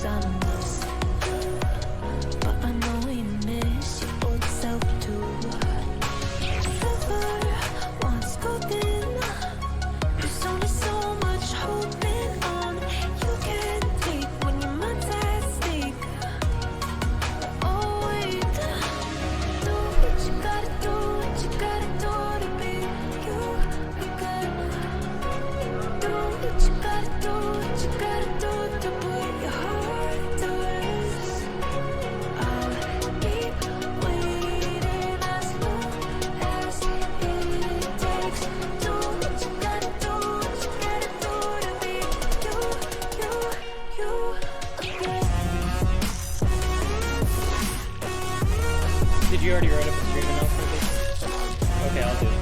'cause I miss you, but I know you miss your old self too. Never once golden. There's only so much holding on. You can't take when your mind's at stake. Oh wait, do what you gotta do, what you gotta do to be you again. Do what you gotta do, what you gotta do to put your heart to rest. I'll keep waiting as long as it takes. Do what you gotta do, what you gotta do to be you again. Did you already write up a stream announcement? Okay, I'll do it.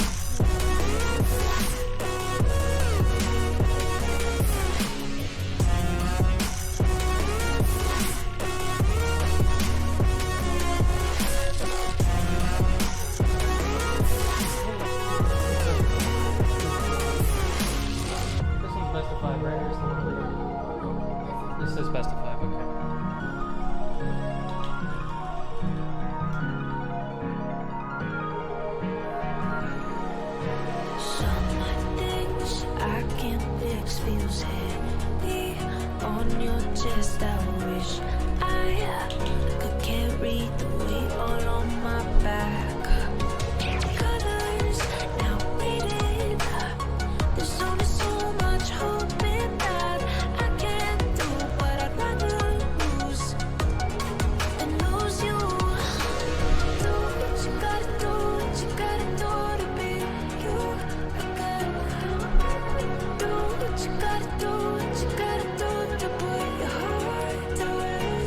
This one's best of 5, right? Or something? This is best of 5, okay. Some things I can't fix feels heavy on your chest. I wish I could carry the weight all on my back. Colors now faded. There's only so much hoping that I can't do, but I'd rather lose and lose you. Do what you gotta do, what you gotta do to be you again. Do what you gotta do, what you gotta do to put your heart to rest.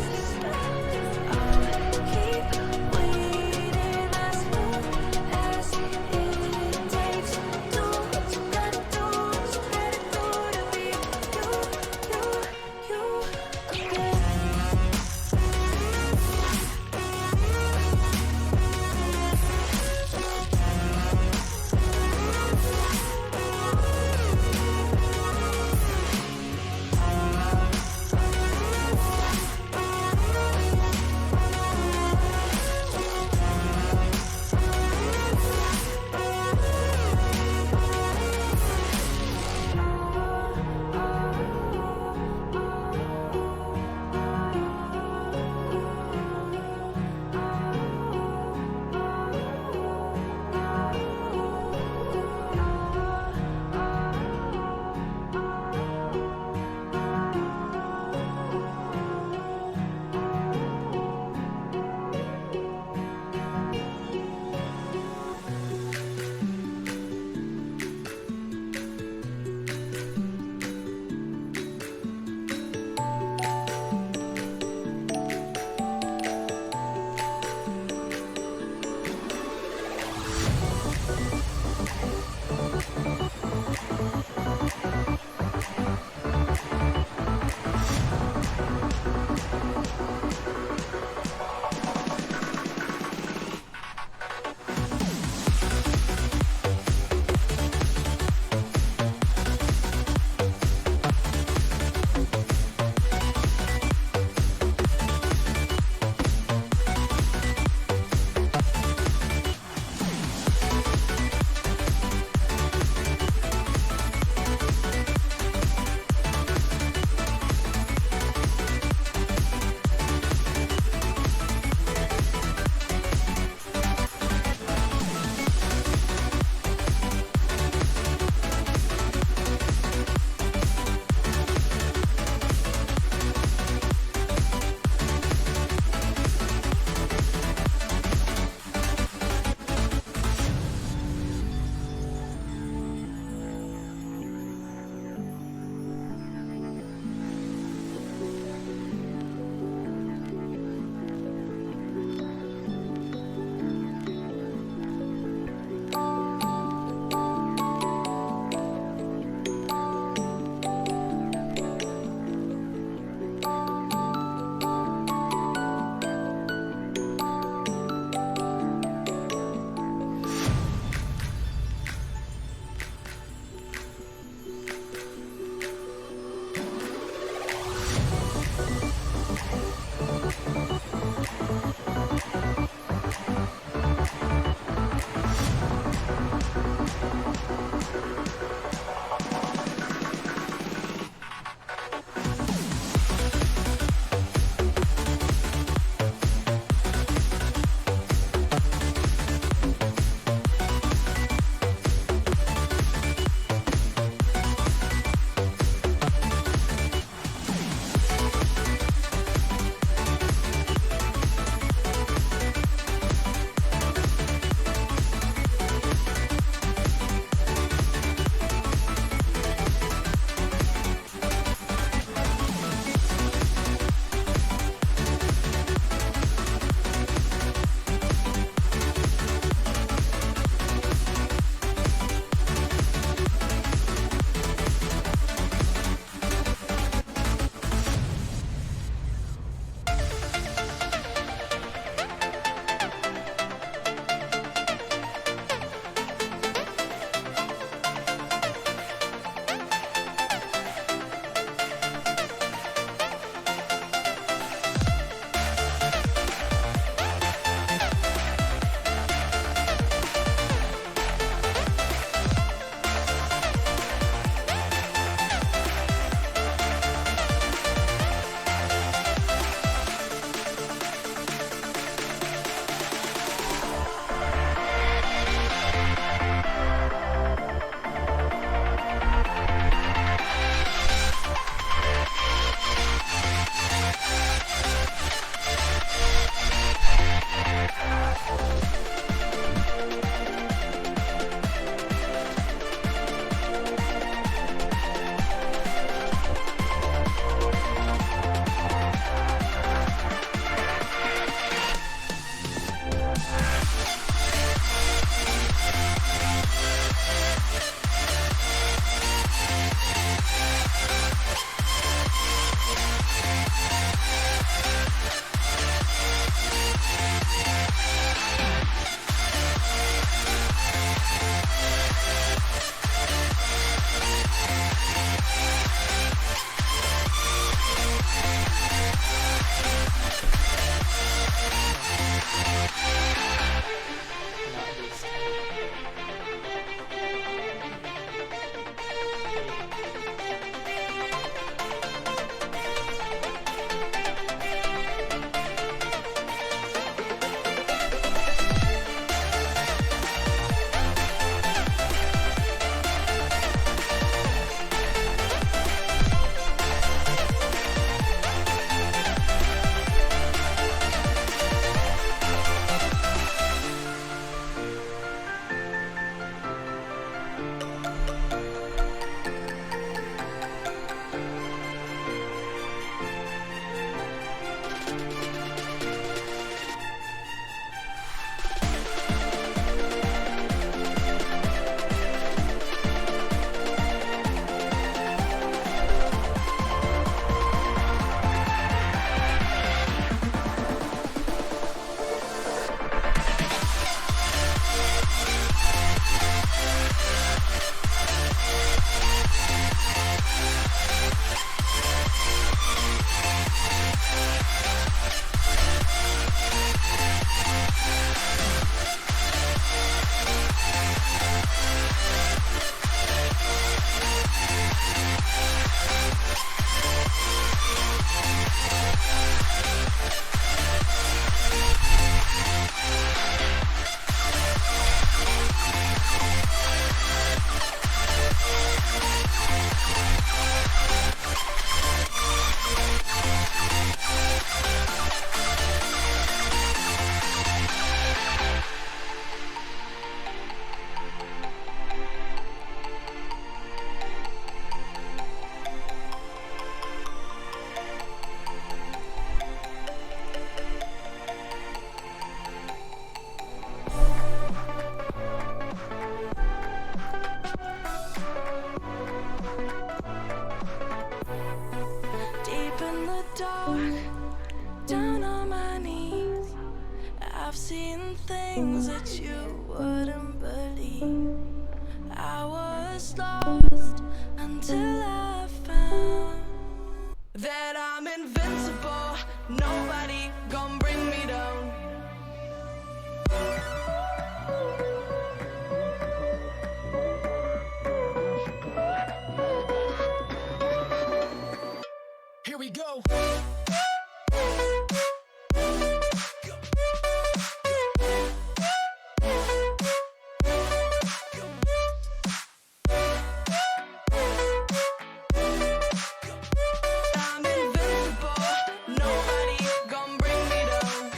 walk down on my knees. I've seen things that you wouldn't believe. I was lost until I found that I'm invincible. Nobody gon' bring me down. Here we go. I'm invincible. Nobody gon' bring me down.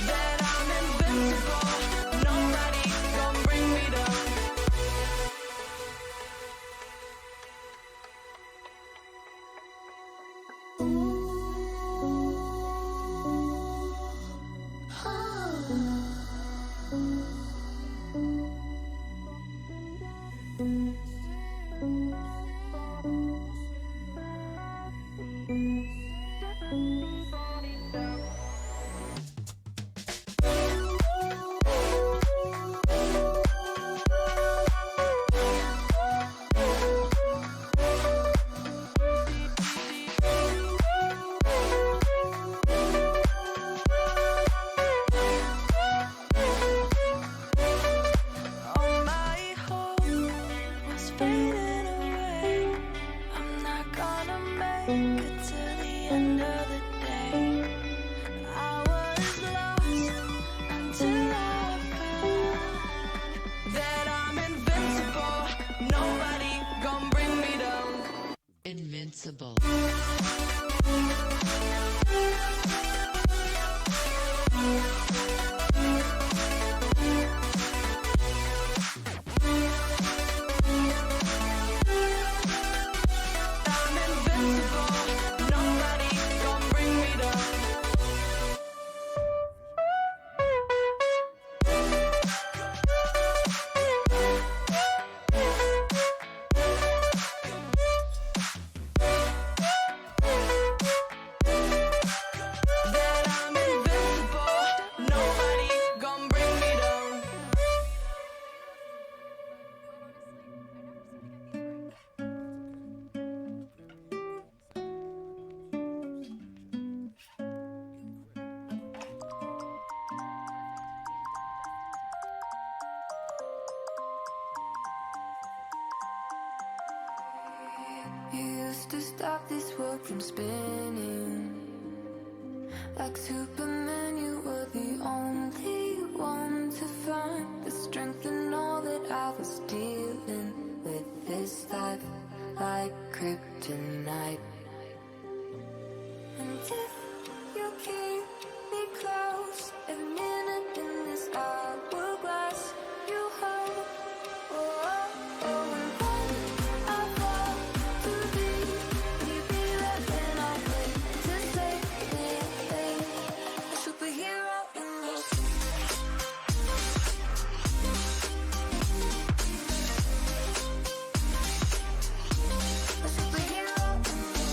That I'm invincible. Nobody gon' bring me down. All my hope was fading away. I'm not gonna make it to the end of the day. I was lost until I found that I'm invincible. Nobody gon' bring me down. Invincible. I'm invincible. Nobody gon' bring me down. That I'm invincible. Nobody gon' bring me down. You used to stop this world from spinning. Like Superman, you were the only one to find the strength in all that I was dealing with. This life like kryptonite. And if you keep me close, every minute in this hourglass, you hold. Oh, oh, oh, and when I fall too deep, you be there and I'll wait to save me. A superhero in your a superhero in your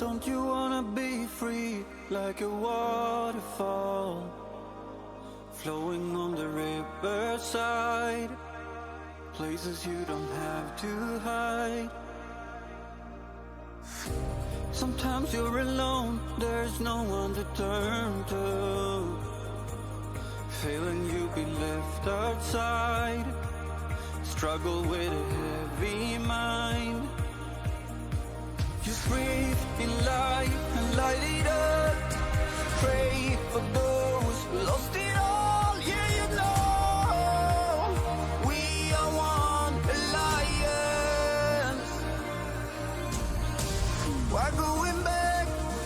Don't you wanna be free like a waterfall, flowing on the riverside, places you don't have to hide. Sometimes you're alone, there's no one to turn to, feeling you be left outside, struggle with a heavy mind. Just breathe in life and light it up, pray for those who lost it all. Yeah, you know we are one alliance. Why going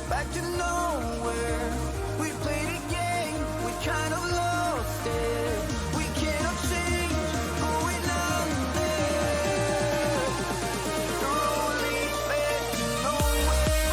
back to nowhere? We played a game, we kind of lost it. We cannot change, going under. The road leads back to nowhere.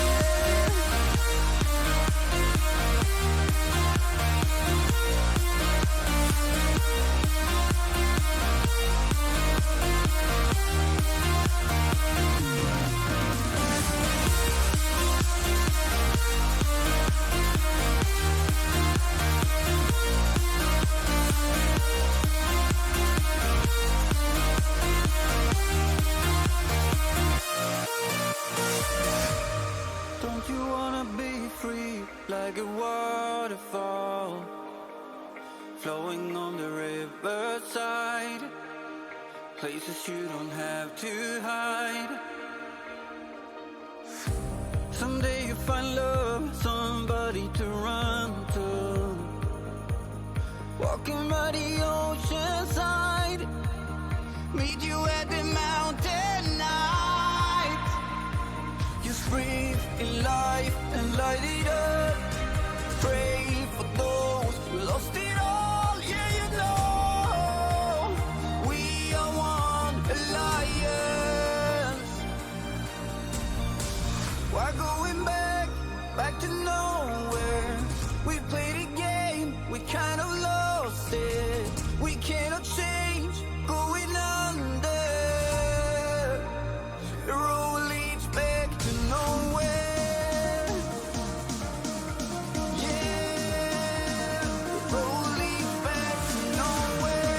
Don't you wanna be free like a waterfall, flowing on the riverside, places you don't have to hide. Someday you find love, somebody to run to, walking by the ocean side, meet you at the mountain night. Just breathe in life and light it up, pray for those who lost it all. Yeah, you know we are one alliance. Why going back to nowhere? We played a game, we kind of lost it. We cannot change, going under. The road leads back to nowhere. Yeah, the road leads back to nowhere.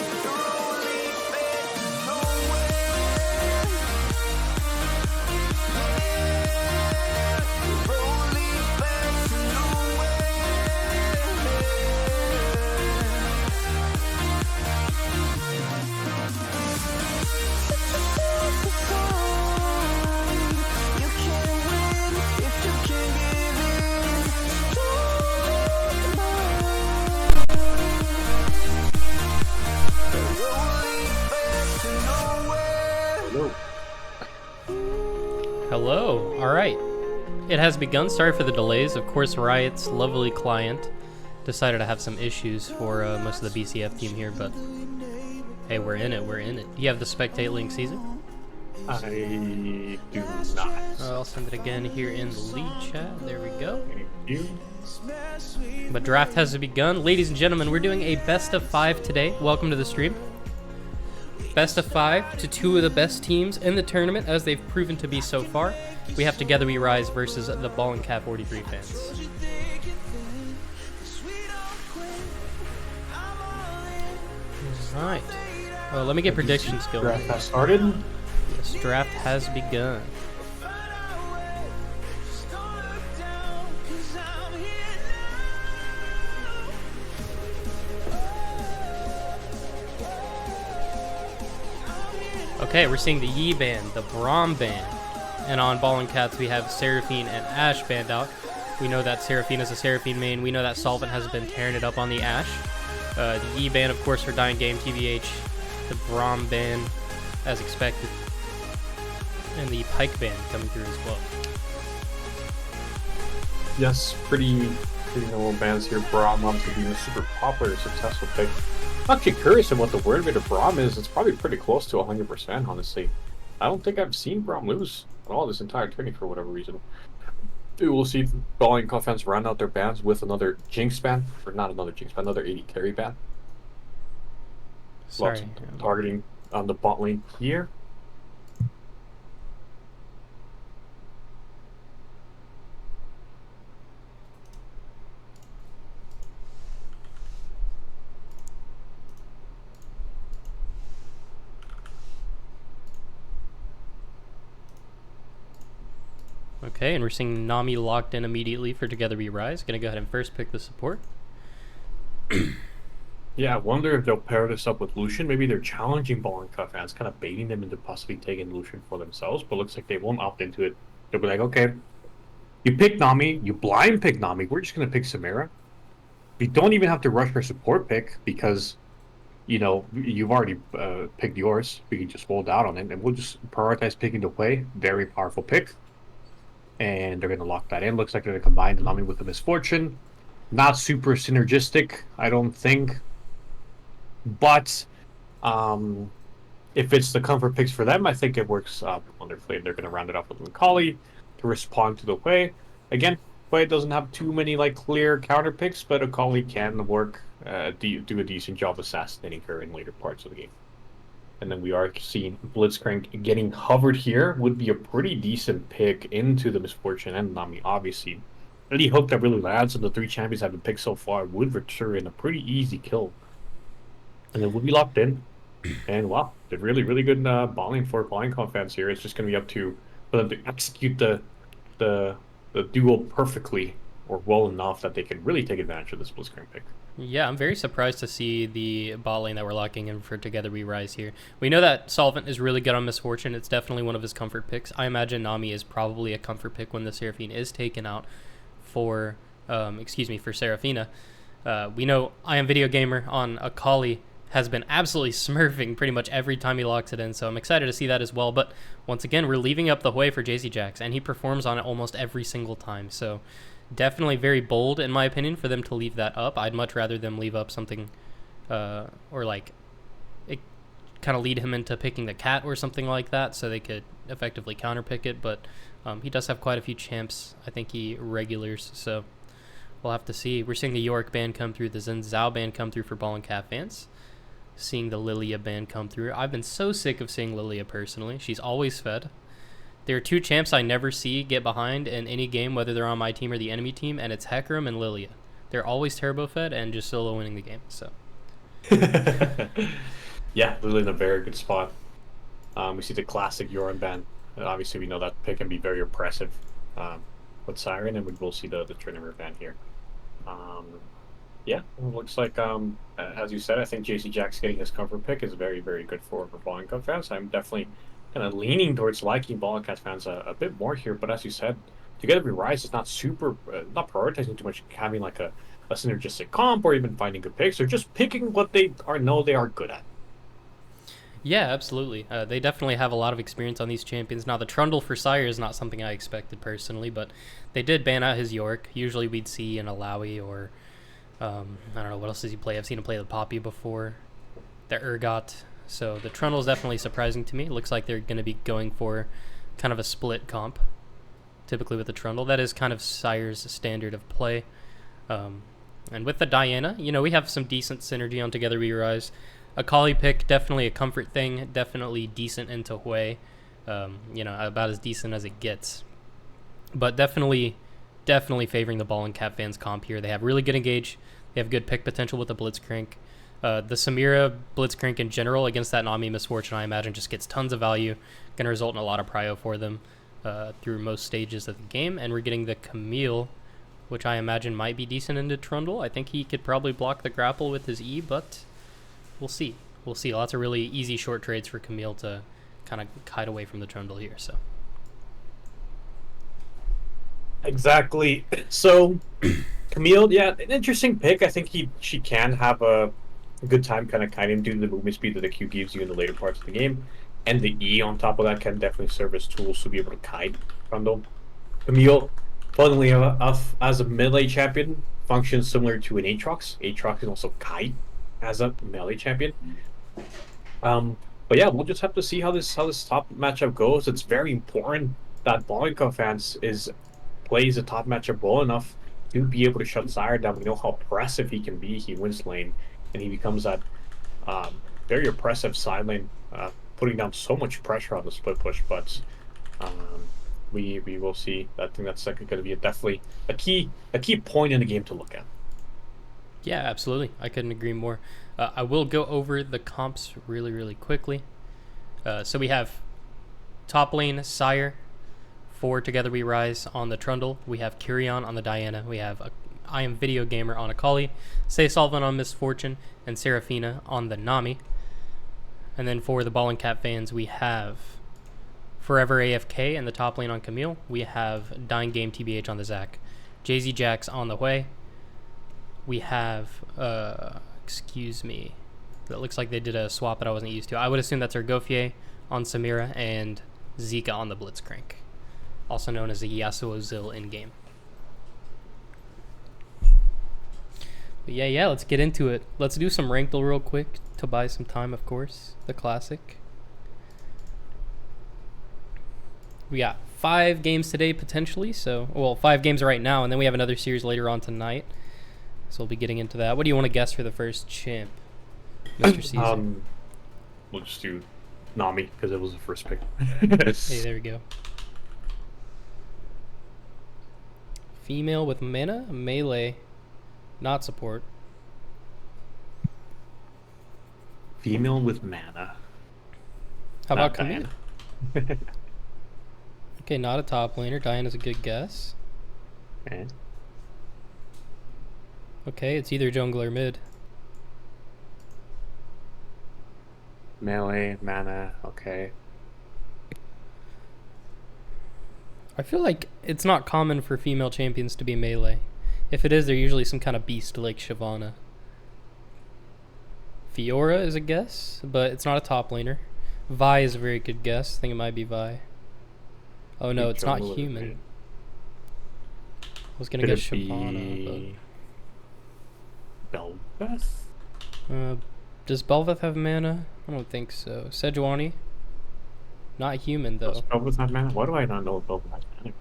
The road leads back to nowhere. Yeah, the road leads back to nowhere. You can't win if you can't give in. The road leads back to nowhere. Hello. All right. It has begun. Sorry for the delays. Of course, Riot's lovely client decided to have some issues for most of the BCF team here, but hey, we're in it. We're in it. Do you have the spectate link, Caesar? I do not. I'll send it again here in the lead chat. There we go. Thank you. But draft has begun. Ladies and gentlemen, we're doing a best of 5 today. Welcome to the stream. Best of 5 to 2 of the best teams in the tournament, as they've proven to be so far. We have Together We Rise versus the Ball and Cap 43 fans. Alright. Oh, let me get predictions going. Draft has started. Yes, draft has begun. Okay, we're seeing the Yi band, the Braum band, and on Ball and Cats we have Seraphine and Ash band out. We know that Seraphine is a Seraphine main. We know that Solvent has been tearing it up on the Ash. The Yi band, of course, for Dying Game, TVH. The Braum band, as expected. And the Pike band coming through as well. Yes, pretty normal bands here. Braum obviously being a super popular, successful pick. I'm actually curious on what the word rate of Braum is. It's probably pretty close to 100%, honestly. I don't think I've seen Braum lose at all this entire tournament for whatever reason. We will see Ball and Cup fans round out their bands with another Jinx band, or not another Jinx band, another 80 carry band. Sorry. Lots of targeting on the bot lane here. Okay, and we're seeing Nami locked in immediately for Together We Rise. Gonna go ahead and first pick the support. Yeah, I wonder if they'll pair this up with Lucian. Maybe they're challenging Ballin Cup fans, kind of baiting them into possibly taking Lucian for themselves, but looks like they won't opt into it. They'll be like, okay, you pick Nami, you blind pick Nami, we're just going to pick Samira. We don't even have to rush our support pick because, you've already picked yours. We can just hold out on it, and we'll just prioritize picking the way. Very powerful pick. And they're going to lock that in. Looks like they're going to combine the Nami with the Misfortune. Not super synergistic, I don't think. But if it's the comfort picks for them, I think it works wonderfully. They're going to round it off with Macaulay to respond to the Wei. Again, Wei doesn't have too many clear counter picks, but Macaulay can work, do a decent job assassinating her in later parts of the game. And then we are seeing Blitzcrank getting hovered here. Would be a pretty decent pick into the Misfortune and Nami, obviously. Any hook that really lands, and the 3 champions have been picked so far would return a pretty easy kill. And then we'll be locked in. And wow, they're really, really good balling for Balling fans here. It's just going to be up for them to execute the duo perfectly or well enough that they can really take advantage of this Blitzcrank pick. Yeah, I'm very surprised to see the bot lane that we're locking in for Together We Rise here. We know that Solvent is really good on Misfortune. It's definitely one of his comfort picks. I imagine Nami is probably a comfort pick when the Seraphine is taken out for Seraphina. We know I Am Video Gamer on Akali has been absolutely smurfing pretty much every time he locks it in, so I'm excited to see that as well. But once again, we're leaving up the Hui for JC Jax, and he performs on it almost every single time, so definitely very bold, in my opinion, for them to leave that up. I'd much rather them leave up something, or it kind of lead him into picking the cat or something like that, so they could effectively counterpick it. But he does have quite a few champs. I think he regulars, so we'll have to see. We're seeing the York ban come through, the Zen Zhao ban come through for Ball and Cat fans. Seeing the Lilia ban come through. I've been so sick of seeing Lilia personally. She's always fed. There are 2 champs I never see get behind in any game, whether they're on my team or the enemy team, and it's Hecarim and Lilia. They're always turbo fed and just solo winning the game. So, yeah, Lilia in a very good spot. We see the classic Yoran ban. Obviously, we know that pick can be very oppressive with Siren, and we will see the Trinity ban here. Yeah, it looks like, as you said, I think JC Jax getting his comfort pick is very, very good for Ball and Cat fans. I'm definitely kind of leaning towards liking Ball and Cat fans a bit more here, but as you said, Together We Rise is not super, not prioritizing too much, having a synergistic comp or even finding good picks. They're just picking what they know they are good at. yeah, absolutely. They definitely have a lot of experience on these champions. Now, the Trundle for Sire is not something I expected personally, but they did ban out his York. Usually we'd see an Alawi or I don't know, what else does he play? I've seen him play the Poppy before, the Urgot. So the Trundle is definitely surprising to me. It looks like they're going to be going for kind of a split comp, typically with the Trundle. That is kind of Sire's standard of play. And with the Diana, we have some decent synergy on Together We Rise. A Kali pick, definitely a comfort thing, definitely decent into Hui. About as decent as it gets. But definitely favoring the Ball and Cat fans comp here. They have really good engage. They have good pick potential with the Blitzcrank. The Samira Blitzcrank in general against that Nami Misfortune, I imagine, just gets tons of value. Going to result in a lot of prio for them through most stages of the game. And we're getting the Camille, which I imagine might be decent into Trundle. I think he could probably block the grapple with his E, but we'll see. We'll see. Lots of really easy short trades for Camille to kind of hide away from the Trundle here. So. Exactly. So, Camille, yeah, an interesting pick. I think she can have a good time kind of kiting due to the movement speed that the Q gives you in the later parts of the game. And the E on top of that can definitely serve as tools to be able to kite Trundle. Camille, funnily enough, as a melee champion, functions similar to an Aatrox. Aatrox can also kite as a melee champion. But yeah, we'll just have to see how this top matchup goes. It's very important that Blanco fans plays a top matchup well enough to be able to shut Sire down. We know how oppressive he can be. He wins lane, and he becomes that very oppressive side lane, putting down so much pressure on the split push. But we will see. I think that's going to be definitely a key point in the game to look at. Yeah, absolutely. I couldn't agree more. I will go over the comps really, really quickly. So we have top lane Sire For Together We Rise on the Trundle, we have Kyrion on the Diana. We have I Am Video Gamer on Akali, Say Solvent on Misfortune, and Seraphina on the Nami. And then for the Ball and Cat fans, we have Forever AFK in the top lane on Camille. We have Dying Game TBH on the Zac. Jay-Z Jax on the way. We have, excuse me, that looks like they did a swap that I wasn't used to. I would assume that's Ergofier on Samira and Zika on the Blitzcrank, also known as the Yasuo Zil in-game. But yeah, let's get into it. Let's do some Ranked real quick to buy some time, of course. The classic. We got 5 games today, potentially. So, well, 5 games right now, and then we have another series later on tonight. So we'll be getting into that. What do you want to guess for the first champ, Mr. Caesar? We'll just do Nami, because it was the first pick. Hey, there we go. Female with mana, melee, not support. Female with mana. How Not about Camille? Diana. Okay, not a top laner. Diana's a good guess. Okay. Okay, it's either jungle or mid. Melee, mana, okay. I feel like it's not common for female champions to be melee. If it is, they're usually some kind of beast like Shyvana. Fiora is a guess, but it's not a top laner. Vi is a very good guess. I think it might be Vi. Oh no, it's not human. I was gonna guess Shyvana, Belveth? but does Belveth have mana? I don't think so. Sejuani? Not human though. Does Belveth have mana? Why do I not know if Belveth has mana?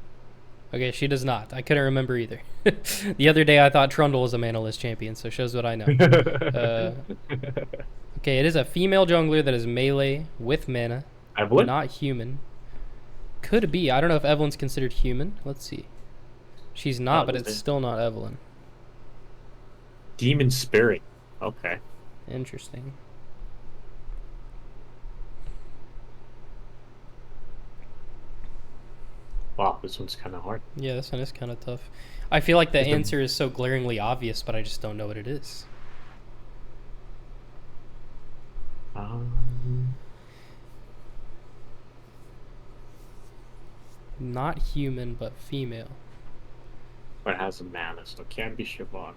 Okay, she does not. I couldn't remember either. The other day I thought Trundle was a manaless champion, so shows what I know. Okay, it is a female jungler that is melee with mana. Evelyn? Not human. Could be. I don't know if Evelyn's considered human. Let's see. She's not, but it's still not Evelyn. Demon Spirit. Okay. Interesting. Wow, this one's kind of hard. Yeah, this one is kind of tough. I feel like the answer is so glaringly obvious, but I just don't know what it is. Not human, but female. But it has a mana, so it can't be Shyvana.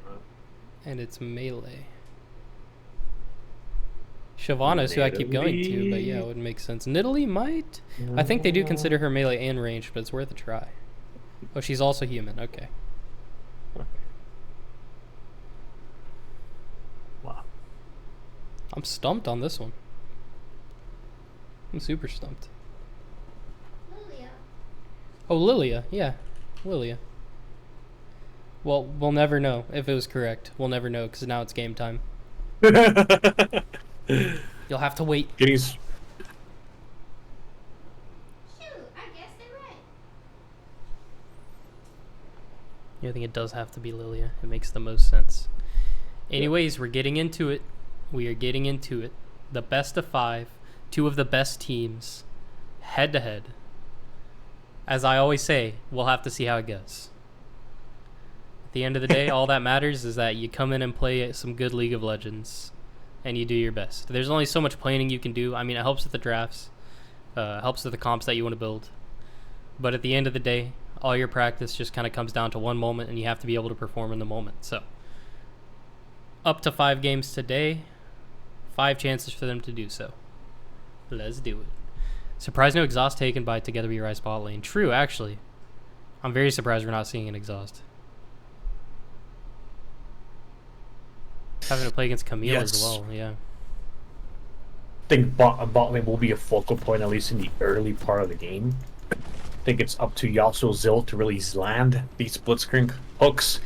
And it's melee. Shyvana is who I keep going to, but yeah, it would make sense. Nidalee might? I think they do consider her melee and ranged, but it's worth a try. Oh, she's also human. Okay. Wow. I'm stumped on this one. I'm super stumped. Lilia. Oh, Lilia. Yeah, Lilia. Well, we'll never know if it was correct. We'll never know because now it's game time. You'll have to wait. Getting Shoot, I guess they're right. Yeah, I think it does have to be Lilia. It makes the most sense. Anyways, we're getting into it. We are getting into it. The best of 5. 2 of the best teams. Head to head. As I always say, we'll have to see how it goes. At the end of the day, all that matters is that you come in and play some good League of Legends. And you do your best. There's only so much planning you can do. I mean, it helps with the drafts. Helps with the comps that you want to build. But at the end of the day, all your practice just kind of comes down to one moment, and you have to be able to perform in the moment. So, up to 5 games today. 5 chances for them to do so. Let's do it. Surprised no exhaust taken by Together We Rise bot lane. True, actually. I'm very surprised we're not seeing an exhaust. Having to play against Camille as well, yeah. I think bot lane will be a focal point, at least in the early part of the game. I think it's up to Yasuo Zil to really land these blitzcrank hooks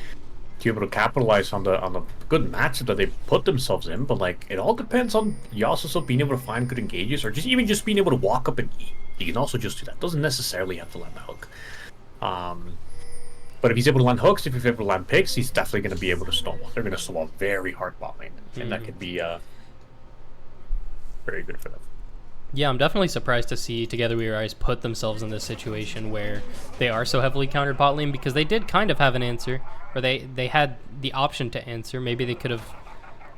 to be able to capitalize on the good matchup that they put themselves in. But like, it all depends on Yasuo Zil being able to find good engages, or just being able to walk up and eat. He can also just do that. Doesn't necessarily have to land the hook. But if he's able to land hooks, if he's able to land picks, he's definitely going to be able to snowball. They're going to snowball very hard bot lane, and that could be very good for them. Yeah, I'm definitely surprised to see Together We Rise put themselves in this situation where they are so heavily countered bot lane, because they did kind of have an answer, or they had the option to answer. Maybe they could have,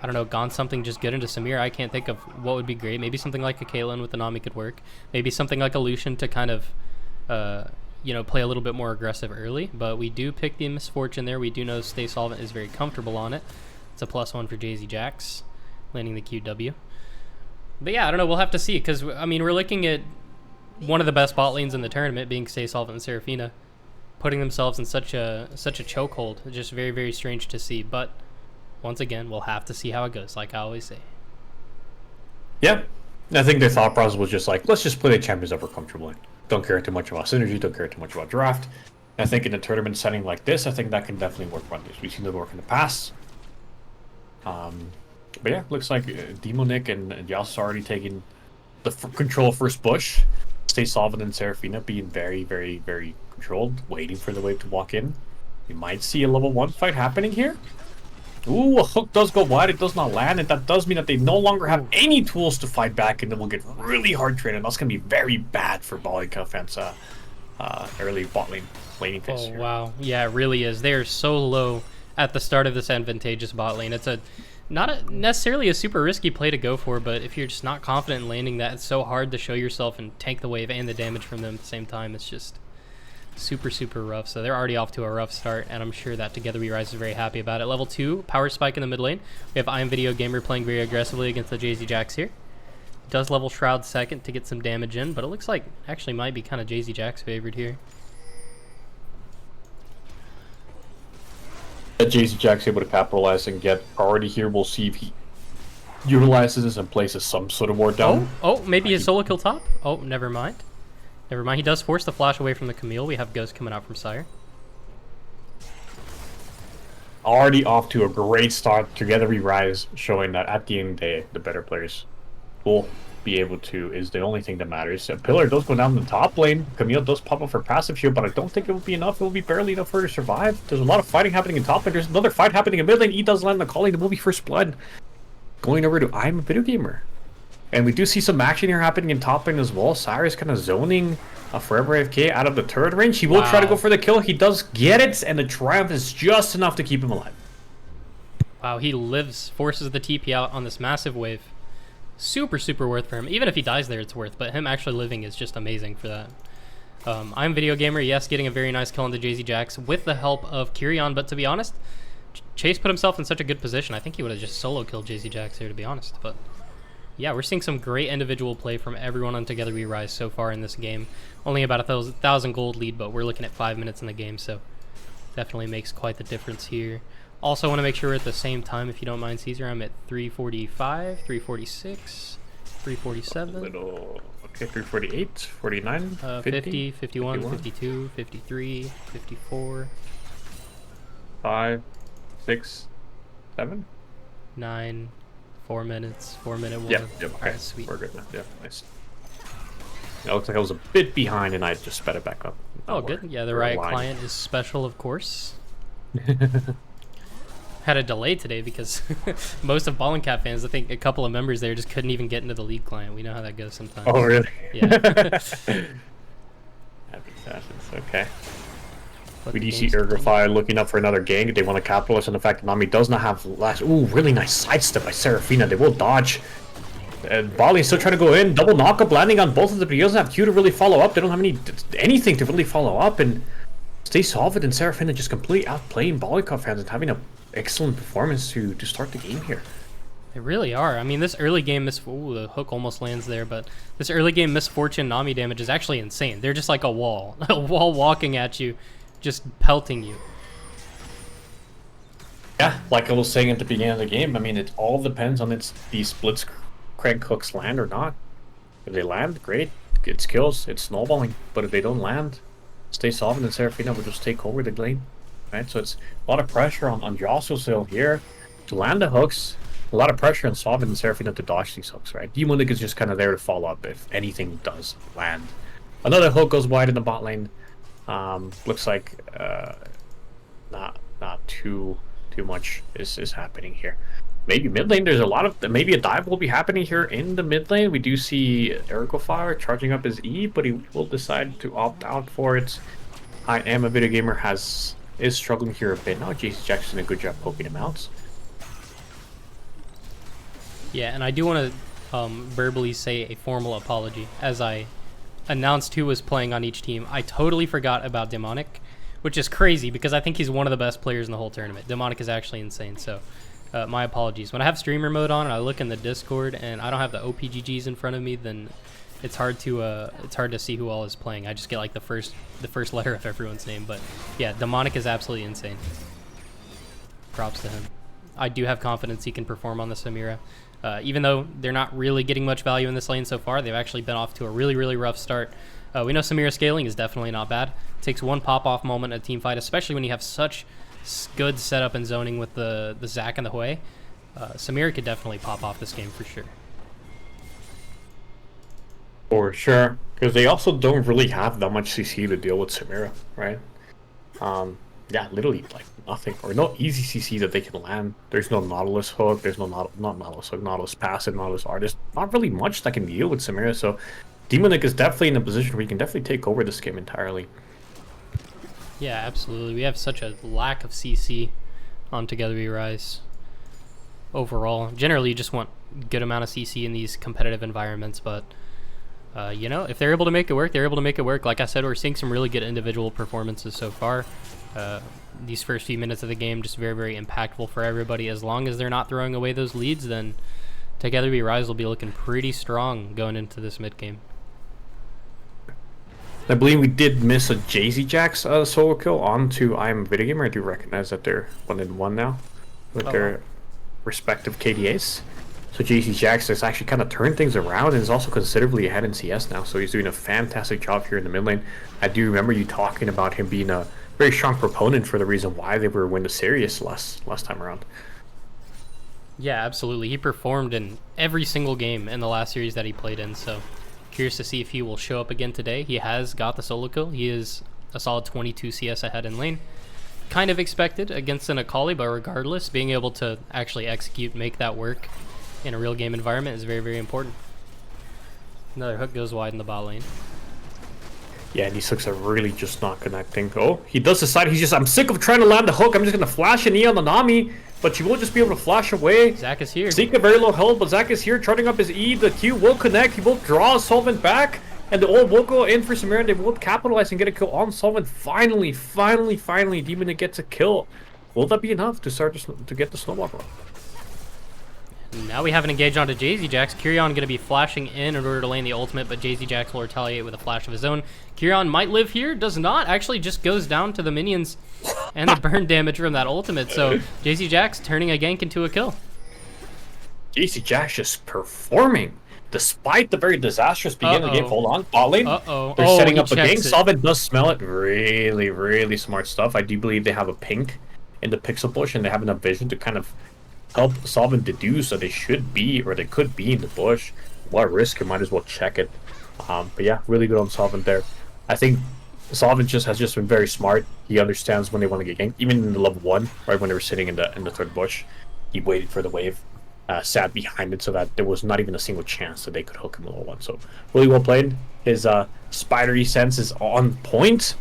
I don't know, gone something just good into Samir. I can't think of what would be great. Maybe something like a Caitlyn with the Nami could work. Maybe something like a Lucian to kind of, play a little bit more aggressive early. But we do pick the Misfortune there. We do know Stay Solvent is very comfortable on it. It's a +1 for JZ Jax, landing the QW. But yeah, I don't know. We'll have to see, because, I mean, we're looking at one of the best bot lanes in the tournament being Stay Solvent and Seraphina, putting themselves in such a chokehold. Just very, very strange to see. But once again, we'll have to see how it goes, like I always say. Yeah, I think their thought process was just like, let's just play the champions that we're comfortable in. Don't care too much about synergy, don't care too much about draft. I think in a tournament setting like this, I think that can definitely work wonders. We've seen it work in the past. But yeah, looks like Demonic and Yas already taking the control of first bush. Stay Solvent and Seraphina being very, very, very controlled, waiting for the wave to walk in. We might see a level 1 fight happening here. Ooh, a hook does go wide, it does not land, and that does mean that they no longer have any tools to fight back, and then we'll get really hard traded. That's going to be very bad for Balika fans, early bot lane laning phase. Oh, wow. Yeah, it really is. They are so low at the start of this advantageous bot lane. It's not necessarily a super risky play to go for, but if you're just not confident in landing that, it's so hard to show yourself and tank the wave and the damage from them at the same time. It's just super, super rough. So they're already off to a rough start, and I'm sure that Together We Rise is very happy about it. Level 2, Power Spike in the mid lane. We have I Am Video Gamer playing very aggressively against the JZ Jax here. Does level Shroud second to get some damage in, but it looks like actually might be kind of JZ Jax favored here. JZ Jack's able to capitalize and get already here. We'll see if he utilizes this and places some sort of ward down. Oh, maybe his solo kill top? Oh, never mind. Never mind. He does force the flash away from the Camille. We have Ghost coming out from Sire. Already off to a great start. Together We Rise, showing that at the end of the day, the better players will be able to, is the only thing that matters. Pillar does go down the top lane. Camille does pop up for passive shield, but I don't think it will be enough. It will be barely enough for her to survive. There's a lot of fighting happening in top lane. There's another fight happening in mid lane. E does land the calling. It will be first blood. Going over to I'm a Video Gamer. And we do see some action here happening in top lane as well. Cyrus kind of zoning Forever AFK out of the turret range. He will try to go for the kill. He does get it, and the triumph is just enough to keep him alive. Wow, he lives, forces the TP out on this massive wave. Super, super worth for him. Even if he dies there, it's worth, but him actually living is just amazing for that. I'm Video Gamer, yes, getting a very nice kill into JZ Jax with the help of Kyrian, but to be honest, Chase put himself in such a good position. I think he would have just solo killed JZ Jax here, to be honest, but yeah, we're seeing some great individual play from everyone on Together We Rise so far in this game. Only about 1,000 gold lead, but we're looking at 5 minutes in the game, so definitely makes quite the difference here. Also want to make sure we're at the same time, if you don't mind, Caesar. I'm at 345, 346, 347. Okay, 348, 49, 50, 51, 52, 53, 54. 5, 6, 7? 9, 4 minutes, 4 minute one. Yep, okay. Alright, sweet. We're good now. Yeah, nice. It looks like I was a bit behind and I just sped it back up. Oh, good. Yeah, the Riot client is special, of course. Had a delay today because most of Ballin' Cat fans, I think a couple of members there just couldn't even get into the League client. We know how that goes sometimes. Oh, really? Yeah. Happy sessions, okay. We do see Urgrify looking up for another gank. They want to capitalize on the fact that Nami does not have last. Ooh, really nice sidestep by Seraphina. They will dodge. Bali's still trying to go in. Double knockup landing on both of them, but he doesn't have Q to really follow up. They don't have anything to really follow up. And Stay Solvent and Seraphina just completely outplaying Balika fans and having an excellent performance to start the game here. They really are. I mean, this early game, ooh, the hook almost lands there, but this early game Misfortune Nami damage is actually insane. They're just like a wall walking at you, just pelting you. Yeah, like I was saying at the beginning of the game, I mean, it all depends on these splits Craig hooks land or not. If they land, great. It's kills, it's snowballing. But if they don't land, Stay Solvent and Seraphina will just take over the lane. Right? So it's a lot of pressure on Jossel's hill here to land the hooks. A lot of pressure on Solvent and Seraphina to dodge these hooks, right? Demonic is just kind of there to follow up if anything does land. Another hook goes wide in the bot lane. Looks like not too much is happening here. maybe mid lane. There's a lot of maybe a dive will be happening here in the mid lane. We do see Ericofire charging up his E, but he will decide to opt out for it. I am a video gamer is struggling here a bit now. JC Jackson did a good job poking him out. Yeah, and I do want to verbally say a formal apology as I announced who was playing on each team. I totally forgot about Demonic, which is crazy because I think he's one of the best players in the whole tournament. Demonic is actually insane, so my apologies. When I have streamer mode on and I look in the Discord and I don't have the OPGGs in front of me, then it's hard to see who all is playing. I just get like the first letter of everyone's name. But yeah, Demonic is absolutely insane. Props to him. I do have confidence he can perform on the Samira. Even though they're not really getting much value in this lane so far, they've actually been off to a really, really rough start. We know Samira scaling is definitely not bad. It takes one pop-off moment in a team fight, especially when you have such good setup and zoning with the Zac and the Hui. Samira could definitely pop off this game for sure. For sure, because they also don't really have that much CC to deal with Samira, right? Yeah, literally like nothing, or no easy CC that they can land. There's no Nautilus hook, there's no not Nautilus hook, Nautilus passive, Nautilus R. There's not really much that can deal with Samira, so Demonic is definitely in a position where he can definitely take over this game entirely. Yeah, absolutely. We have such a lack of CC on Together We Rise overall. Generally, you just want good amount of CC in these competitive environments, but you know, if they're able to make it work, they're able to make it work. Like I said, we're seeing some really good individual performances so far. These first few minutes of the game just very, very impactful for everybody. As long as they're not throwing away those leads, then Together We Rise will be looking pretty strong going into this mid game. I believe we did miss a JZ Jax solo kill onto I Am a Video Gamer. I do recognize that they're 1-1 now with their respective KDAs. So JC Jax has actually kind of turned things around and is also considerably ahead in CS now. So he's doing a fantastic job here in the mid lane. I do remember you talking about him being a very strong proponent for the reason why they were win the series last time around. Yeah, absolutely. He performed in every single game in the last series that he played in. So curious to see if he will show up again today. He has got the solo kill. He is a solid 22 CS ahead in lane. Kind of expected against an Akali, but regardless, being able to actually execute, make that work in a real game environment is very, very important. Another hook goes wide in the bot lane. Yeah, and these hooks are really just not connecting. Oh, he does decide I'm sick of trying to land the hook. I'm just going to flash an E on the Nami, but she will just be able to flash away. Zac is here. Zeke very low health, but Zac is here, charging up his E. The Q will connect. He will draw Solvent back, and the ult will go in for Samira, and they will capitalize and get a kill on Solvent. Finally, Demonic gets a kill. Will that be enough to start to get the snowball going? Now we have an engage onto JZ Jax. Kyrion going to be flashing in order to lane the ultimate, but JZ Jax will retaliate with a flash of his own. Kyrion might live here, does not. Actually just goes down to the minions and the burn damage from that ultimate. So JZ Jax turning a gank into a kill. JC Jax just performing despite the very disastrous beginning of the game. Hold on, bot lane. They're setting up a gank. Solvent does smell it. Really, really smart stuff. I do believe they have a pink in the pixel bush, and they have enough vision to kind of help Solvent deduce that they should be, or they could be in the bush. What risk? You might as well check it. But yeah, really good on Solvent there. I think Solvent has just been very smart. He understands when they want to get ganked. Even in the level 1, right when they were sitting in the third bush, he waited for the wave, sat behind it so that there was not even a single chance that they could hook him level 1. So really well played. His spidery sense is on point.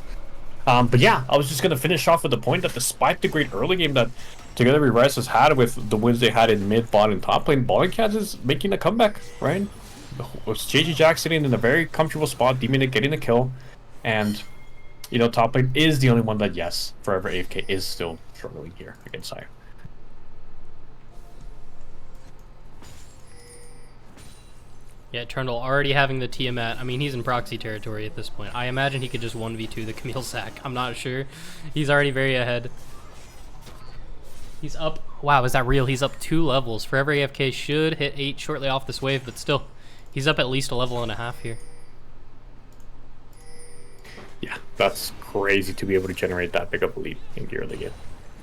But yeah, I was just gonna finish off with the point that despite the great early game that Together We Rise has had with the wins they had in mid, bot, and top lane, Ballin' Cats is making a comeback, right? With JG Jack sitting in a very comfortable spot, Demonic getting the kill, and you know, top lane is the only one that, yes, Forever AFK is still struggling here against Sire. Yeah, Trundle already having the Tiamat. I mean, he's in proxy territory at this point. I imagine he could just 1v2 the Camille Zac. I'm not sure. He's already very ahead. He's up. Wow, is that real? He's up 2 levels. Forever AFK should hit 8 shortly off this wave, but still, he's up at least a level and a half here. Yeah, that's crazy to be able to generate that big of a lead in the early game.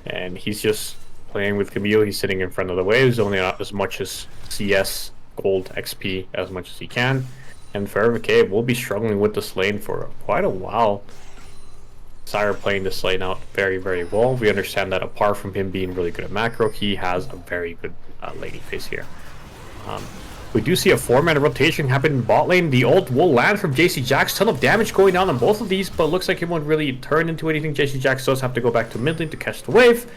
And he's just playing with Camille. He's sitting in front of the waves, only not as much as CS, gold, XP as much as he can. And Forever K will be struggling with this lane for quite a while. Sire playing this lane out very, very well. We understand that apart from him being really good at macro, he has a very good laning phase here. We do see a 4-mana rotation happen in bot lane. The ult will land from JC Jax. Ton of damage going down on both of these, but looks like it won't really turn into anything. JC Jax does have to go back to mid lane to catch the wave.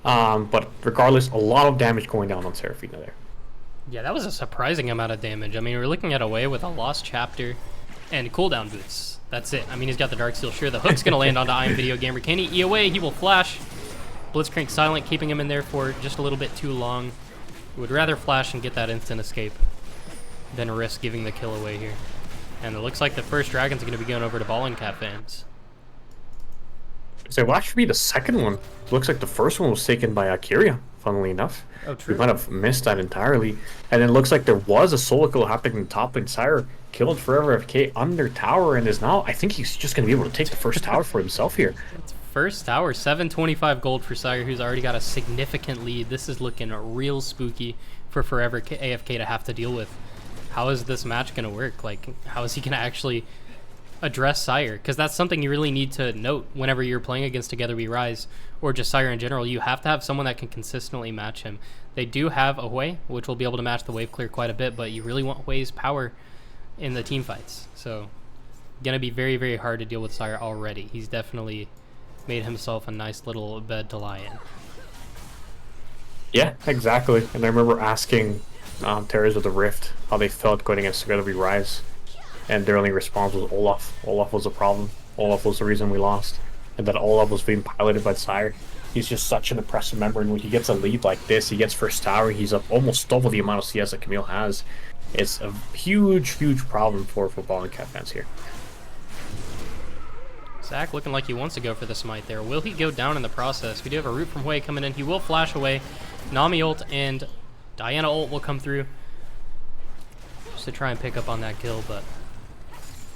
But regardless, a lot of damage going down on Seraphina there. Yeah, that was a surprising amount of damage. I mean, we're looking at a way with a lost chapter and cooldown boots. That's it. I mean, he's got the Dark Seal. Sure, the hook's going to land onto I Am Video Gamer. Can he E away? He will flash. Blitzcrank silent, keeping him in there for just a little bit too long. Would rather flash and get that instant escape than risk giving the kill away here. And it looks like the first dragon's going to be going over to Ballin' Cat fans. So it will actually be the second one. It looks like the first one was taken by Kyria, funnily enough. Oh, true. We might have missed that entirely. And it looks like there was a solo kill happening in the top lane. Sire killed Forever FK under tower and is now, I think he's just going to be able to take the first tower for himself here. First tower, 725 gold for Sire, who's already got a significant lead. This is looking real spooky for Forever AFK to have to deal with. How is this match going to work? Like, how is he going to actually address Sire? Because that's something you really need to note whenever you're playing against Together We Rise, or just Sire in general. You have to have someone that can consistently match him. They do have a Hui, which will be able to match the wave clear quite a bit, but you really want Hui's power in the team fights. So, going to be very, very hard to deal with Sire already. He's definitely made himself a nice little bed to lie in. Yeah, exactly. And I remember asking Terrors of the Rift how they felt going against Together We Rise, and their only response was Olaf. Olaf was the problem. Olaf was the reason we lost, and that Olaf was being piloted by Sire. He's just such an impressive member, and when he gets a lead like this, he gets first tower, he's up almost double the amount of CS that Camille has. It's a huge, huge problem for Ballin' Cat fans here. Zach looking like he wants to go for the smite there. Will he go down in the process? We do have a root from Hui coming in. He will flash away. Nami ult and Diana ult will come through just to try and pick up on that kill, but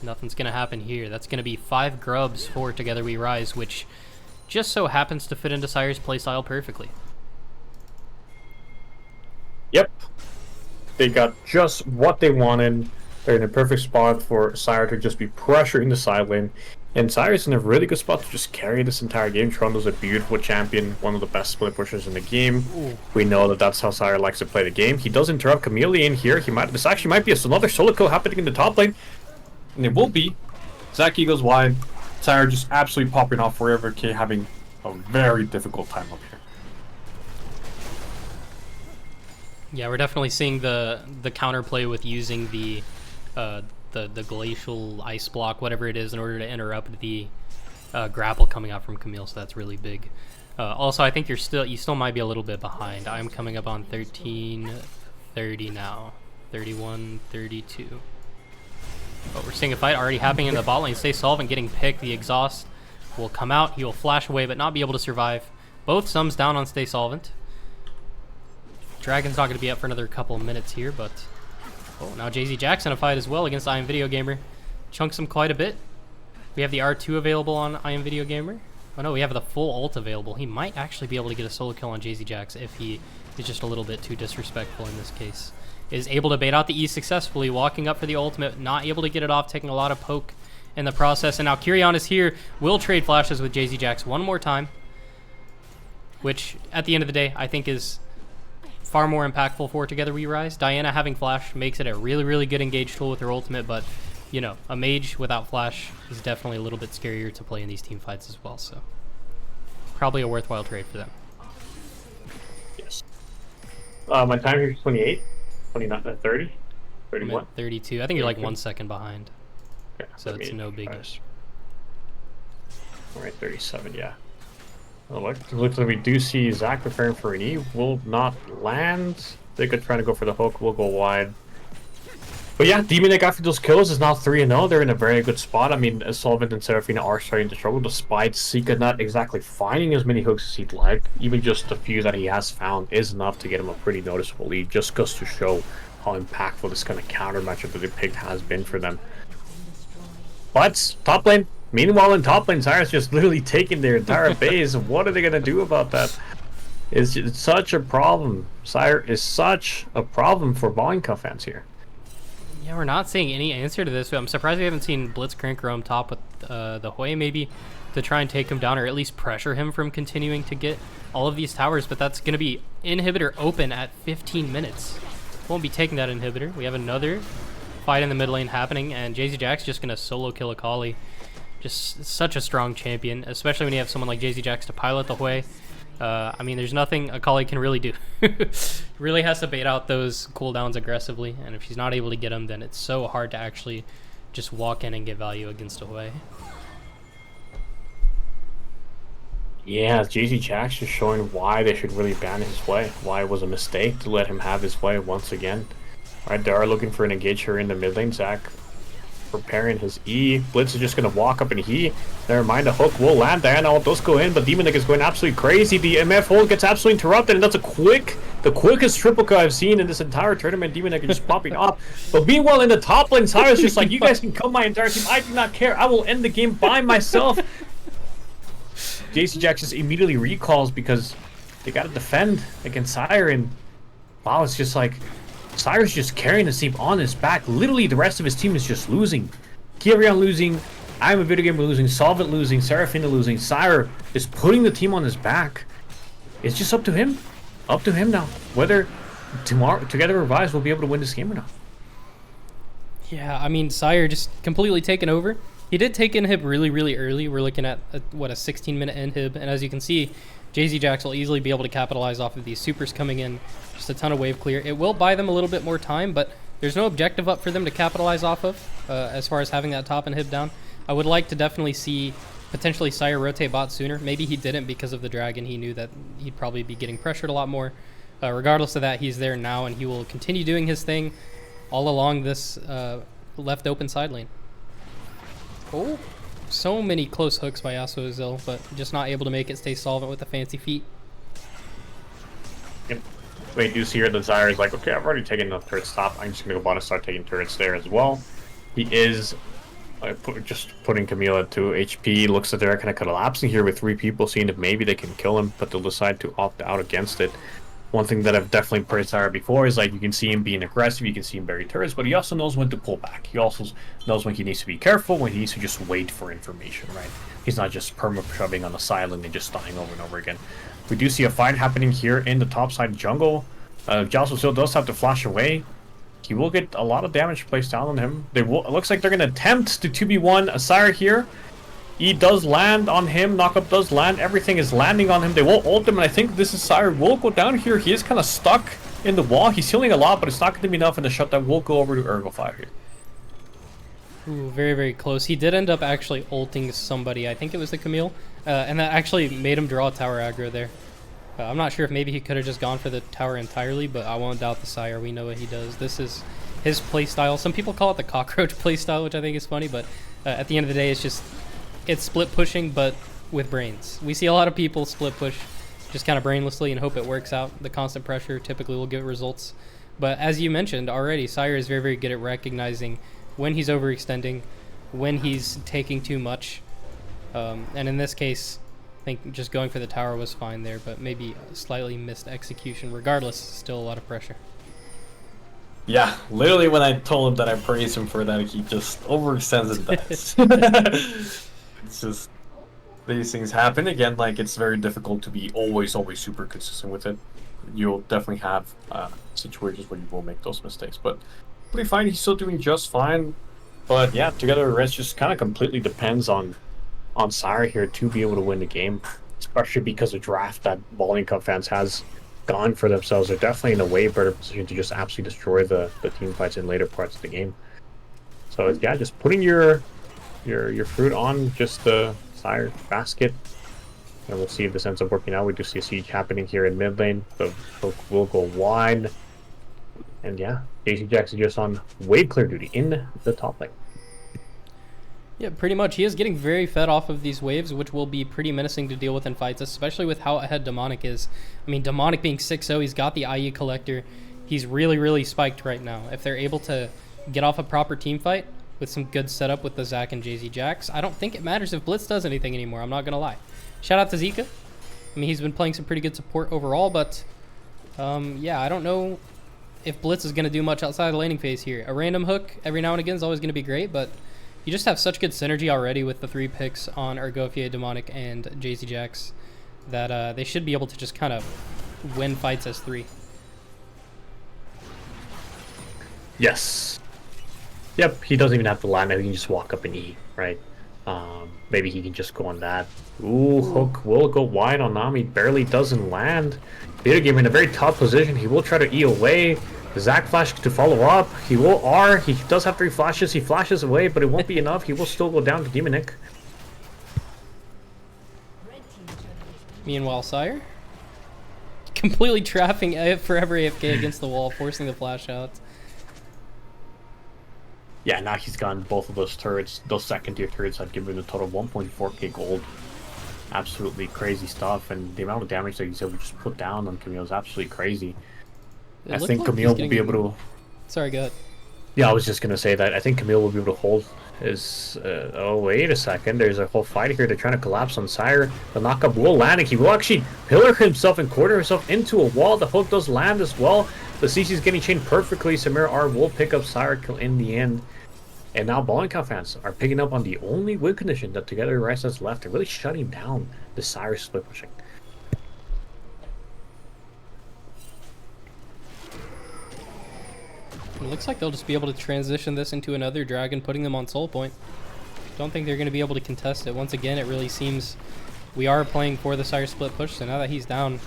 nothing's going to happen here. That's going to be 5 grubs for Together We Rise, which just so happens to fit into Sire's playstyle perfectly. Yep. They got just what they wanted. They're in a perfect spot for Sire to just be pressuring the side lane. And Sire's in a really good spot to just carry this entire game. Trondo's a beautiful champion, one of the best split pushers in the game. Ooh. We know that that's how Sire likes to play the game. He does interrupt Camille in here. This actually might be another solo kill happening in the top lane. And it will be. Zaki goes wide. Sire just absolutely popping off Forever K, having a very difficult time up here. Yeah, we're definitely seeing the counterplay with using the glacial ice block, whatever it is, in order to interrupt the grapple coming out from Camille. So that's really big. Also, I think you still might be a little bit behind. I'm coming up on 13:30 now, 31:32. But we're seeing a fight already happening in the bot lane. Stay solvent, getting picked. The exhaust will come out. He will flash away, but not be able to survive. Both sums down on Stay Solvent. Dragon's not going to be up for another couple of minutes here, but oh, now JZ Jackson a fight as well against I Am Video Gamer. Chunks him quite a bit. We have the R2 available on I Am Video Gamer. Oh no, we have the full ult available. He might actually be able to get a solo kill on JZ Jax if he is just a little bit too disrespectful in this case. Is able to bait out the E successfully, walking up for the ultimate, not able to get it off, taking a lot of poke in the process. And now Kyrian is here, will trade flashes with JZ Jax one more time, which at the end of the day I think is far more impactful for Together We Rise. Diana having flash makes it a really, really good engage tool with her ultimate, but you know, a mage without flash is definitely a little bit scarier to play in these team fights as well, so probably a worthwhile trade for them. Yes. My time here is 28, 29, 30, 31. 32. I think you're like 1 second behind. Yeah, so it's no biggie. Alright, 37, yeah. Well, looks like we do see Zach preparing for an E. Will not land. They could try to go for the hook. We'll go wide. But yeah, Demon Egg after those kills is now 3-0. They're in a very good spot. I mean, Solvent and Seraphina are starting to struggle, despite Sika not exactly finding as many hooks as he'd like. Even just the few that he has found is enough to get him a pretty noticeable lead, just goes to show how impactful this kind of counter matchup that they picked has been for them. But top lane, meanwhile in top lane, Sire's just literally taking their entire base. What are they going to do about that? It's such a problem. Sire is such a problem for Ballin' Cat fans here. Yeah, we're not seeing any answer to this. I'm surprised we haven't seen Blitzcrank roam top with the Hui maybe to try and take him down, or at least pressure him from continuing to get all of these towers, but that's going to be inhibitor open at 15 minutes. Won't be taking that inhibitor. We have another fight in the mid lane happening, and Jay-Z Jack's just going to solo kill Akali. Just such a strong champion, especially when you have someone like Jay-Z Jax to pilot the Hui. I mean, there's nothing Akali can really do. Really has to bait out those cooldowns aggressively, and if she's not able to get them, then it's so hard to actually just walk in and get value against a Hui. Yeah, Jay-Z Jax is showing why they should really ban his way. Why it was a mistake to let him have his way once again. Alright, they are looking for an engage here in the mid lane. Zach preparing his E. Blitz is just going to walk up and never mind, the hook will land. Diana ult does go in, but Demonic is going absolutely crazy. The MF hold gets absolutely interrupted, and that's the quickest triple kill I've seen in this entire tournament. Demonic is just popping off. But meanwhile, in the top lane, Cyrus just like, you guys can kill my entire team. I do not care. I will end the game by myself. JC Jax just immediately recalls because they got to defend against Sire, and wow, it's just like Cyrus just carrying the team on his back. Literally, the rest of his team is just losing. Kyrian losing, I'm a video game losing, Solvent losing, Seraphina losing. Sire is putting the team on his back. It's just up to him. Up to him now. Whether tomorrow, Together Revives will be able to win this game or not. Yeah, I mean, Sire just completely taken over. He did take inhib really, really early. We're looking at, a 16-minute inhib. And as you can see, Jay-Z Jax will easily be able to capitalize off of these supers coming in. Just a ton of wave clear. It will buy them a little bit more time, but there's no objective up for them to capitalize off of as far as having that top inhib down. I would like to definitely see potentially Sire rotate bot sooner. Maybe he didn't because of the dragon. He knew that he'd probably be getting pressured a lot more. Regardless of that, he's there now, and he will continue doing his thing all along this left open side lane. Oh, so many close hooks by Yasuo Azil, but just not able to make it stay solvent with the fancy feet. Yep. Wait, you see here the Zyre is like, okay, I've already taken the third stop. I'm just going to go bot and start taking turrets there as well. He is just putting Camille at 2 HP. Looks like they're kind of collapsing here with 3 people, seeing if maybe they can kill him, but they'll decide to opt out against it. One thing that I've definitely praised Zyre before is like you can see him being aggressive, you can see him bury turrets, but he also knows when to pull back. He also knows when he needs to be careful, when he needs to just wait for information, right? He's not just perma-shoving on the silent and just dying over and over again. We do see a fight happening here in the top side jungle. Yasuo still does have to flash away. He will get a lot of damage placed down on him. It looks like they're going to attempt to 2v1 a Sire here. E does land on him, knockup does land, everything is landing on him. They will ult him, and I think this is Sire will go down here. He is kind of stuck in the wall. He's healing a lot, but it's not going to be enough, and the shutdown will go over to Ergo 5 here. Ooh, very, very close. He did end up actually ulting somebody. I think it was the Camille, and that actually made him draw tower aggro there. I'm not sure if maybe he could have just gone for the tower entirely, but I won't doubt the Sire. We know what he does. This is his playstyle. Some people call it the cockroach playstyle, which I think is funny, but at the end of the day, it's split pushing, but with brains. We see a lot of people split push just kind of brainlessly and hope it works out. The constant pressure typically will give results. But as you mentioned already, Sire is very, very good at recognizing when he's overextending, when he's taking too much. And in this case, I think just going for the tower was fine there, but maybe a slightly missed execution. Regardless, still a lot of pressure. Yeah, literally when I told him that I praised him for that, he just overextends and dies. It's just, these things happen. Again, like, it's very difficult to be always super consistent with it. You'll definitely have situations where you will make those mistakes, but pretty fine. He's still doing just fine. But yeah, Together Rest just kind of completely depends on Sire here to be able to win the game, especially because the draft that Bowling Cup fans has gone for themselves. They're definitely in a way better position to just absolutely destroy the team fights in later parts of the game. So yeah, just putting your fruit on just the Sire basket, and we'll see if this ends up working out. We do see a siege happening here in mid lane. The hook will go wide, and yeah, JC Jax is just on wave clear duty in the top lane. Yeah, pretty much. He is getting very fed off of these waves, which will be pretty menacing to deal with in fights, especially with how ahead Demonic is. I mean, Demonic being 6-0, he's got the IE collector. He's really, really spiked right now. If they're able to get off a proper team fight with some good setup with the Zac and Jay-Z Jax, I don't think it matters if Blitz does anything anymore. I'm not going to lie. Shout out to Zika. I mean, he's been playing some pretty good support overall, but yeah, I don't know if Blitz is going to do much outside of the laning phase here. A random hook every now and again is always going to be great, but You just have such good synergy already with the 3 picks on Argophia, Demonic, and JZ Jax that they should be able to just kind of win fights as 3. Yes. Yep, he doesn't even have to land. He can just walk up and E, right? Maybe he can just go on that. Ooh, hook will go wide on Nami. Barely doesn't land. Beta Gamer in a very tough position. He will try to E away. Zac Flash to follow up. He will R. He does have 3 flashes. He flashes away, but it won't be enough. He will still go down to Demonic. Meanwhile, Sire completely trapping Forever AFK against the wall, forcing the flash out. Yeah, now he's gotten both of those turrets. Those second-tier turrets have given him a total of 1.4k gold. Absolutely crazy stuff, and the amount of damage that he's able to just put down on Camille is absolutely crazy. It I looked think like Camille he's will be able to... Sorry, go ahead. Yeah, I was just going to say that. I think Camille will be able to hold his... oh, wait a second. There's a whole fight here. They're trying to collapse on Sire. The knockup will land, and he will actually pillar himself and quarter himself into a wall. The hook does land as well. The CC's getting chained perfectly. Samira R will pick up Sire kill in the end. And now BallingCat fans are picking up on the only win condition that Together Rise has left. They're really shutting down the Sire split pushing. It looks like they'll just be able to transition this into another dragon, putting them on soul point. Don't think they're going to be able to contest it. Once again, it really seems we are playing for the Sire split push, so now that he's down,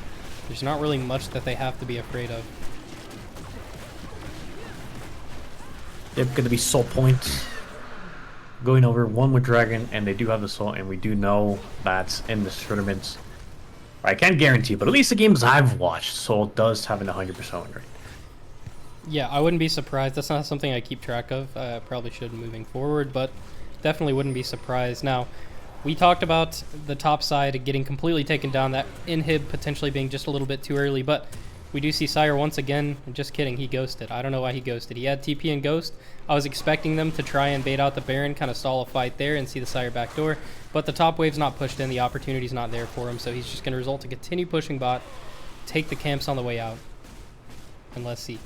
there's not really much that they have to be afraid of. They're going to be soul points going over 1 with dragon, and they do have the soul, and we do know that in this tournament, I can't guarantee, but at least the games I've watched, soul does have an 100% win rate. Yeah, I wouldn't be surprised. That's not something I keep track of. I probably should moving forward, but definitely wouldn't be surprised. Now, we talked about the top side getting completely taken down, that inhib potentially being just a little bit too early, but we do see Sire once again. Just kidding, he ghosted. I don't know why he ghosted. He had TP and Ghost. I was expecting them to try and bait out the Baron, kind of stall a fight there and see the Sire backdoor, but the top wave's not pushed in. The opportunity's not there for him, so he's just going to result to continue pushing bot, take the camps on the way out. And let's see.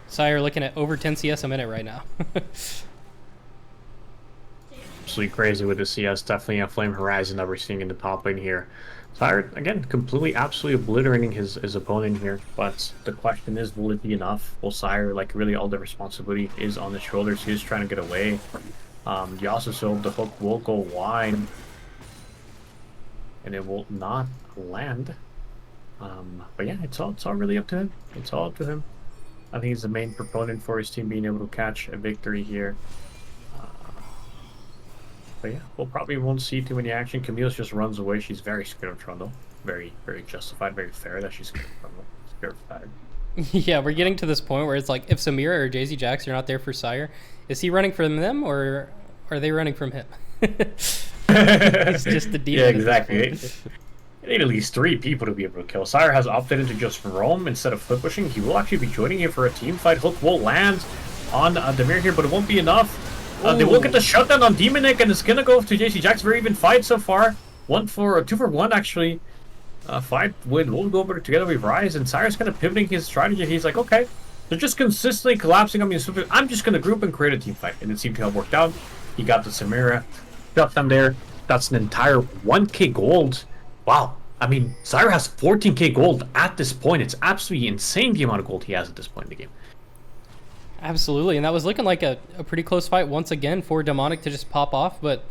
Sire looking at over 10 CS a minute right now. Absolutely crazy with the CS. Definitely a Flame Horizon that we're seeing in the top lane here. Sire, again, completely, absolutely obliterating his opponent here. But the question is, will it be enough? Will Sire, like, really all the responsibility is on his shoulders? He's trying to get away. You also saw the hook will go wide. And it will not land. But yeah, it's all really up to him. It's all up to him. I think he's the main proponent for his team being able to catch a victory here. But yeah, we'll probably won't see too many action. Camille just runs away. She's very scared of Trundle. Very, very justified, very fair that she's scared of Trundle. Scared of Fire. Yeah, we're getting to this point where it's like, if Samira or JZ Jax are not there for Sire, is he running from them or are they running from him? He's just the demon. Yeah, exactly. You need at least 3 people to be able to kill. Sire has opted into just roam instead of flip pushing. He will actually be joining you for a team fight. Hook will land on Demir here, but it won't be enough. They will get the shutdown on Demonic, and it's gonna go to JC Jax. Very even fight so far. 2 for 1 actually. Fight with we'll go over together with Rise, and Sire's kind of pivoting his strategy. He's like, okay, they're just consistently collapsing on me. I'm just gonna group and create a team fight, and it seemed to have worked out. He got the Samira, shut them there. That's an entire 1k gold. Wow. I mean, Sire has 14k gold at this point. It's absolutely insane the amount of gold he has at this point in the game. Absolutely, and that was looking like a pretty close fight once again for Demonic to just pop off, but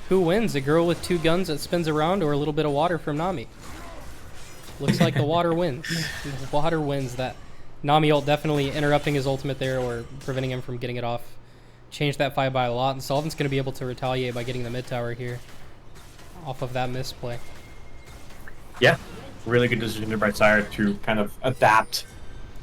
who wins? A girl with 2 guns that spins around or a little bit of water from Nami? Looks like the water wins. The water wins that. Nami ult definitely interrupting his ultimate there or preventing him from getting it off. Changed that fight by a lot, and Solven's going to be able to retaliate by getting the mid tower here off of that misplay. Yeah, really good decision there by Sire to kind of adapt.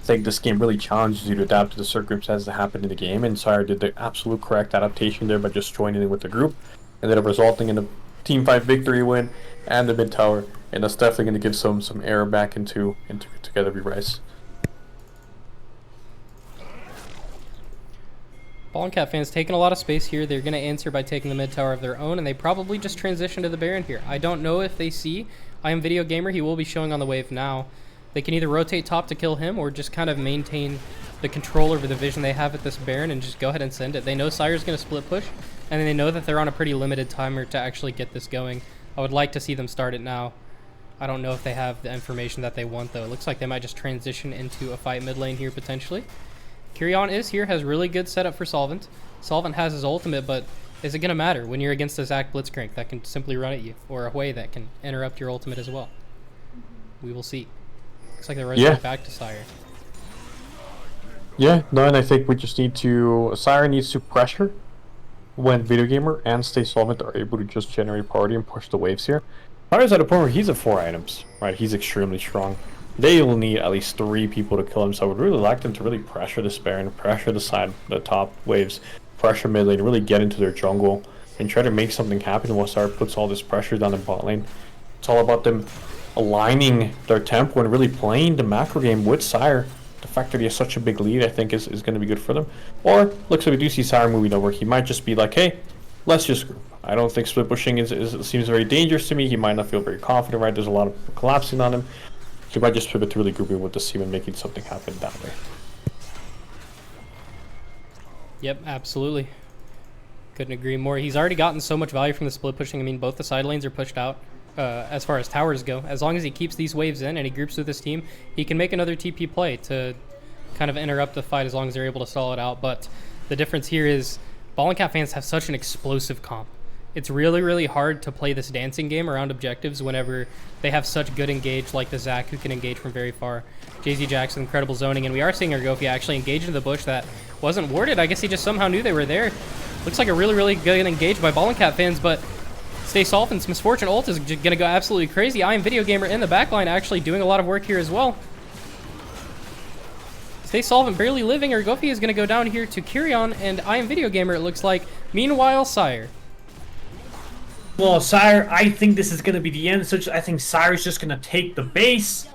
I think this game really challenges you to adapt to the circumstances that happen in the game, and Sire did the absolute correct adaptation there by just joining in with the group, ended up resulting in a team fight victory win and the mid tower, and that's definitely going to give some air back into Together We Rise. BallingCat fans taking a lot of space here. They're going to answer by taking the mid tower of their own, and they probably just transition to the Baron here. I don't know if they see I Am Video Gamer. He will be showing on the wave now. They can either rotate top to kill him or just kind of maintain the control over the vision they have at this Baron and just go ahead and send it. They know Sire's going to split push, and they know that they're on a pretty limited timer to actually get this going. I would like to see them start it now. I don't know if they have the information that they want, though. It looks like they might just transition into a fight mid lane here, potentially. Kyrion is here, has really good setup for Solvent. Solvent has his ultimate, but is it going to matter when you're against a Zac Blitzcrank that can simply run at you, or a Hui that can interrupt your ultimate as well? We will see. Looks like they're right back to Sire. Yeah, no, and I think we just need to... Sire needs to pressure when Video Gamer and Stay Solvent are able to just generate party and push the waves here. Sire's at a point where he's at 4 items, right? He's extremely strong. They will need at least 3 people to kill him, so I would really like them to really pressure this Baron, pressure the top waves, pressure mid lane, really get into their jungle, and try to make something happen while Sire puts all this pressure down in bot lane. It's all about them aligning their tempo and really playing the macro game with Sire. The fact that he has such a big lead, I think, is going to be good for them. Or, looks like we do see Sire moving over. He might just be like, hey, let's just group. I don't think split pushing seems very dangerous to me. He might not feel very confident, right? There's a lot of collapsing on him. He might just pivot to really grouping with the team and making something happen that way. Yep, absolutely. Couldn't agree more. He's already gotten so much value from the split pushing. I mean, both the side lanes are pushed out. As far as towers go, as long as he keeps these waves in and he groups with his team, he can make another TP play to kind of interrupt the fight as long as they're able to stall it out. But the difference here is Ball and Cat fans have such an explosive comp. It's really, really hard to play this dancing game around objectives whenever they have such good engage like the Zac, who can engage from very far. JZ Jackson, incredible zoning, and we are seeing Argofia actually engage into the bush that wasn't warded. I guess he just somehow knew they were there. Looks like a really, really good engage by Ball and Cat fans, but Stay Solvent's Misfortune ult is going to go absolutely crazy. I Am Video Gamer in the backline actually doing a lot of work here as well. Stay Solvent barely living. Argofia is going to go down here to Kyrion, and I Am Video Gamer, it looks like. Meanwhile, Sire. Well, Sire, I think this is going to be the end. So I think Sire's just going to take the base,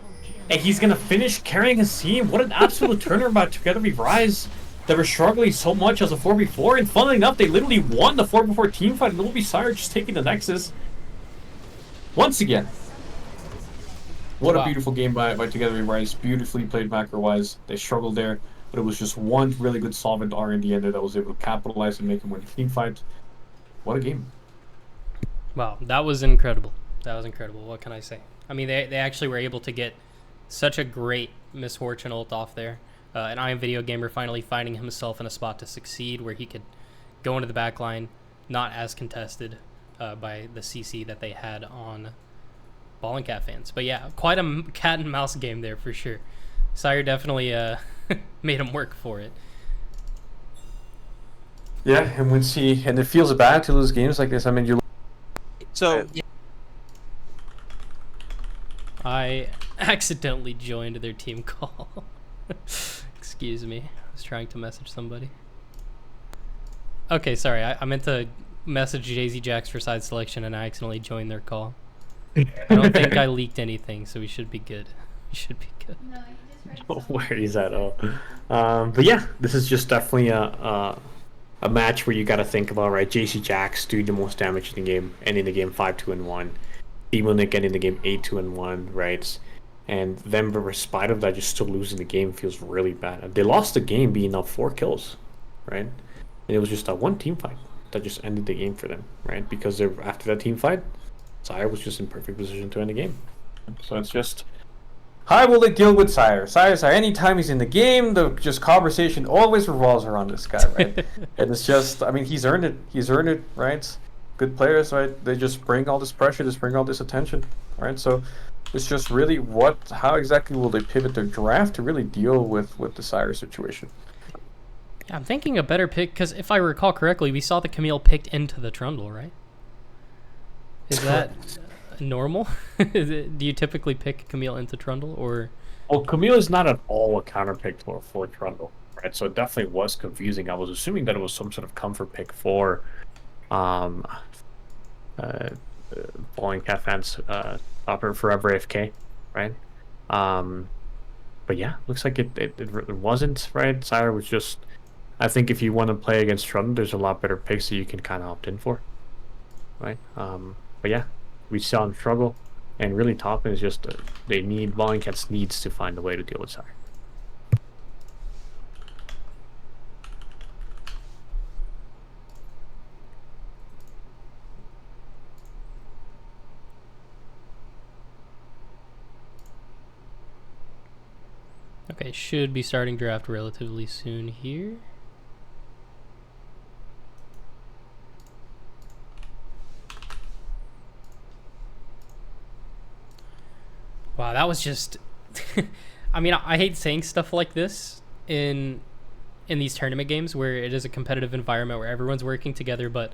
and he's going to finish carrying his team. What an absolute turnaround by Together We Rise. They were struggling so much as a 4v4, and funnily enough, they literally won the 4v4 team fight, and it'll be Sire just taking the Nexus. Once again. What a beautiful game by Together We Rise. Beautifully played macro-wise. They struggled there, but it was just one really good Solvent R&D in there that was able to capitalize and make them win a team fight. What a game. Wow, that was incredible. That was incredible. What can I say? I mean, they actually were able to get such a great Misfortune ult off there. And I Am Video Gamer finally finding himself in a spot to succeed where he could go into the back line, not as contested by the CC that they had on Ball and Cat fans. But yeah, quite a cat and mouse game there for sure. Sire definitely made him work for it. Yeah, and and it feels bad to lose games like this. I mean, you. So I accidentally joined their team call. Excuse me. I was trying to message somebody. Okay, sorry. I meant to message JZ Jax for side selection and I accidentally joined their call. I don't think I leaked anything, so we should be good. We should be good. No worries at all. But yeah, this is just definitely a match where you got to think about, right? JC Jax doing the most damage in the game, ending the game 5-2-1. Demonic ending the game 8-2-1, right? And them, in spite of that, just still losing the game feels really bad. They lost the game being up 4 kills, right? And it was just that one team fight that just ended the game for them, right? Because after that team fight, Sire was just in perfect position to end the game. So it's just, how will it deal with Sire? Sire, anytime he's in the game, the just conversation always revolves around this guy, right? And it's just, I mean, he's earned it. He's earned it, right? Good players, right? They just bring all this pressure, just bring all this attention, right? So it's just really how exactly will they pivot their draft to really deal with the Sire situation? Yeah, I'm thinking a better pick, because if I recall correctly, we saw the Camille picked into the Trundle, right? Is that normal? Do you typically pick Camille into Trundle, or? Well, Camille is not at all a counter pick for Trundle, right? So it definitely was confusing. I was assuming that it was some sort of comfort pick for Falling Cat fans, Forever AFK, right? But yeah, looks like it wasn't, right? Sire was just, I think if you want to play against Trundle, there's a lot better picks that you can kind of opt in for, right? But yeah, we saw him struggle. And really top is just Vollencats needs to find a way to deal with Sire. Okay, should be starting draft relatively soon here. Wow, that was just I mean, I hate saying stuff like this in these tournament games where it is a competitive environment where everyone's working together, but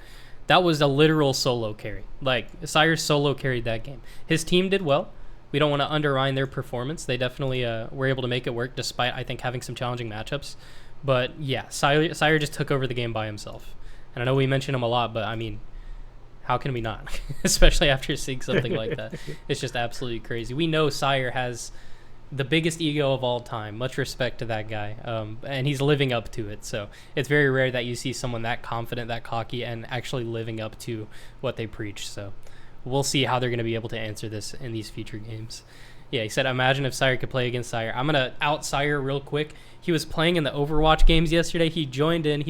that was a literal solo carry. Like, Sire solo carried that game. His team did well. We don't want to undermine their performance. They definitely were able to make it work despite, I think, having some challenging matchups. But yeah, Sire just took over the game by himself. And I know we mention him a lot, but I mean, how can we not? Especially after seeing something like that. It's just absolutely crazy. We know Sire has the biggest ego of all time. Much respect to that guy. And he's living up to it. So it's very rare that you see someone that confident, that cocky, and actually living up to what they preach. So we'll see how they're going to be able to answer this in these future games. Yeah, he said, imagine if Sire could play against Sire. I'm going to out Sire real quick. He was playing in the Overwatch games yesterday. He joined in.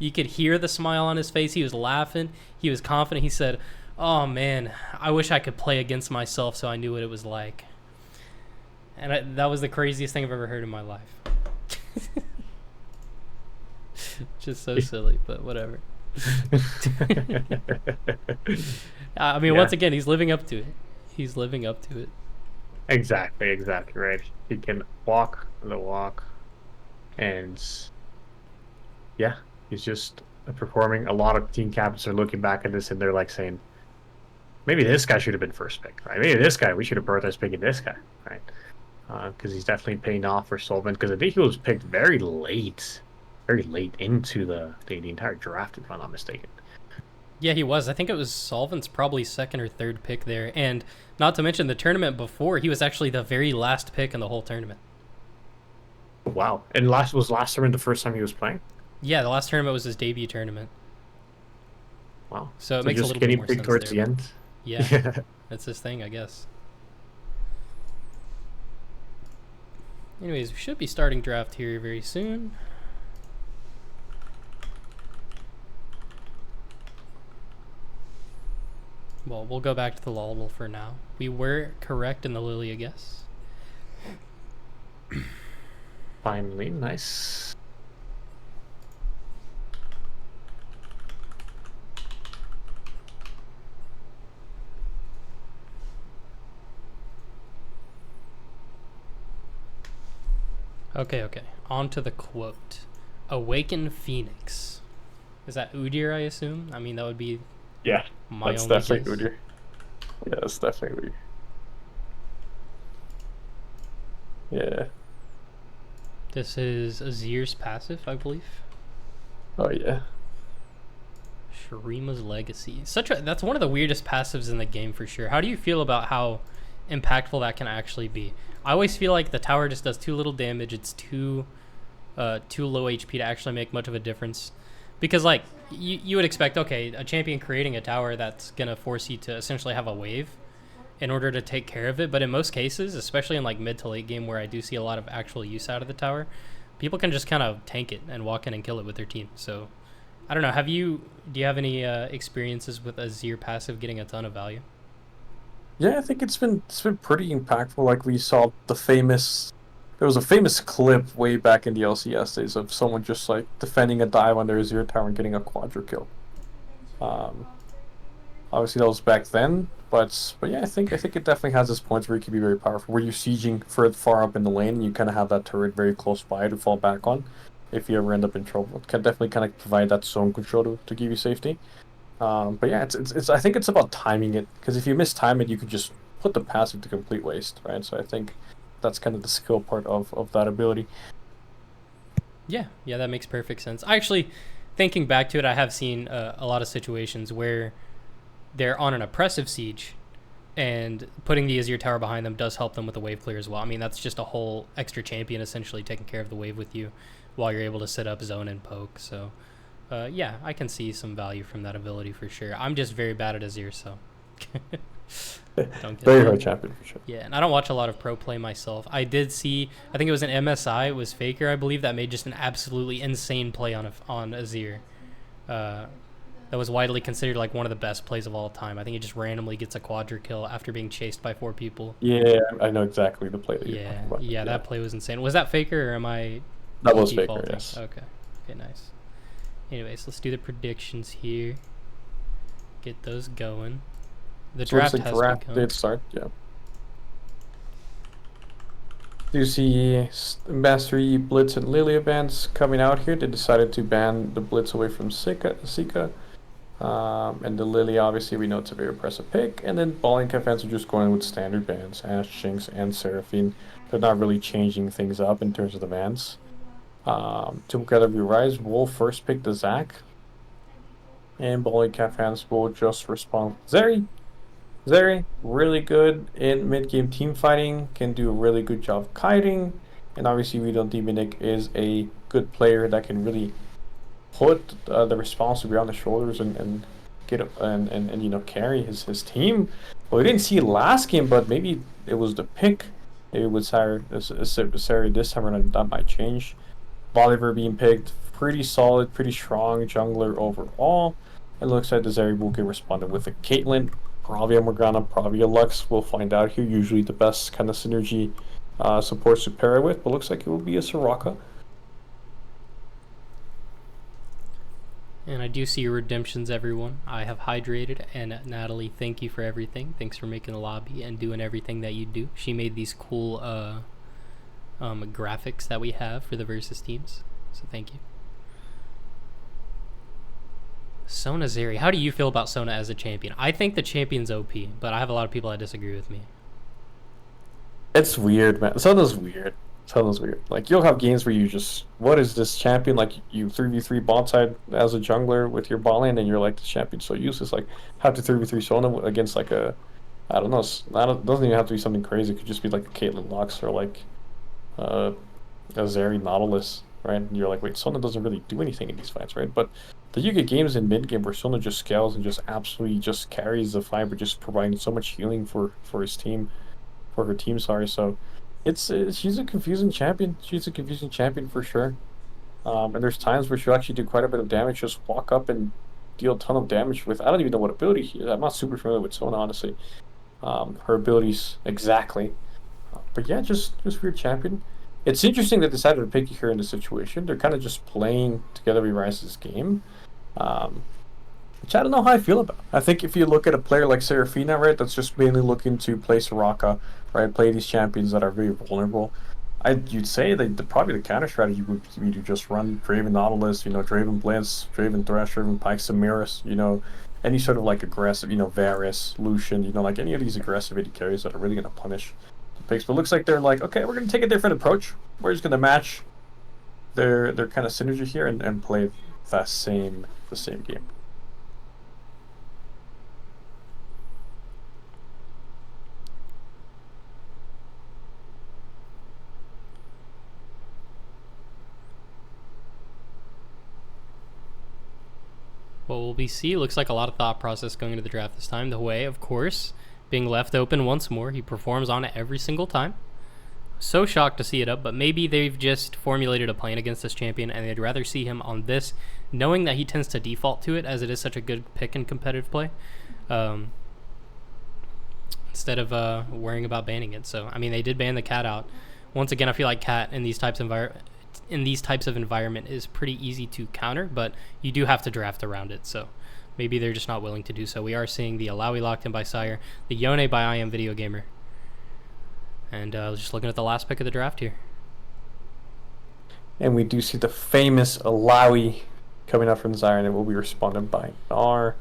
You could hear the smile on his face. He was laughing. He was confident. He said, oh, man, I wish I could play against myself so I knew what it was like. And that was the craziest thing I've ever heard in my life. Just so silly, but whatever. I mean, once again, he's living up to it. He's living up to it. Exactly right. He can walk the walk, and yeah, he's just performing. A lot of team captains are looking back at this and they're like saying, maybe this guy should have been first pick, right? Maybe this guy, we should have prioritized picking this guy, right? Because he's definitely paying off for Solvent, because I think he was picked very late into the entire draft, if I'm not mistaken. Yeah, he was. I think it was Solvent's probably second or third pick there. And not to mention the tournament before, he was actually the very last pick in the whole tournament. Wow. And last tournament the first time he was playing? Yeah, the last tournament was his debut tournament. Wow. So it makes a little bit more sense towards there. the end? Yeah, that's his thing, I guess. Anyways, we should be starting draft here very soon. Well, we'll go back to the Lullable for now. We were correct in the Lily, I guess. Finally, nice. Okay. On to the quote. Awaken Phoenix. Is that Udyr, I assume? I mean, that would be Yeah, my that's only definitely guess. Udyr. Yeah, that's definitely Udyr. Yeah. This is Azir's passive, I believe. Oh, yeah. Shurima's Legacy. That's one of the weirdest passives in the game for sure. How do you feel about how impactful that can actually be? I always feel like the tower just does too little damage. It's too low HP to actually make much of a difference. Because, like, you would expect, okay, a champion creating a tower that's going to force you to essentially have a wave in order to take care of it. But in most cases, especially in, like, mid to late game where I do see a lot of actual use out of the tower, people can just kind of tank it and walk in and kill it with their team. So, I don't know. Do you have any experiences with Azir passive getting a ton of value? Yeah, I think it's been pretty impactful. Like we saw there was a famous clip way back in the LCS days of someone just like defending a dive under a Azir tower and getting a quadra kill. Obviously that was back then, but yeah, I think it definitely has its points where it can be very powerful. Where you're sieging far up in the lane, and you kind of have that turret very close by to fall back on if you ever end up in trouble. It can definitely kind of provide that zone control to give you safety. But yeah, it's I think it's about timing it, because if you mistime it, you could just put the passive to complete waste, right? So I think that's kind of the skill part of that ability. Yeah, that makes perfect sense. I actually, thinking back to it, I have seen a lot of situations where they're on an oppressive siege, and putting the Azir tower behind them does help them with the wave clear as well. I mean, that's just a whole extra champion essentially taking care of the wave with you while you're able to set up zone and poke. So yeah, I can see some value from that ability for sure. I'm just very bad at Azir, so Don't get Very that. hard champion for sure. Yeah, and I don't watch a lot of pro play myself. I did see, I think it was an MSI, it was Faker, I believe, that made just an absolutely insane play on Azir. That was widely considered like one of the best plays of all time. I think he just randomly gets a quadra kill after being chased by 4 people. Yeah, I know exactly the play that you're Yeah, talking about. yeah, that play was insane. Was that Faker or am I That was Faker, defaulting? yes. Okay, nice. Anyways, let's do the predictions here. Get those going. The So looks draft like has draft begun. did start, yeah. Do you see Master Yi, Blitz, and Lilia bans coming out here? They decided to ban the Blitz away from Sika. And the Lily, obviously, we know it's a very impressive pick. And then Balling Cat fans are just going with standard bans. Ashe, Jinx, and Seraphine. They're not really changing things up in terms of the bans. Together we rise will first pick the Zac. And Balling Cat fans will just respond with Zeri. Zeri, really good in mid-game team fighting, can do a really good job kiting, and obviously we know Demonic is a good player that can really put the responsibility on the shoulders and get and you know carry his team. Well, we didn't see it last game, but maybe it was the pick. Maybe with Sari this time around that might change. Bolivar being picked, pretty solid, pretty strong jungler overall. It looks like the Zeri will get responded with a Caitlyn. Probably a Morgana, probably a Lux. We'll find out here. Usually the best kind of synergy supports to pair it with, but looks like it will be a Soraka. And I do see your redemptions, everyone. I have hydrated, and Natalie, thank you for everything. Thanks for making the lobby and doing everything that you do. She made these cool graphics that we have for the versus teams, so thank you. Sona Zeri, how do you feel about Sona as a champion? I think the champion's OP, but I have a lot of people that disagree with me. It's weird, man. Sona's weird. Like, you'll have games where you just, what is this champion? Like, you 3v3 bot side as a jungler with your bot lane, and you're like, the champion's so useless. Like, have to 3v3 Sona against, like, a, I don't know, it doesn't even have to be something crazy. It could just be, like, a Caitlyn Lux or, like, a Zeri Nautilus, right? And you're like, wait, Sona doesn't really do anything in these fights, right? But you get games in mid game where Sona just scales and just absolutely just carries the fight, but just providing so much healing for his team, for her team. Sorry, so she's a confusing champion. She's a confusing champion for sure. And there's times where she'll actually do quite a bit of damage, just walk up and deal a ton of damage with. I don't even know what ability she is. I'm not super familiar with Sona, honestly. Her abilities exactly. But yeah, just weird champion. It's interesting they decided to pick her in this situation. They're kind of just playing Together We Rise's game. Which I don't know how I feel about. I think if you look at a player like Seraphina, right, that's just mainly looking to play Soraka, right, play these champions that are very vulnerable, you'd say that probably the counter strategy would be to just run Draven Nautilus, you know, Draven Blitz, Draven Thresh, Draven Pike, Samiris, you know, any sort of like aggressive, you know, Varus, Lucian, you know, like any of these aggressive AD carries that are really going to punish the picks. But it looks like they're like, okay, we're going to take a different approach. We're just going to match their kind of synergy here and play the same game. What will we see? Looks like a lot of thought process going into the draft this time. The way, of course, being left open once more. He performs on it every single time. So shocked to see it up, but maybe they've just formulated a plan against this champion and they'd rather see him on this, knowing that he tends to default to it as it is such a good pick in competitive play, instead of worrying about banning it. So, I mean, they did ban the cat out. Once again, I feel like cat in these types of environment is pretty easy to counter, but you do have to draft around it, so maybe they're just not willing to do so. We are seeing the Alawi locked in by Sire, the Yone by I Am Video Gamer. And just looking at the last pick of the draft here. And we do see the famous Alawi coming up from Zyre, and it will be responded by Gnar.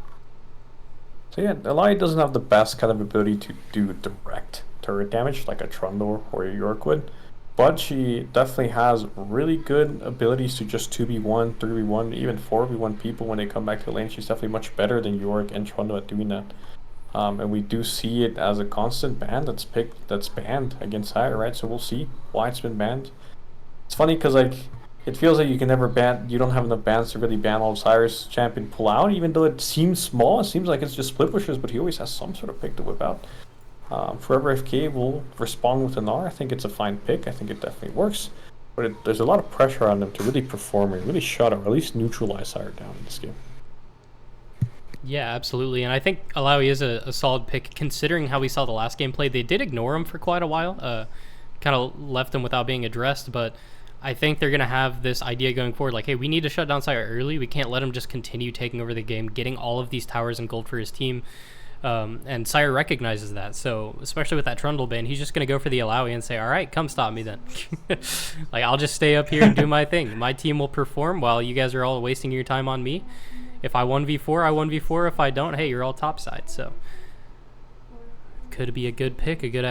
So yeah, Alawi doesn't have the best kind of ability to do direct turret damage like a Trundle or a York would, but she definitely has really good abilities to just 2v1, 3v1, even 4v1 people when they come back to the lane. She's definitely much better than York and Trundle at doing that. And we do see it as a constant ban that's banned against Zyre, right? So we'll see why it's been banned. It's funny because, like, it feels like you can never ban. You don't have enough bans to really ban all of Cyrus champion pull out. Even though it seems small, it seems like it's just split pushers, but he always has some sort of pick to whip out. Forever FK will respond with an R. I think it's a fine pick. I think it definitely works. But there's a lot of pressure on them to really perform and really shut or at least neutralize Sire down in this game. Yeah, absolutely. And I think Alawi is a solid pick considering how we saw the last game play. They did ignore him for quite a while, kind of left him without being addressed. But I think they're going to have this idea going forward like, hey, we need to shut down Sire early. We can't let him just continue taking over the game, getting all of these towers and gold for his team. And Sire recognizes that, so especially with that Trundle ban, he's just going to go for the Alawi and say, all right, come stop me then. Like, I'll just stay up here and do my thing. My team will perform while you guys are all wasting your time on me. If I 1v4, I 1v4. If I don't, hey, you're all topside. So could be a good pick, a good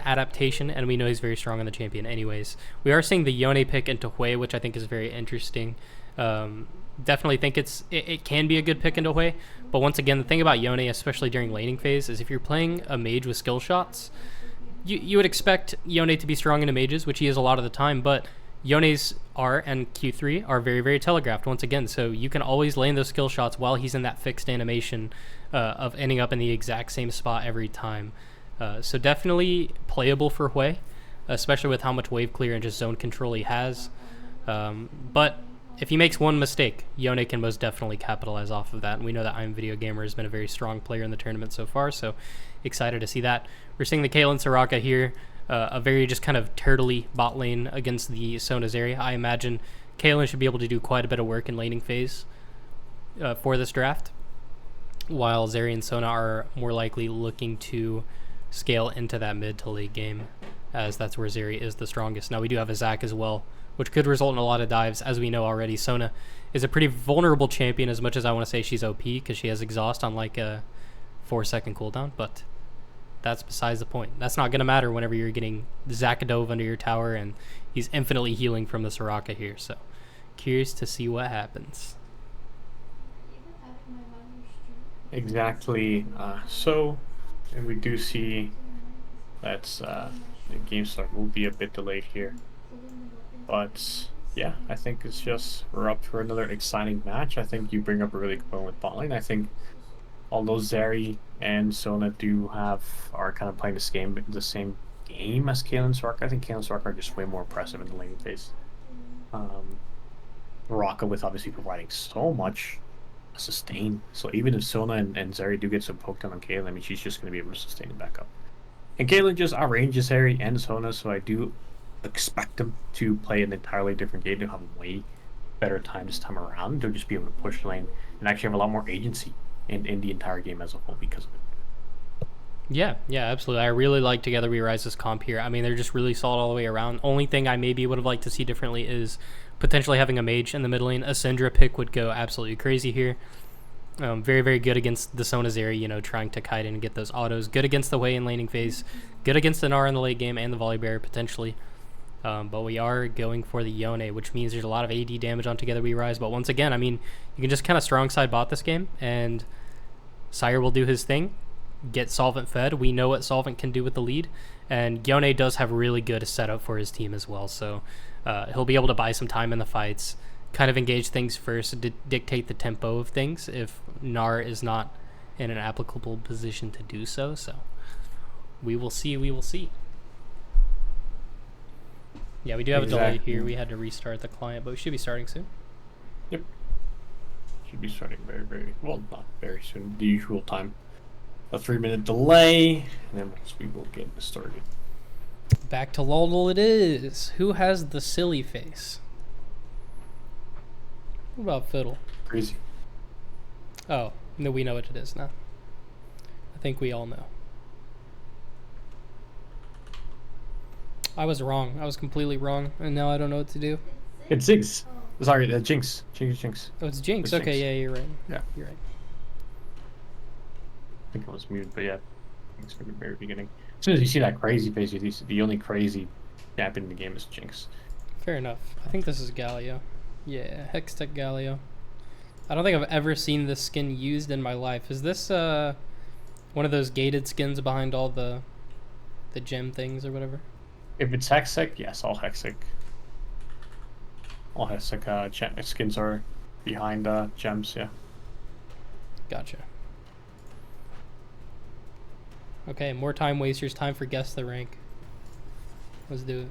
adaptation, and we know he's very strong on the champion anyways. We are seeing the Yone pick into Hui, which I think is very interesting. Definitely think it can be a good pick into Hui, but once again, the thing about Yone, especially during laning phase, is if you're playing a mage with skill shots, you would expect Yone to be strong into mages, which he is a lot of the time, but Yone's R and Q3 are very, very telegraphed once again, so you can always lane those skill shots while he's in that fixed animation of ending up in the exact same spot every time. So definitely playable for Hui, especially with how much wave clear and just zone control he has. But if he makes one mistake, Yone can most definitely capitalize off of that, and we know that I'm Video Gamer has been a very strong player in the tournament so far, so excited to see that. We're seeing the Caitlyn Soraka here, a very just kind of turtley bot lane against the Sona Zeri. I imagine Caitlyn should be able to do quite a bit of work in laning phase for this draft, while Zeri and Sona are more likely looking to scale into that mid to late game, as that's where Zeri is the strongest. Now we do have a Zac as well, which could result in a lot of dives. As we know already, Sona is a pretty vulnerable champion, as much as I want to say she's OP because she has exhaust on like a 4-second cooldown, but that's besides the point. That's not going to matter whenever you're getting Zakadove under your tower and he's infinitely healing from the Soraka here, so curious to see what happens. Exactly. And we do see that the game start will be a bit delayed here. But yeah, I think it's just we're up for another exciting match. I think you bring up a really good point with bot lane. I think although Zeri and Sona are kind of playing the same game as Caitlyn Soraka, I think Caitlyn Soraka are just way more impressive in the lane phase. Baraka with obviously providing so much sustain. So even if Sona and Zeri do get some poke down on Caitlyn, I mean she's just going to be able to sustain it back up. And Caitlyn just outranges Zeri and Sona, so I do expect them to play an entirely different game. They'll have a way better time this time around. They'll just be able to push lane and actually have a lot more agency in the entire game as a whole because of it. Yeah, absolutely. I really like Together We Rise's comp here. I mean, they're just really solid all the way around. Only thing I maybe would have liked to see differently is potentially having a mage in the mid lane. A Syndra pick would go absolutely crazy here. Very, very good against the Sona Zeri, trying to kite in and get those autos. Good against the Hui in laning phase. Good against the Gnar in the late game and the Volley Bear potentially. But we are going for the Yone, which means there's a lot of AD damage on Together We Rise. But once again, I mean, you can just kind of strong side bot this game, and Sire will do his thing, get Solvent fed. We know what Solvent can do with the lead, and Yone does have really good setup for his team as well. So he'll be able to buy some time in the fights, kind of engage things first, dictate the tempo of things if Gnar is not in an applicable position to do so. So we will see. Yeah, we do have a delay here. We had to restart the client, but we should be starting soon. Yep. Should be starting very, very, well, not very soon, the usual time. A 3-minute delay, and then we will get started. Back to Lol it is. Who has the silly face? What about Fiddle? Crazy. Oh, no, we know what it is now. I think we all know. I was wrong. I was completely wrong, and now I don't know what to do. It's Ziggs. Sorry, Jinx. Jinx. Oh, it's Jinx. It's Okay, Jinx. yeah, you're right. Yeah. You're right. I think I was muted, but yeah. It's from the very beginning. As soon as you see that crazy face, you see the only crazy champion in the game is Jinx. Fair enough. I think this is Galio. Yeah, Hextech Galio. I don't think I've ever seen this skin used in my life. Is this one of those gated skins behind all the gem things or whatever? If it's Hextech, yes, all Hextech. All his like skins are behind gems. Yeah. Gotcha. Okay, more time wasters. Time for guess the rank. Let's do it.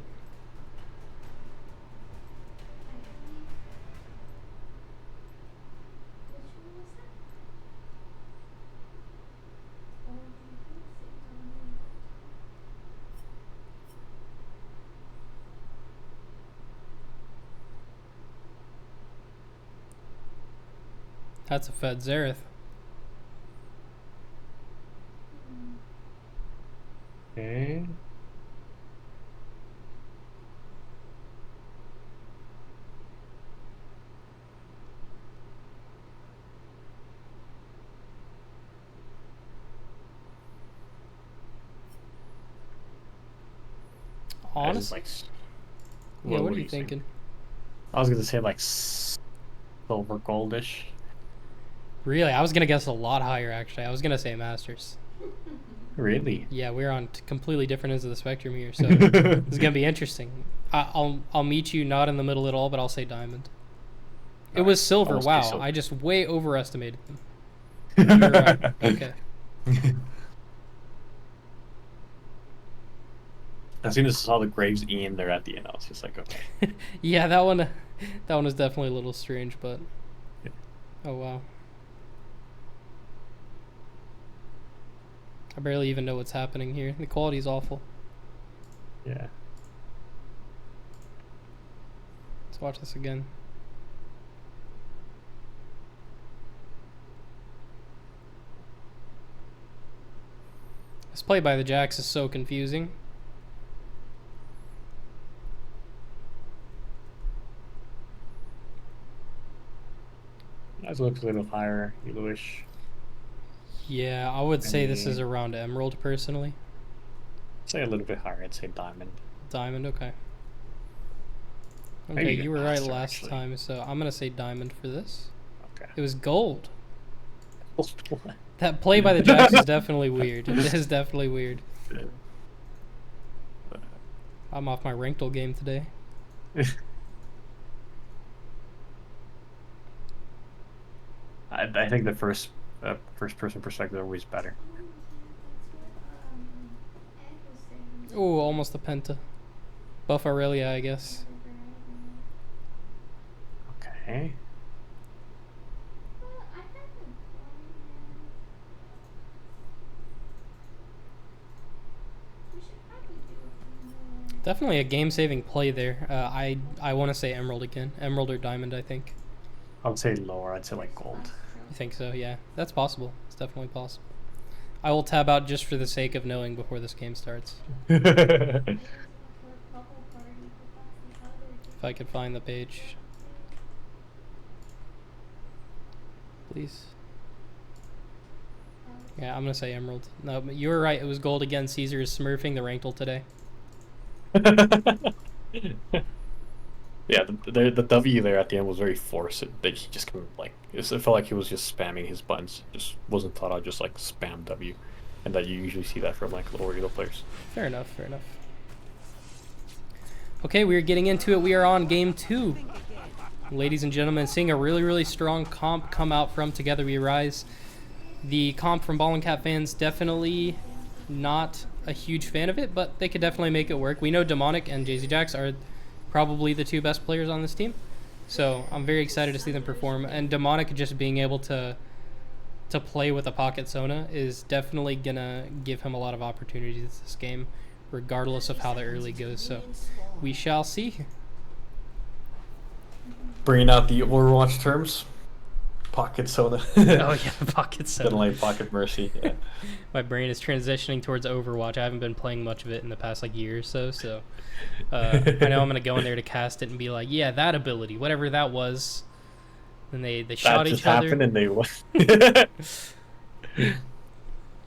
That's a Fed Zareth. Okay. Honest? Like, Yeah, what are you think? thinking? I was gonna say like silver goldish. Really? I was going to guess a lot higher, actually. I was going to say Masters. Really? Yeah, we're on completely different ends of the spectrum here, so this is going to be interesting. I'll meet you not in the middle at all, but I'll say Diamond. It was silver. Almost Wow, silver. I just way overestimated them. You're right. Okay. As soon as I saw the Graves Ian there at the end, I was just like, okay. Yeah, that one is definitely a little strange, but oh wow. I barely even know what's happening here. The quality's awful. Yeah. Let's watch this again. This play by the Jacks is so confusing. That looks a little higher, yellowish. Yeah, I would say this is around Emerald personally. Say a little bit higher. I'd say diamond. Diamond, okay. Maybe Okay, even you were right faster, last actually. time, so I'm gonna say Diamond for this. Okay. It was gold. That play by the Jacks is definitely weird. It is definitely weird. I'm off my Rankle game today. I think the first person perspective is always better. Oh, almost a Penta. Buff Aurelia, I guess. Okay. Definitely a game-saving play there. I want to say Emerald again. Emerald or Diamond, I think. I would say lower. I'd say like gold. You think so? Yeah, that's possible. It's definitely possible. I will tab out just for the sake of knowing before this game starts. If I could find the page. Please. Yeah, I'm going to say Emerald. No, but you were right. It was gold again. Caesar is smurfing the Rankle today. Yeah, the W there at the end was very forced. That he just kind of like it felt like he was just spamming his buttons. Just wasn't thought I'd just like spam W, and that you usually see that from like lower elo players. Fair enough, fair enough. Okay, we are getting into it. We are on game 2. Ladies and gentlemen, seeing a really, really strong comp come out from Together We Rise. The comp from Ball and Cat fans, definitely not a huge fan of it, but they could definitely make it work. We know Demonic and JZ Jax are probably the 2 best players on this team, so I'm very excited to see them perform. And Demonic just being able to play with a Pocket Sona is definitely gonna give him a lot of opportunities this game, regardless of how the early goes. So we shall see. Bringing out the Overwatch terms. Pocket soda. Oh yeah, Pocket Sona. Didn't like Pocket Mercy. Yeah. My brain is transitioning towards Overwatch. I haven't been playing much of it in the past like year or so, I know I'm gonna go in there to cast it and be like, yeah, that ability, whatever that was. And they shot That each just happened other. and they won.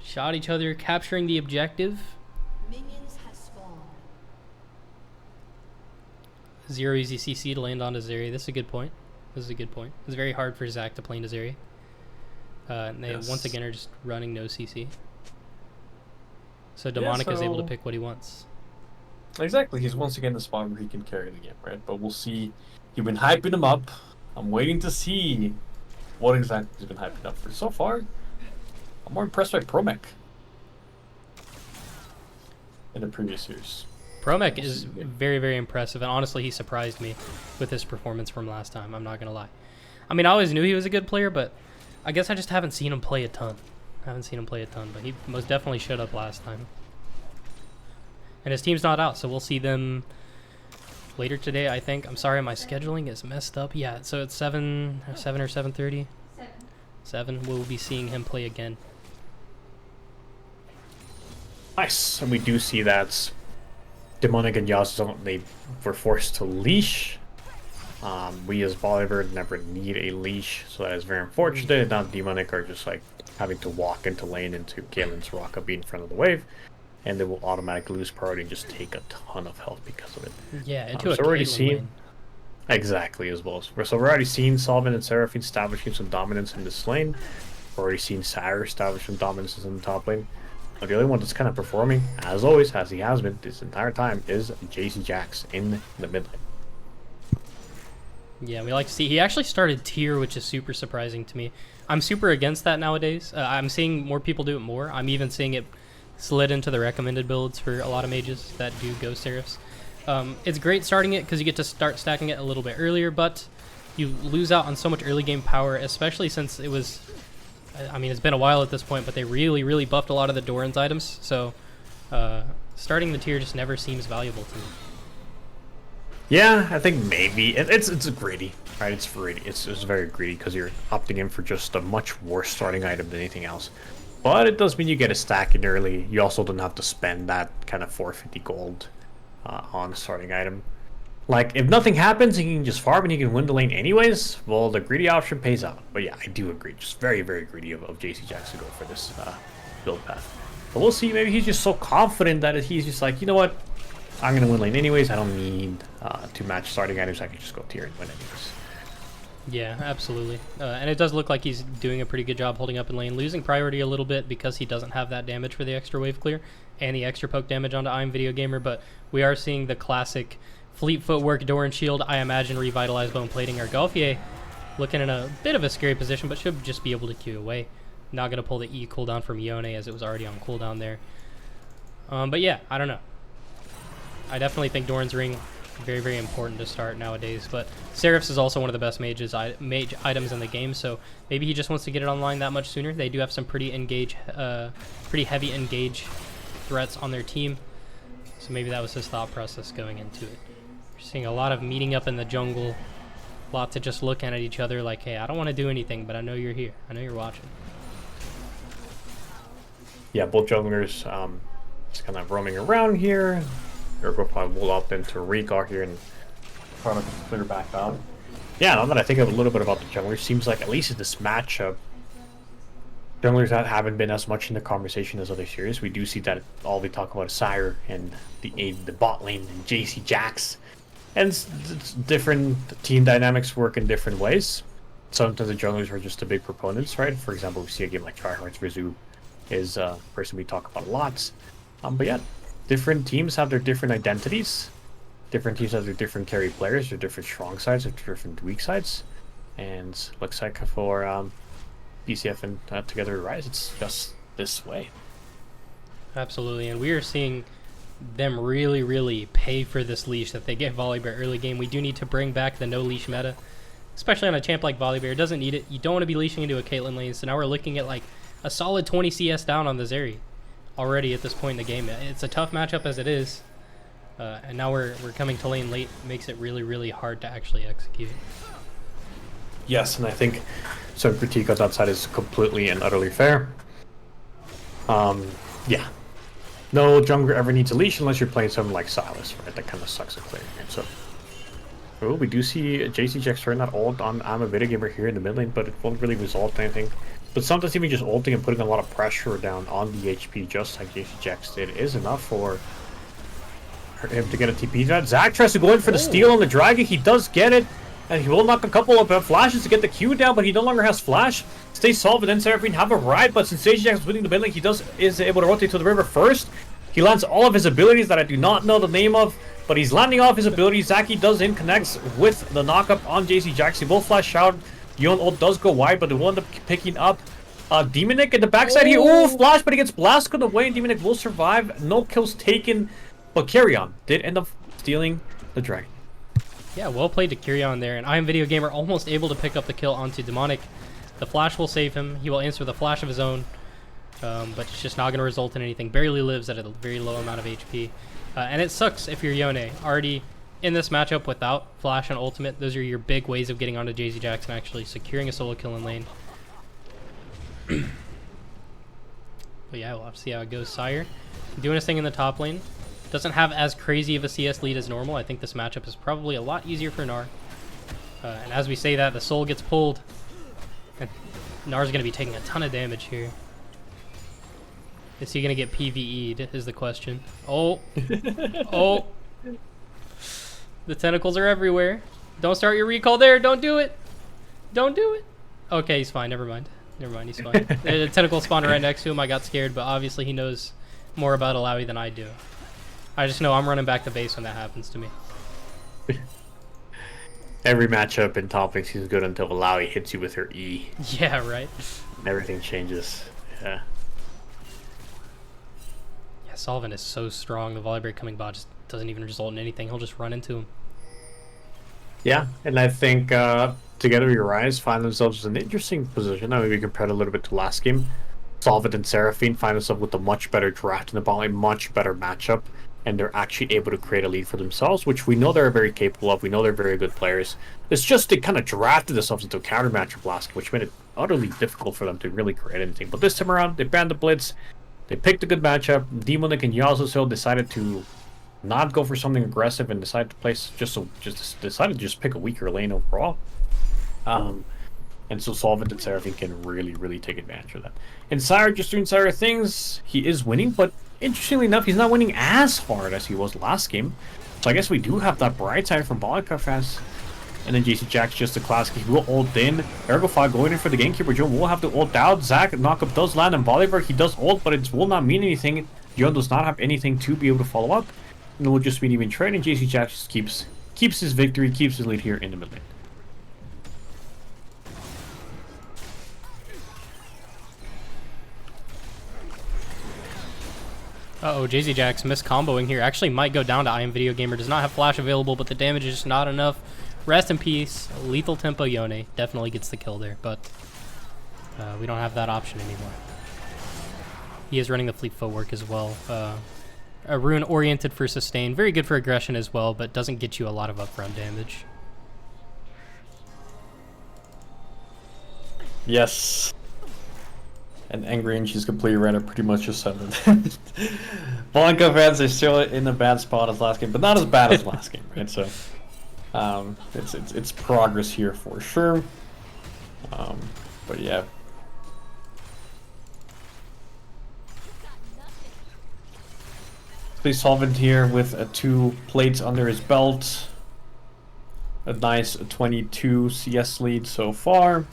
Shot each other, capturing the objective. Minions have spawned. Zero easy CC to land onto Zeri. This is a good point. This is a good point. It's very hard for Zach to play into Zeri. And they once again are just running no CC. So Demonic is able to pick what he wants. Exactly, he's once again the spot where he can carry the game, right? But we'll see. You've been hyping him up. I'm waiting to see what exactly he's been hyping up for. So far, I'm more impressed by Promek in the previous years. Promek is very, very impressive, and honestly, he surprised me with his performance from last time. I'm not gonna lie. I mean, I always knew he was a good player, but I guess I just haven't seen him play a ton. But he most definitely showed up last time. And his team's not out, so we'll see them later today, I think. I'm sorry, my scheduling is messed up. Yeah, so it's 7 or 7:30? 7. We'll be seeing him play again. Nice, and we do see that Demonic and Yasuo, they were forced to leash. We as Bolívar never need a leash, so that is very unfortunate. Now Demonic are just like having to walk into lane into Galen's Rocka be in front of the wave, and they will automatically lose priority and just take a ton of health because of it. Yeah, into a so we're already Caitlyn seen lane. exactly as well. So we're already seeing Solvin and Seraphine establishing some dominance in this lane. We're already seeing Sire establish some dominance in the top lane. But the only one that's kind of performing, as always, as he has been this entire time, is JC Jax in the mid lane. Yeah, we like to see. He actually started tier, which is super surprising to me. I'm super against that nowadays. I'm seeing more people do it more. I'm even seeing it slid into the recommended builds for a lot of mages that do go Seraphs. It's great starting it because you get to start stacking it a little bit earlier, but you lose out on so much early game power, especially since it was... I mean, it's been a while at this point, but they really, really buffed a lot of the Doran's items, so starting the tier just never seems valuable to me. Yeah, I think maybe it's greedy, right? It's very greedy because you're opting in for just a much worse starting item than anything else. But it does mean you get a stack in early. You also don't have to spend that kind of 450 gold on a starting item. Like, if nothing happens and you can just farm and you can win the lane anyways, well, the greedy option pays out. But yeah, I do agree. Just very, very greedy of JC Jax to go for this build path. But we'll see. Maybe he's just so confident that he's just like, you know what? I'm going to win lane anyways. I don't need to match starting items. I can just go tier and win anyways. Yeah, absolutely. And it does look like he's doing a pretty good job holding up in lane, losing priority a little bit because he doesn't have that damage for the extra wave clear and the extra poke damage onto I'm Video Gamer, but we are seeing the classic Fleet Footwork, Doran Shield, I imagine Revitalized Bone Plating, or Golfier looking in a bit of a scary position, but should just be able to queue away. Not going to pull the E cooldown from Yone as it was already on cooldown there. But yeah, I don't know. I definitely think Doran's Ring very, very important to start nowadays, but Seraph's is also one of the best mage items in the game, so maybe he just wants to get it online that much sooner. They do have some pretty heavy engage threats on their team, so maybe that was his thought process going into it. We're seeing a lot of meeting up in the jungle, lots of just looking at each other like, hey, I don't want to do anything, but I know you're here. I know you're watching. Yeah, both junglers just kind of roaming around here. Urgo probably will opt into Recall here and Trying to clear back up. yeah, now that I think a little bit about the junglers, seems like at least in this matchup, junglers that haven't been as much in the conversation as other series. We do see that all they talk about is Sire and the bot lane and JC Jax. And it's different team dynamics work in different ways. Sometimes the junglers are just the big proponents, right? For example, we see a game like Tryhard's Rizu is a person we talk about a lot. But yeah, different teams have their different identities. Different teams have their different carry players, their different strong sides, their different weak sides. And looks like for BCF and Together We Rise, it's just this way. Absolutely, and we are seeing them really, really pay for this leash that they get Volibear early game. We do need to bring back the no leash meta, especially on a champ like Volibear. It doesn't need it. You don't want to be leashing into a Caitlyn lane, so now we're looking at like a solid 20 CS down on the Zeri already at this point in the game. It's a tough matchup as it is, and now we're coming to lane late. It makes it really, really hard to actually execute. Yes, and I think some critique on that side is completely and utterly fair. Yeah. No jungler ever needs a leash unless you're playing something like Silas, right? That kind of sucks at clearing it. So, well, we do see JC Jax turn that ult on I'm a Video Gamer here in the mid lane, but it won't really result in anything. But sometimes even just ulting and putting a lot of pressure down on the HP, just like JC Jax did, is enough for him to get a TP. Zach tries to go in for the steal on the dragon. He does get it, and he will knock a couple of flashes to get the Q down, but he no longer has flash. Stay solved, and then Seraphine have a ride, but since JC Jax is winning the mid lane, he is able to rotate to the river first. He lands all of his abilities that I do not know the name of, but he's landing off his abilities. Zaki does in, connects with the knockup on JC Jax. He will flash out. Yon ult does go wide, but they will end up picking up Demonic at the backside here. Oh, flash, but he gets blasted away, and Demonic will survive. No kills taken, but Carrion did end up stealing the dragon. Yeah, well played to Kyrion there, and I Am Video Gamer almost able to pick up the kill onto Demonic. The flash will save him. He will answer the flash of his own, but it's just not going to result in anything. Barely lives at a very low amount of HP. And it sucks if you're Yone. Already in this matchup without flash and ultimate, those are your big ways of getting onto JZ Jackson, actually securing a solo kill in lane. But yeah, we'll have to see how it goes. Sire doing his thing in the top lane. Doesn't have as crazy of a CS lead as normal. I think this matchup is probably a lot easier for Gnar. And as we say that, the soul gets pulled. And Gnar's going to be taking a ton of damage here. Is he going to get PvE'd is the question. Oh. Oh. The tentacles are everywhere. Don't start your recall there. Don't do it. Don't do it. Okay, he's fine. Never mind. Never mind. He's fine. The tentacle spawned right next to him. I got scared, but obviously he knows more about Alawi than I do. I just know I'm running back to base when that happens to me. Every matchup in top lane seems good until Alawi hits you with her E. Yeah, right. And everything changes. Yeah. Yeah, Solvent is so strong. The volley break coming bot just doesn't even result in anything. He'll just run into him. Yeah, and I think Together We Rise find themselves in an interesting position. I mean, we compared a little bit to last game. Solvent and Seraphine find themselves with a much better draft in the bot lane, much better matchup, and they're actually able to create a lead for themselves, which we know they're very capable of. We know they're very good players. It's just they kind of drafted themselves into a counter matchup last game, which made it utterly difficult for them to really create anything. But this time around, they banned the Blitz. They picked a good matchup. Demonic and Yasuo decided to not go for something aggressive and decided to place decided to just pick a weaker lane overall. And so Solvent and Seraphine can really take advantage of that. And Sire just doing Sire things. He is winning, but interestingly enough, he's not winning as hard as he was last game. So I guess we do have that bright side from Bollinger fans. And then JC Jack's just a classic. He will ult in. Ergofy going in for the Gamekeeper. Joan will have to ult out. Zac knockup does land on Bolivar. He does ult, but it will not mean anything. Joan does not have anything to be able to follow up. And it will just mean even trade. And JC Jack just keeps his victory, keeps his lead here in the mid lane. Uh-oh, JZ Jax miscomboing here. Actually might go down to I Am Video Gamer. Does not have flash available, but the damage is just not enough. Rest in peace. Lethal Tempo Yone definitely gets the kill there, but we don't have that option anymore. He is running the fleet footwork as well. A rune oriented for sustain. Very good for aggression as well, but doesn't get you a lot of upfront damage. Yes. And Angry and she's completely right. I pretty much just said it. Blanca fans are still in a bad spot as last game, but not as bad as last game, right? So, it's progress here for sure. But yeah. Please Solvent here with 2 plates under his belt. A nice 22 CS lead so far.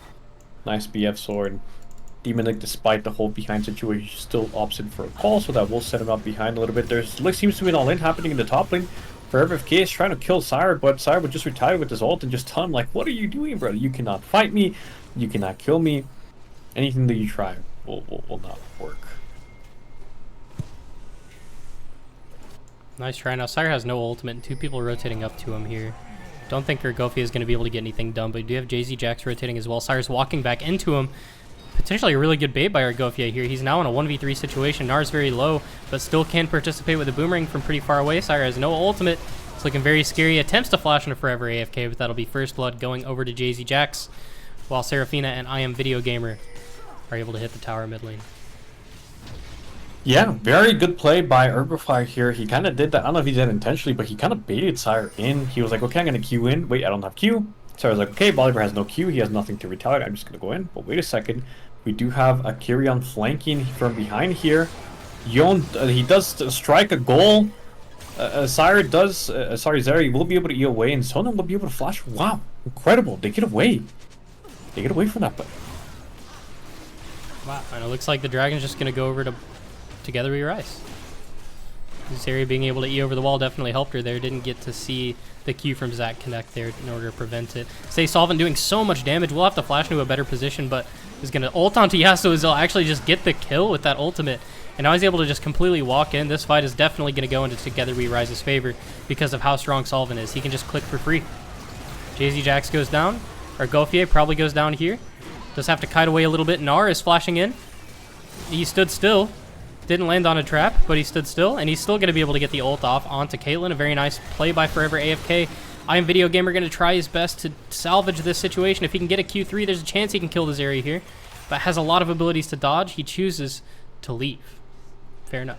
Nice BF sword. Demonic, despite the hold behind situation, still opts in for a call, so that will set him up behind a little bit. There seems to be an all-in happening in the top lane. For FFK is trying to kill Sire, but Sire would just retire with his ult and just tell him, like, what are you doing, brother? You cannot fight me. You cannot kill me. Anything that you try will not work. Nice try. Now Sire has no ultimate, and 2 people rotating up to him here. Don't think Urgofi is going to be able to get anything done, but you do have JZ Jax rotating as well. Sire's walking back into him. Potentially a really good bait by Argofia here. He's now in a 1v3 situation. Gnar's very low, but still can participate with a boomerang from pretty far away. Sire has no ultimate. It's looking very scary. Attempts to flash into Forever AFK, but that'll be first blood going over to JZ Jax, while Seraphina and I Am Video Gamer are able to hit the tower mid lane. Yeah, very good play by Urgofy here. He kind of did that. I don't know if he did it intentionally, but he kind of baited Sire in. He was like, okay, I'm going to queue in. Wait, I don't have Q. Sire's like, okay, Bolivar has no Q. He has nothing to retaliate. I'm just going to go in. But wait a second. We do have a Kyrion flanking from behind here. Yon, he does strike a goal. Sire does, Zeri will be able to E away, and Sona will be able to flash. Wow, incredible. They get away. They get away from that play. Wow, and it looks like the Dragon's just going to go over to Together We Rise. Zeri being able to E over the wall definitely helped her there. Didn't get to see the Q from Zach connect there in order to prevent it. Stay Solvent doing so much damage. We'll have to flash into a better position, but is going to ult onto Yasuo as they'll actually just get the kill with that ultimate. And now he's able to just completely walk in. This fight is definitely going to go into Together We Rise's favor because of how strong Solvent is. He can just click for free. JZ Jax goes down. Or Gauthier probably goes down here. Does have to kite away a little bit. Nar is flashing in. He stood still. Didn't land on a trap, but he stood still. And he's still going to be able to get the ult off onto Caitlyn. A very nice play by Forever AFK. I Am Video Gamer going to try his best to salvage this situation. If he can get a Q3, there's a chance he can kill the Zeri here. But has a lot of abilities to dodge. He chooses to leave. Fair enough.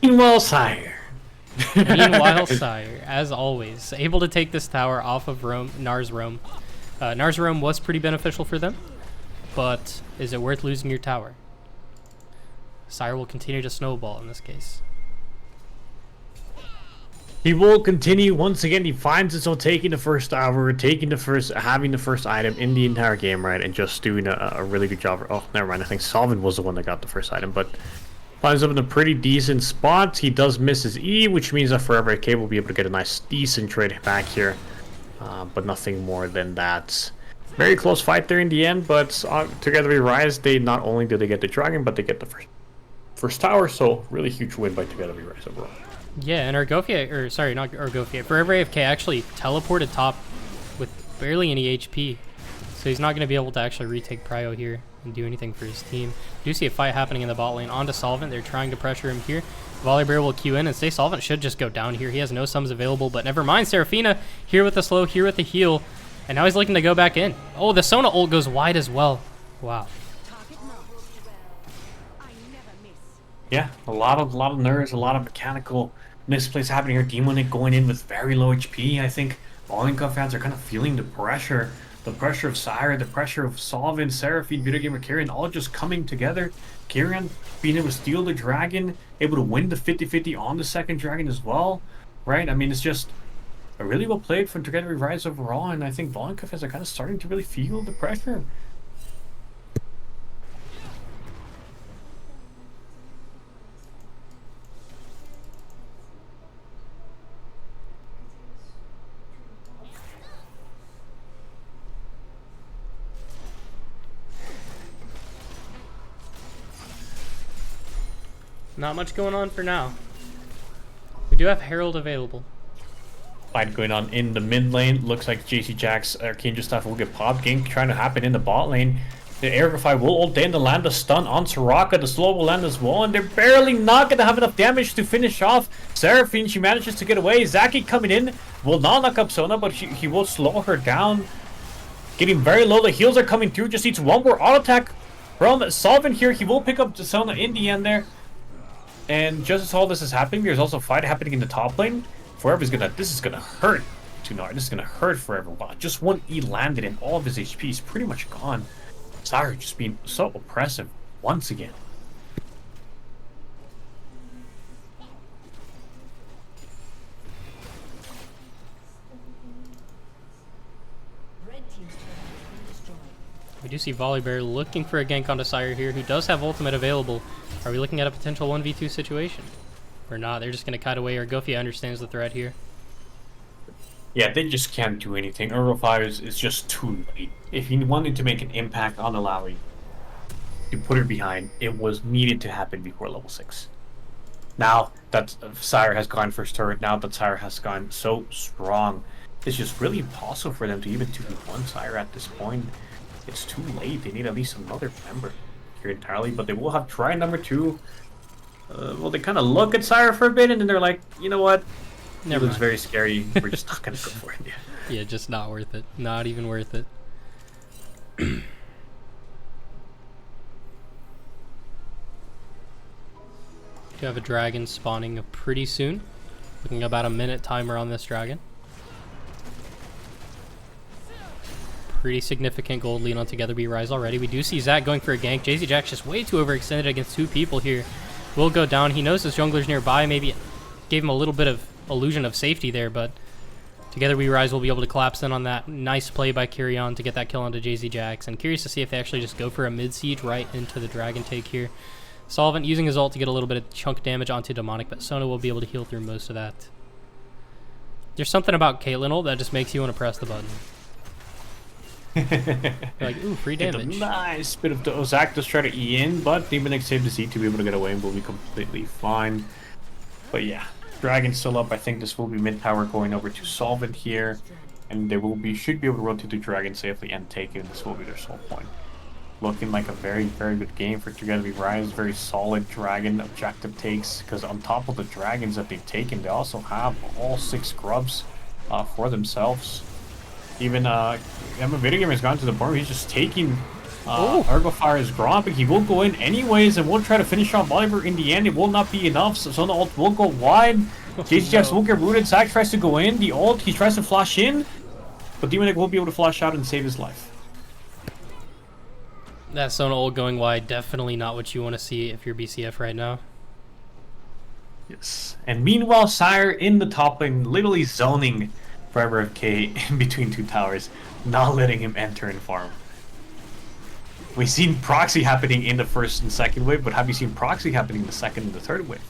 Meanwhile, Sire. Meanwhile, Sire, as always, able to take this tower off of Nar's Roam. Nar's Roam was pretty beneficial for them, but is it worth losing your tower? Sire will continue to snowball in this case. He will continue once again. He finds himself taking the first tower, having the first item in the entire game, right, and just doing a really good job. Oh, never mind. I think Solvin was the one that got the first item, but finds up in a pretty decent spot. He does miss his E, which means that Forever AK will be able to get a nice, decent trade back here, but nothing more than that. Very close fight there in the end, but Together We Rise, they not only do they get the dragon, but they get the first tower, so really huge win by Together We Rise overall. Yeah, and Argothia, or sorry, not Argothia, Forever AFK actually teleported top with barely any HP, so he's not going to be able to actually retake Prio here and do anything for his team. Do see a fight happening in the bot lane onto Solvent. They're trying to pressure him here. Volibear will queue in, and Stay Solvent should just go down here. He has no sums available, but never mind. Seraphina here with the slow, here with the heal, and now he's looking to go back in. Oh, the Sona ult goes wide as well. Wow. Yeah, a lot of nerves, a lot of mechanical misplays happening here. Demonic going in with very low HP. I think Vollenkov fans are kind of feeling the pressure of Sire, the pressure of Solvent, Seraphine, Video Gamer, Kyrian, all just coming together. Kyrian being able to steal the dragon, able to win the 50-50 on the second dragon as well, right? I mean, it's just a really well played from Together We Rise overall, and I think Vollenkov fans are kind of starting to really feel the pressure. Not much going on for now. We do have Herald available. Fight going on in the mid lane. Looks like JC Jax Arcane just stuff will get popped. Game trying to happen in the bot lane. The Airify will ult in to land a stun on Soraka. The slow will land as well, and they're barely not going to have enough damage to finish off Seraphine. She manages to get away. Zaki coming in will not knock up Sona, but he will slow her down. Getting very low. The heals are coming through. Just needs one more auto attack from Solvent here. He will pick up Sona in the end there. And just as all this is happening, there's also a fight happening in the top lane. This is gonna hurt Tunar. This is gonna hurt Forever. Wow, just one E landed and all of his HP is pretty much gone. Sire just being so oppressive once again. We do see Volibear looking for a gank onto Sire here, who does have ultimate available. Are we looking at a potential 1v2 situation? Or not? They're just going to kite away. Argothia understands the threat here. Yeah, they just can't do anything. Eurofire is just too late. If he wanted to make an impact on Alawi, to put her behind, it was needed to happen before level 6. Now that Sire has gone first turret, now that Sire has gone so strong, it's just really impossible for them to even 2v1 Sire at this point. It's too late. They need at least another member here entirely, but they will have try number 2. Well, they kind of look at Sire for a bit, and then they're like, you know what? It looks very scary. We're just not going to go for it. Yeah, just not worth it. Not even worth it. Do have a dragon spawning pretty soon. Looking about a minute timer on this dragon. Pretty significant gold lead on Together We Rise already. We do see Zach going for a gank. JZ Jack's just way too overextended against 2 people here. Will go down. He knows his jungler's nearby. Maybe gave him a little bit of illusion of safety there, but Together We Rise will be able to collapse in on that. Nice play by Kyrian to get that kill onto JZ Jax. And curious to see if they actually just go for a mid-siege right into the dragon take here. Solvent using his ult to get a little bit of chunk damage onto Demonic, but Sona will be able to heal through most of that. There's something about Caitlyn ult that just makes you want to press the button. You're like, ooh, free damage. A nice bit of the Zach does try to E in, but Demonic saved the Z to be able to get away and will be completely fine. But yeah, Dragon's still up. I think this will be mid tower going over to Solvent here, and they should be able to rotate the Dragon safely and take it. And this will be their sole point. Looking like a very, very good game for Together We Rise. Very solid Dragon objective takes, because on top of the Dragons that they've taken, they also have all 6 Grubs for themselves. Even Video Gamer's gone to the point where he's just taking Argo Fire's Gromp, but he will go in anyways and will try to finish off Oliver in the end. It will not be enough, so the ult will go wide. JCJax will get rooted. Zac tries to go in. The ult, he tries to flash in, but Demonic will be able to flash out and save his life. That Sona ult going wide, definitely not what you want to see if you're BCF right now. Yes. And meanwhile, Sire in the top lane, literally zoning Forever FK in between 2 towers, not letting him enter and farm. We've seen proxy happening in the first and second wave, but have you seen proxy happening in the second and the third wave?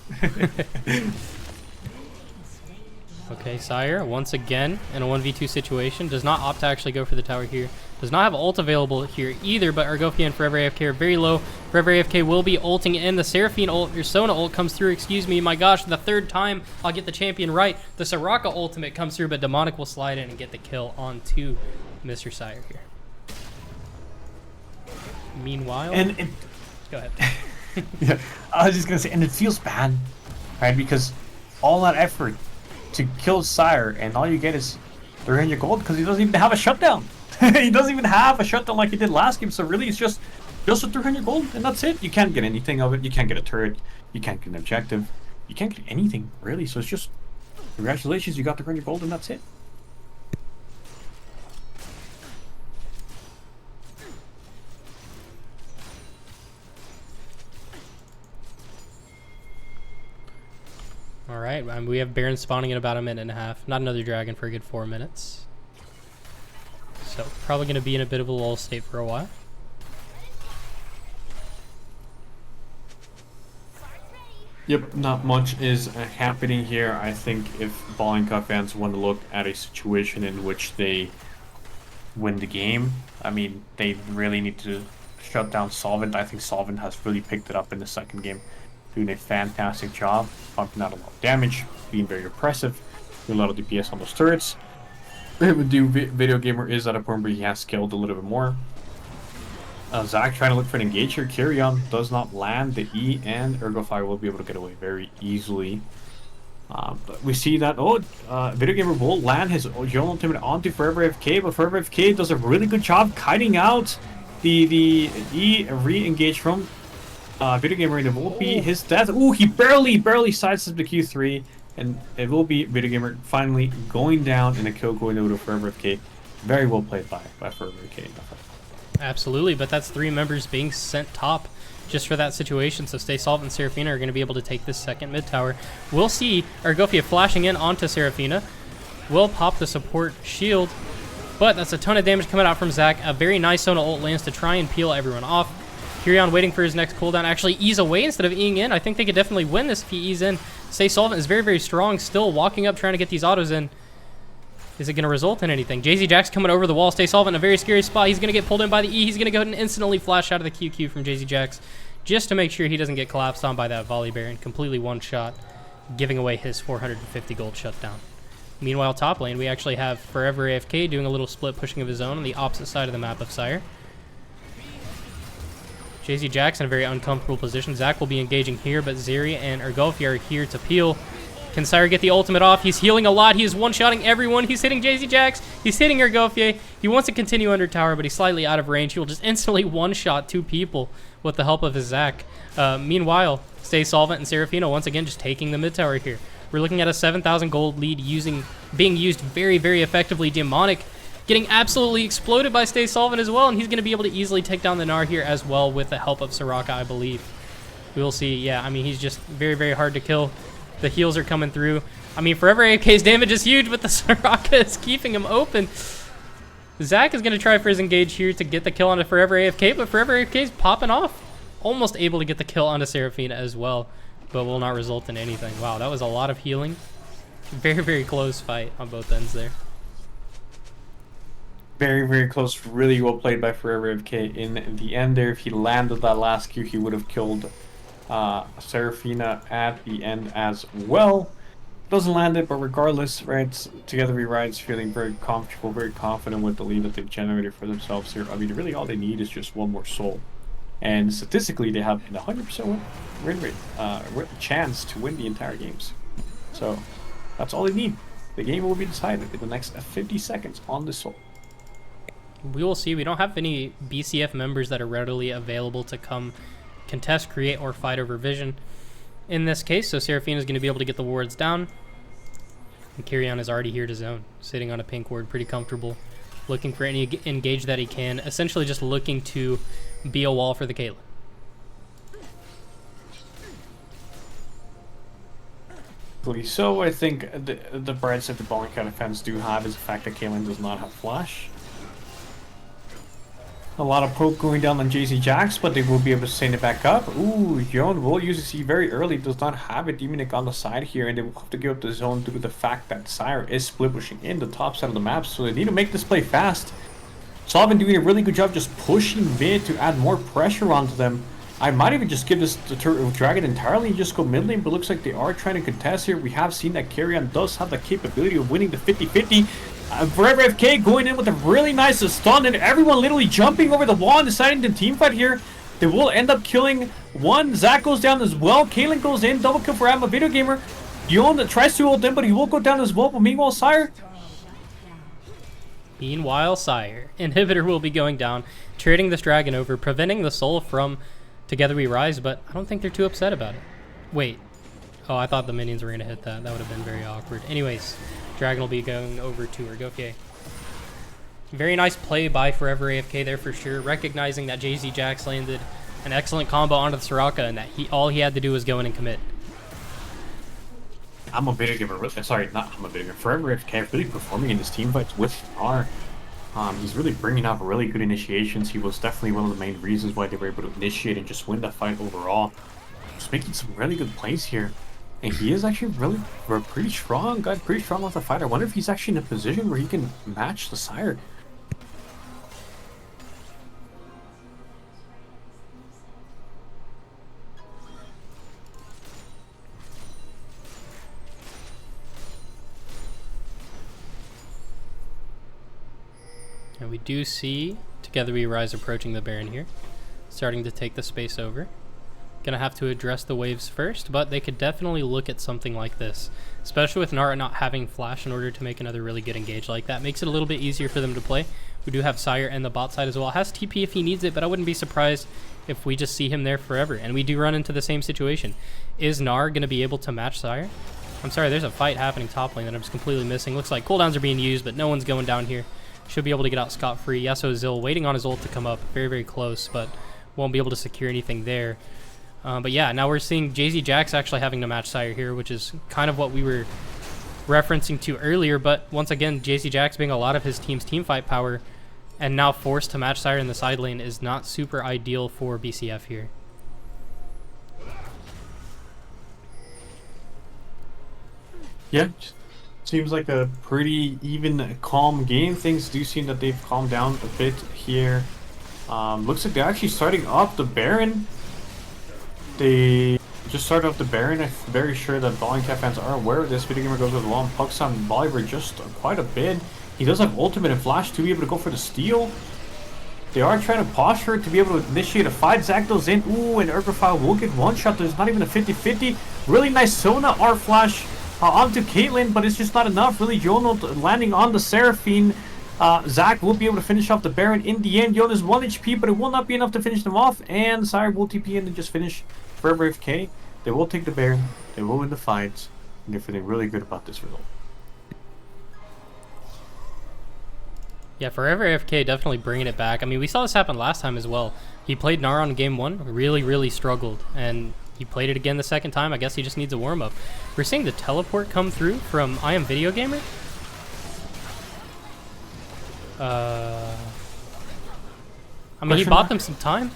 Okay, Sire, once again, in a 1v2 situation, does not opt to actually go for the tower here. Does not have ult available here either, but Argofia and Forever AFK are very low. Forever AFK will be ulting in. The Seraphine ult, your Sona ult comes through, excuse me. My gosh, the 3rd time I'll get the champion right. The Soraka ultimate comes through, but Demonic will slide in and get the kill onto Mr. Sire here. Meanwhile... Go ahead. Yeah, I was just going to say, and it feels bad, right? Because all that effort to kill Sire, and all you get is 300 gold because he doesn't even have a shutdown. He doesn't even have a shutdown like he did last game, so really it's just a 300 gold, and that's it. You can't get anything of it. You can't get a turret. You can't get an objective. You can't get anything, really. So it's just, congratulations, you got the 300 gold, and that's it. Alright, we have Baron spawning in about a minute and a half. Not another dragon for a good 4 minutes. So, probably going to be in a bit of a lull state for a while. Yep, not much is happening here. I think if Ballingka fans want to look at a situation in which they win the game, I mean, they really need to shut down Solvent. I think Solvent has really picked it up in the second game, doing a fantastic job, pumping out a lot of damage, being very oppressive, doing a lot of DPS on those turrets. Video Gamer is at a point where he has scaled a little bit more. Zac trying to look for an engager. Kyrion does not land the E, and Ergofire will be able to get away very easily. But we see that, Video Gamer will land his own ultimate onto Forever FK, but Forever FK does a really good job kiting out the E re-engage from Video Gamer, and it will be his death. Ooh, he barely sidesteps the Q3, and it will be Video Gamer finally going down and a kill going over to Forever FK. Very well played by Forever FK. Absolutely, but that's 3 members being sent top just for that situation. So Stay Solvent and Seraphina are going to be able to take this second mid tower. We'll see Argofia flashing in onto Seraphina. Will pop the support shield, but that's a ton of damage coming out from Zac. A very nice Sona ult lands to try and peel everyone off. Kyrion waiting for his next cooldown. Actually ease away instead of Eing in. I think they could definitely win this if he ease in. Stay Solvent is very, very strong, still walking up trying to get these autos in. Is it going to result in anything? JCJax coming over the wall. Stay Solvent in a very scary spot. He's going to get pulled in by the E. He's going to go ahead and instantly flash out of the QQ from JCJax just to make sure he doesn't get collapsed on by that volley Baron. Completely one shot, giving away his 450 gold shutdown. Meanwhile, top lane, we actually have Forever AFK doing a little split pushing of his own on the opposite side of the map of Sire. JCJax in a very uncomfortable position. Zac will be engaging here, but Zeri and Ergolfi are here to peel. Can Sire get the ultimate off? He's healing a lot. He is one-shotting everyone. He's hitting JCJax. He's hitting Ergolfi. He wants to continue under tower, but he's slightly out of range. He will just instantly one-shot 2 people with the help of his Zac. Meanwhile, Stay Solvent and Seraphina once again just taking the mid tower here. We're looking at a 7,000 gold lead being used very, very effectively. Demonic getting absolutely exploded by Stay Solvent as well, and he's going to be able to easily take down the Gnar here as well with the help of Soraka, I believe. We will see. Yeah, I mean, he's just very, very hard to kill. The heals are coming through. I mean, Forever AFK's damage is huge, but the Soraka is keeping him open. Zac is going to try for his engage here to get the kill on a Forever AFK, but Forever AFK is popping off. almost able to get the kill onto Seraphina as well, but will not result in anything. Wow, that was a lot of healing. Very, very close fight on both ends there. Very, very close. Really well played by Forever FK in the end there. If he landed that last Q, he would have killed Seraphina at the end as well. Doesn't land it, but regardless, right, Together We Ride's feeling very comfortable, very confident with the lead that they've generated for themselves here. I mean, really all they need is just one more soul. And statistically, they have an 100% win rate, chance to win the entire games. So that's all they need. The game will be decided in the next 50 seconds on the soul. We will see. We don't have any BCF members that are readily available to come contest, create, or fight over vision in this case. So Seraphina is going to be able to get the wards down. And Kyrian is already here to zone, sitting on a pink ward, pretty comfortable, looking for any engage that he can. Essentially just looking to be a wall for the Caitlyn. So I think the bright side the Ballin Cat fans do have is the fact that Caitlyn does not have flash. A lot of poke going down on JC Jax, but they will be able to send it back up. Ooh, Yon will use a C very early, does not have a Demonic on the side here, and they will have to give up the zone due to the fact that Sire is split pushing in the top side of the map, so they need to make this play fast. Solvin doing a really good job just pushing mid to add more pressure onto them. I might even just give this the Dragon entirely and just go mid lane, but looks like they are trying to contest here. We have seen that Kyrian does have the capability of winning the 50-50. Forever FK going in with a really nice stun, and everyone literally jumping over the wall and deciding to teamfight here. They will end up killing one. Zac goes down as well. Caitlyn goes in. Double kill for Am, a video gamer. Yon tries to ult in, but he will go down as well. But meanwhile, Sire. Meanwhile, Sire. Inhibitor will be going down, trading this dragon over, preventing the soul from Together We Rise, but I don't think they're too upset about it. Wait. Oh, I thought the minions were going to hit that. That would have been very awkward. Anyways, Dragon will be going over to her. Go AFK. Very nice play by Forever AFK there for sure, recognizing that JZ Jax landed an excellent combo onto the Soraka and that all he had to do was go in and commit. I'm a video gamer. Sorry, not I'm a video gamer. Forever AFK really performing in his team fights with R. He's really bringing up really good initiations. He was definitely one of the main reasons why they were able to initiate and just win that fight overall. Just making some really good plays here. And he is actually really pretty strong. Got pretty strong with the fight. I wonder if he's actually in a position where he can match the Sire. And we do see Together We Rise approaching the Baron here, starting to take the space over. Gonna have to address the waves first, but they could definitely look at something like this, especially with Nara not having flash in order to make another really good engage like that. Makes it a little bit easier for them to play. We do have Sire and the bot side as well. Has TP if he needs it, but I wouldn't be surprised if we just see him there forever. And we do run into the same situation. Is Nara gonna be able to match Sire? I'm sorry, there's a fight happening top lane that I'm just completely missing. Looks like cooldowns are being used, but no one's going down here. Should be able to get out scot-free. Yasuo Zil waiting on his ult to come up. Very, very close, but won't be able to secure anything there. But yeah, now we're seeing JZ Jax actually having to match Sire here, which is kind of what we were referencing to earlier. But once again, JZ Jax being a lot of his team's teamfight power and now forced to match Sire in the side lane is not super ideal for BCF here. Yeah, seems like a pretty even, calm game. Things do seem that they've calmed down a bit here. Looks like they're actually starting off the Baron. They just started off the Baron. I'm very sure that Ballin Cat fans are aware of this. Video gamer goes with long pucks on Bolivar just quite a bit. He does have ultimate and flash to be able to go for the steal. They are trying to posture to be able to initiate a fight. Zac goes in. Ooh, and Urgrafile will get one shot. There's not even a 50-50. Really nice Sona R flash onto Caitlyn, but it's just not enough. Really, Jono landing on the Seraphine. Zac will be able to finish off the Baron in the end. Yon is 1 HP, but it will not be enough to finish them off. And Sire will TP in and just finish Forever FK. They will take the Baron. They will win the fight. And they're feeling really good about this result. Yeah, Forever AFK definitely bringing it back. I mean, we saw this happen last time as well. He played Nara on game 1, really, really struggled. And he played it again the second time. I guess he just needs a warm-up. We're seeing the teleport come through from I Am Video Gamer. I mean, he bought them some time.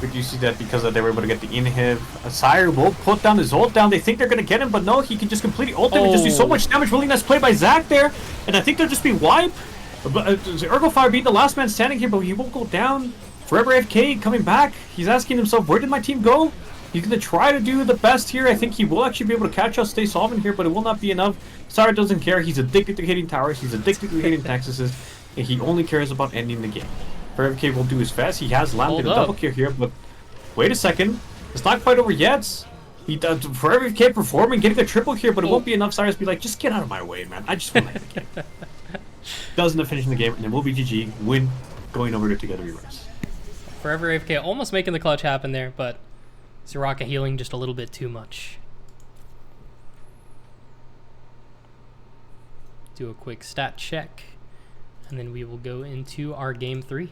We do see that because they were able to get the inhib. Sire will put down his ult down. They think they're going to get him, but no, he can just completely ult him and just do so much damage. Really nice play by Zac there. And I think they'll just be wiped. Ergofire being the last man standing here, but he won't go down. Forever FK coming back. He's asking himself, where did my team go? He's going to try to do the best here. I think he will actually be able to catch us, stay solvent here, but it will not be enough. Sire doesn't care. He's addicted to hitting towers. He's addicted to hitting Nexuses. And he only cares about ending the game. Forever FK will do his fast. He has landed a double kill here, but wait a second. It's not quite over yet. He does Forever FK performing, getting a triple here, but it won't be enough. Cyrus be like, just get out of my way, man. I just want to end the game. Doesn't finish in the game, and it will be GG. Win, going over to Together We Rise. Forever AFK almost making the clutch happen there, but Soraka healing just a little bit too much. Do a quick stat check, and then we will go into our game 3.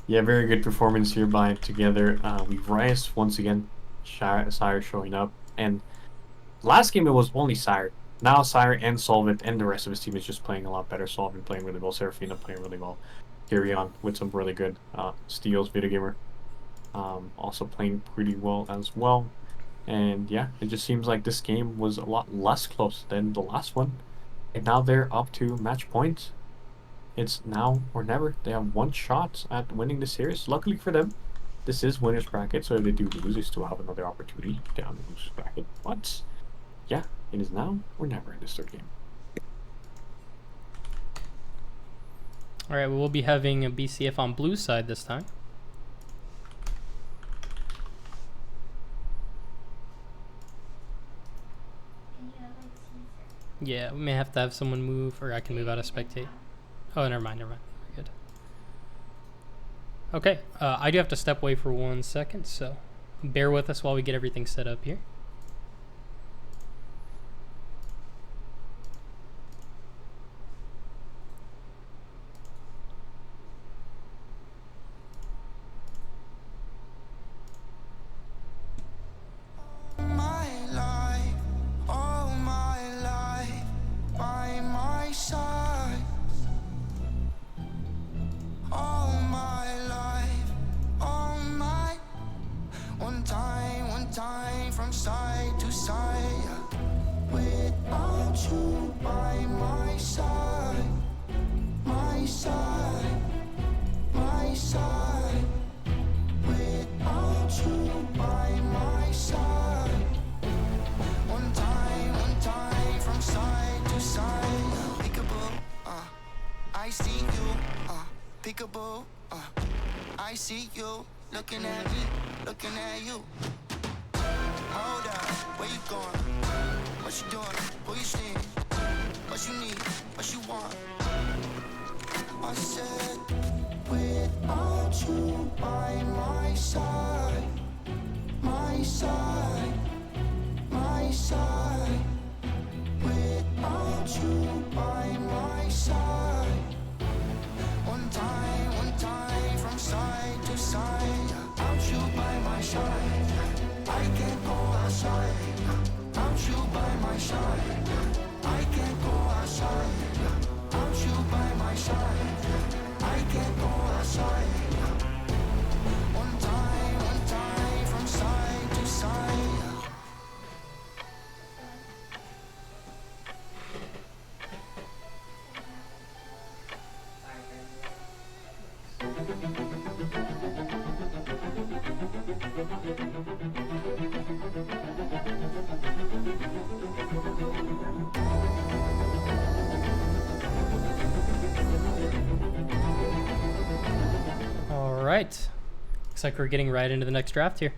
Yeah, very good performance here by Together We Rise. Once again, Sire showing up. And last game it was only Sire. Now Sire and Solvent and the rest of his team is just playing a lot better. Solvent playing really well, Seraphina playing really well. Carry on with some really good steals. Video Gamer also playing pretty well as well. And yeah, it just seems like this game was a lot less close than the last one. And now they're up to match point. It's now or never. They have one shot at winning the series. Luckily for them, this is winner's bracket, so if they do lose, they still have another opportunity down the loser's bracket. But yeah, it is now or never in this third game. All right, we'll be having a BCF on blue side this time. Yeah, we may have to have someone move, or I can move out of spectate. Oh, never mind. We're good. Okay, I do have to step away for 1 second, so bear with us while we get everything set up here. From side to side, without you by my side, my side, my side, without you by my side. One time from side to side. Peekaboo, I see you. Peekaboo, I see you. Looking at me, looking at you. Hold up, where you going? What you doing? Who you seeing? What you need? What you want? I said, without you by my side, my side, my side, without you by my side. One time from side to side, without you by my side. I can't go outside, without you by my side. I can't go outside, without you by my side. I can't go outside. One time from side to side. Alright, looks like we're getting right into the next draft here.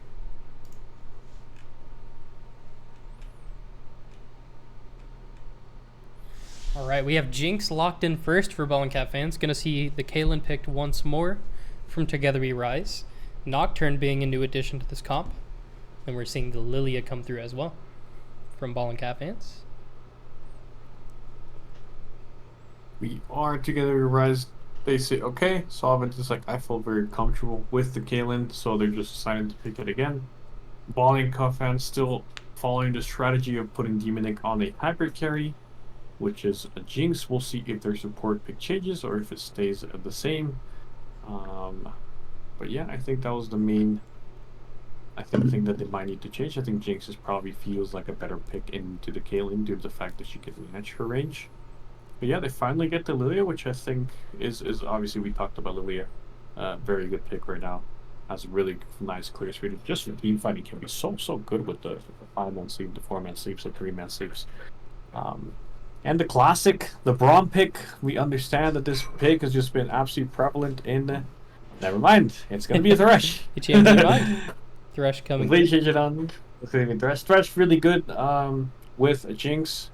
Alright, we have Jinx locked in first for Ball and Cat fans. Gonna see the Kaylin picked once more from Together We Rise. Nocturne being a new addition to this comp. And we're seeing the Lilia come through as well from Ball and Cat fans. We are Together We Rise. They say, okay, Solvent is like, I feel very comfortable with the Kaylin, so they're just deciding to pick it again. Ball and Cat fans still following the strategy of putting Demonic on a hybrid carry. which is a Jinx. We'll see if their support pick changes or if it stays the same. But yeah, I think that was the main thing that they might need to change. I think Jinx probably feels like a better pick into the Caitlyn due to the fact that she can manage her range. But yeah, they finally get the Lilia, which I think is obviously, we talked about Lilia. Very good pick right now. Has a really nice clear speed. Just for team fighting can be so good with the 5-man sleep, the 4-man sleeps, the 3-man sleeps. And the classic, the Braum pick. We understand that this pick has just been absolutely prevalent in. Never mind, it's gonna be a Thresh. You changed your mind. Thresh coming. Completely change it on. Thresh really good with a Jinx.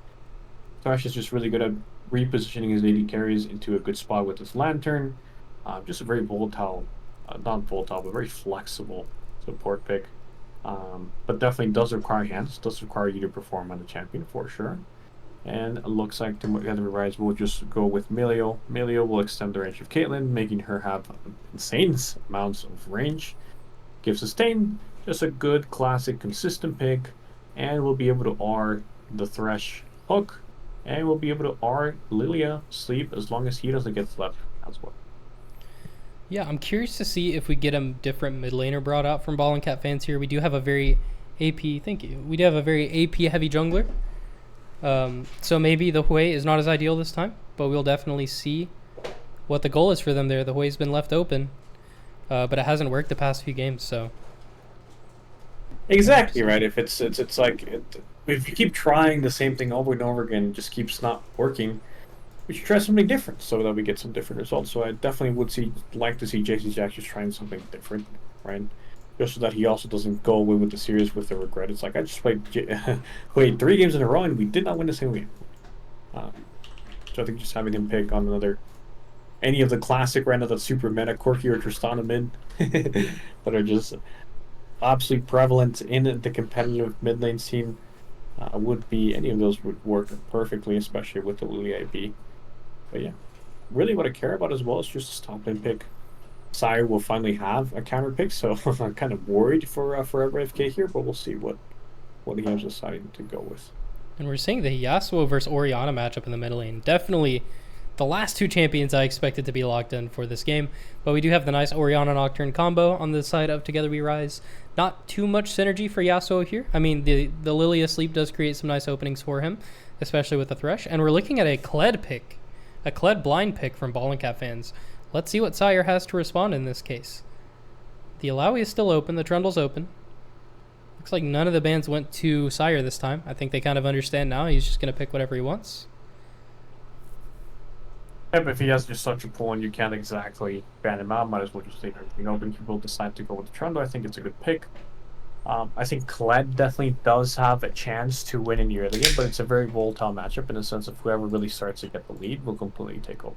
Thresh is just really good at repositioning his AD carries into a good spot with his Lantern. Just a very volatile, not volatile, but very flexible support pick. But definitely does require hands, does require you to perform on the champion for sure. And it looks like the Rise will just go with Melio. Melio will extend the range of Caitlyn, making her have insane amounts of range. Give sustain, just a good, classic, consistent pick. And we'll be able to R the Thresh hook. And we'll be able to R Lilia sleep as long as he doesn't get slept as well. Yeah, I'm curious to see if we get a different mid laner brought out from Ball and Cat fans here. We do have a very AP, thank you. We do have a very AP heavy jungler. So maybe the Hui is not as ideal this time, but we'll definitely see what the goal is for them there. The Hui's been left open, but it hasn't worked the past few games, so. Exactly right. If it's like if you keep trying the same thing over and over again, it just keeps not working. We should try something different so that we get some different results. So I definitely would like to see JC Jack just trying something different, right? Just so that he also doesn't go away with the series with the regret. It's like, I just played 3 games in a row and we did not win the same game. So I think just having him pick on any of the classic random that super meta Corki or Tristana mid that are just absolutely prevalent in the competitive mid lane scene would be, any of those would work perfectly, especially with the Lilia IP. But yeah, really what I care about as well is just a top lane pick. Sire will finally have a counter pick, so I'm kind of worried for FK here, but we'll see what he has decided to go with. And we're seeing the Yasuo versus Orianna matchup in the mid lane. Definitely the last 2 champions I expected to be locked in for this game, but we do have the nice Orianna Nocturne combo on the side of Together We Rise. Not too much synergy for Yasuo here. I mean, the Lilia sleep does create some nice openings for him, especially with the Thresh. And we're looking at a Kled pick, a Kled blind pick from Ball and Cat fans. Let's see what Sire has to respond in this case. The Alawi is still open. The Trundle's open. Looks like none of the bans went to Sire this time. I think they kind of understand now. He's just going to pick whatever he wants. Yeah, but if he has just such a pull and you can't exactly ban him out, might as well just leave everything open. People decide to go with the Trundle. I think it's a good pick. I think Kled definitely does have a chance to win in the early game, but it's a very volatile matchup in the sense of whoever really starts to get the lead will completely take over.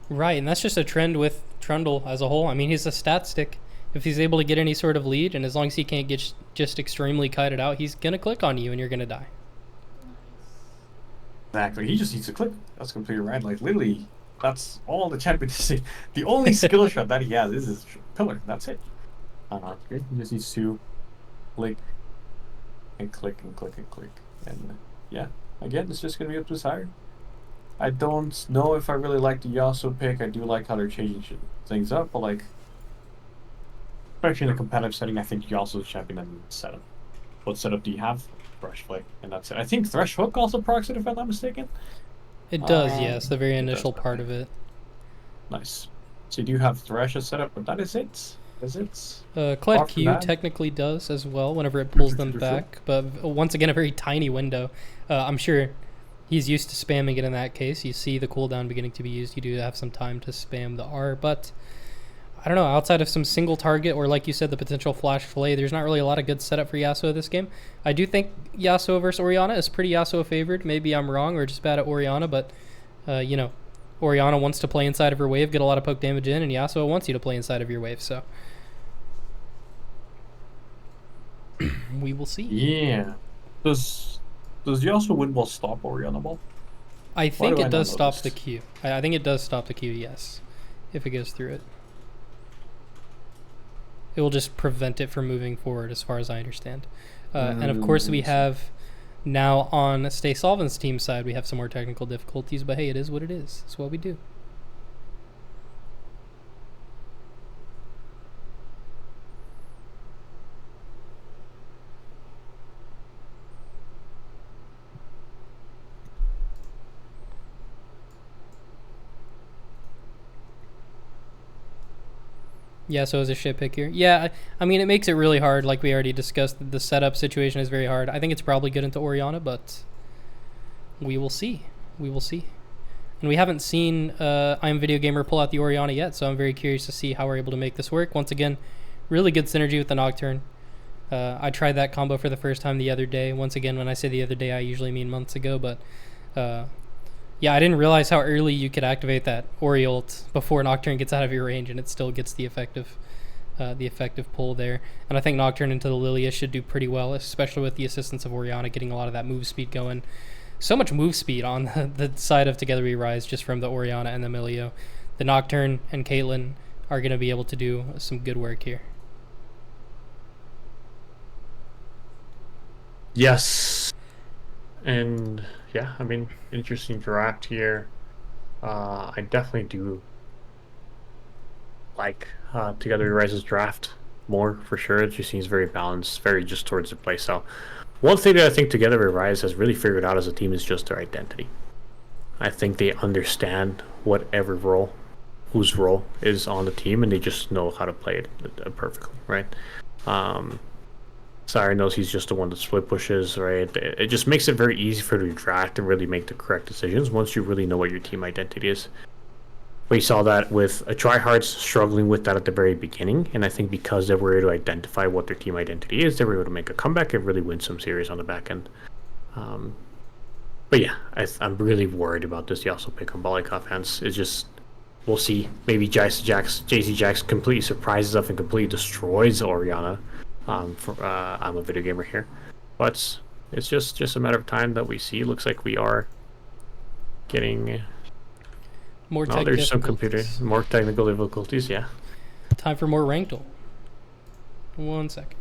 Right, and that's just a trend with Trundle as a whole. I mean, he's a stat stick. If he's able to get any sort of lead, and as long as he can't get just extremely kited out, he's going to click on you and you're going to die. Exactly, he just needs to click. That's completely right. Like, literally, that's all the champions see. The only skill shot that he has is his pillar. That's it. He just needs to click and click and click and click. And yeah, again, it's just going to be up to Sire. I don't know if I really like the Yasuo pick. I do like how they're changing things up, but like, especially in a competitive setting, I think Yasuo's champion and setup. What setup do you have? Thresh Flake, and that's it. I think Thresh Hook also procs it, if I'm not mistaken. It does, yes, the very initial part of it. Nice. So you do have Thresh as setup, but that is it. Is it? Kled Q technically does as well whenever it pulls them back, but once again, a very tiny window. I'm sure he's used to spamming it in that case. You see the cooldown beginning to be used. You do have some time to spam the R, but I don't know, outside of some single target or like you said, the potential flash fillet, there's not really a lot of good setup for Yasuo this game. I do think Yasuo versus Orianna is pretty Yasuo favored. Maybe I'm wrong or just bad at Orianna, but you know, Orianna wants to play inside of her wave, get a lot of poke damage in, and Yasuo wants you to play inside of your wave, so we will see. Yeah. Does Yasuo win ball stop Orianna ball? I think it does stop the Q. I think it does stop the Q, yes, if it goes through it. It will just prevent it from moving forward, as far as I understand. And of course, we have Now on Stay Solvent's team side, we have some more technical difficulties, but hey, it is what it is. It's what we do. Yeah, so is a ship pick here. Yeah, I mean, it makes it really hard. Like we already discussed, the setup situation is very hard. I think it's probably good into Orianna, but we will see. We will see. And we haven't seen I Am Video Gamer pull out the Orianna yet, so I'm very curious to see how we're able to make this work. Once again, really good synergy with the Nocturne. I tried that combo for the first time the other day. Once again, when I say the other day, I usually mean months ago, but yeah, I didn't realize how early you could activate that Ori ult before Nocturne gets out of your range, and it still gets the effective pull there. And I think Nocturne into the Lilia should do pretty well, especially with the assistance of Orianna getting a lot of that move speed going. So much move speed on the side of Together We Rise just from the Orianna and the Milio. The Nocturne and Caitlyn are going to be able to do some good work here. Yes. And yeah, I mean, interesting draft here. I definitely do like Together We Rise's draft more for sure. It just seems very balanced, very just towards the play style. One thing that I think Together We Rise has really figured out as a team is just their identity. I think they understand what every role, whose role is on the team, and they just know how to play it perfectly, right? Sire knows he's just the one that split pushes, right? It just makes it very easy for the draft to really make the correct decisions once you really know what your team identity is. We saw that with Tryhards struggling with that at the very beginning, and I think because they were able to identify what their team identity is, they were able to make a comeback and really win some series on the back end. But yeah, I'm really worried about this Yasuo pick on Balikov hands. It's just, we'll see. Maybe JC Jax completely surprises us and completely destroys Orianna. I'm a video gamer here, but it's just a matter of time that we see. Looks like we are getting More there's some more technical difficulties. Yeah. Time for more ranked ult. 1 second.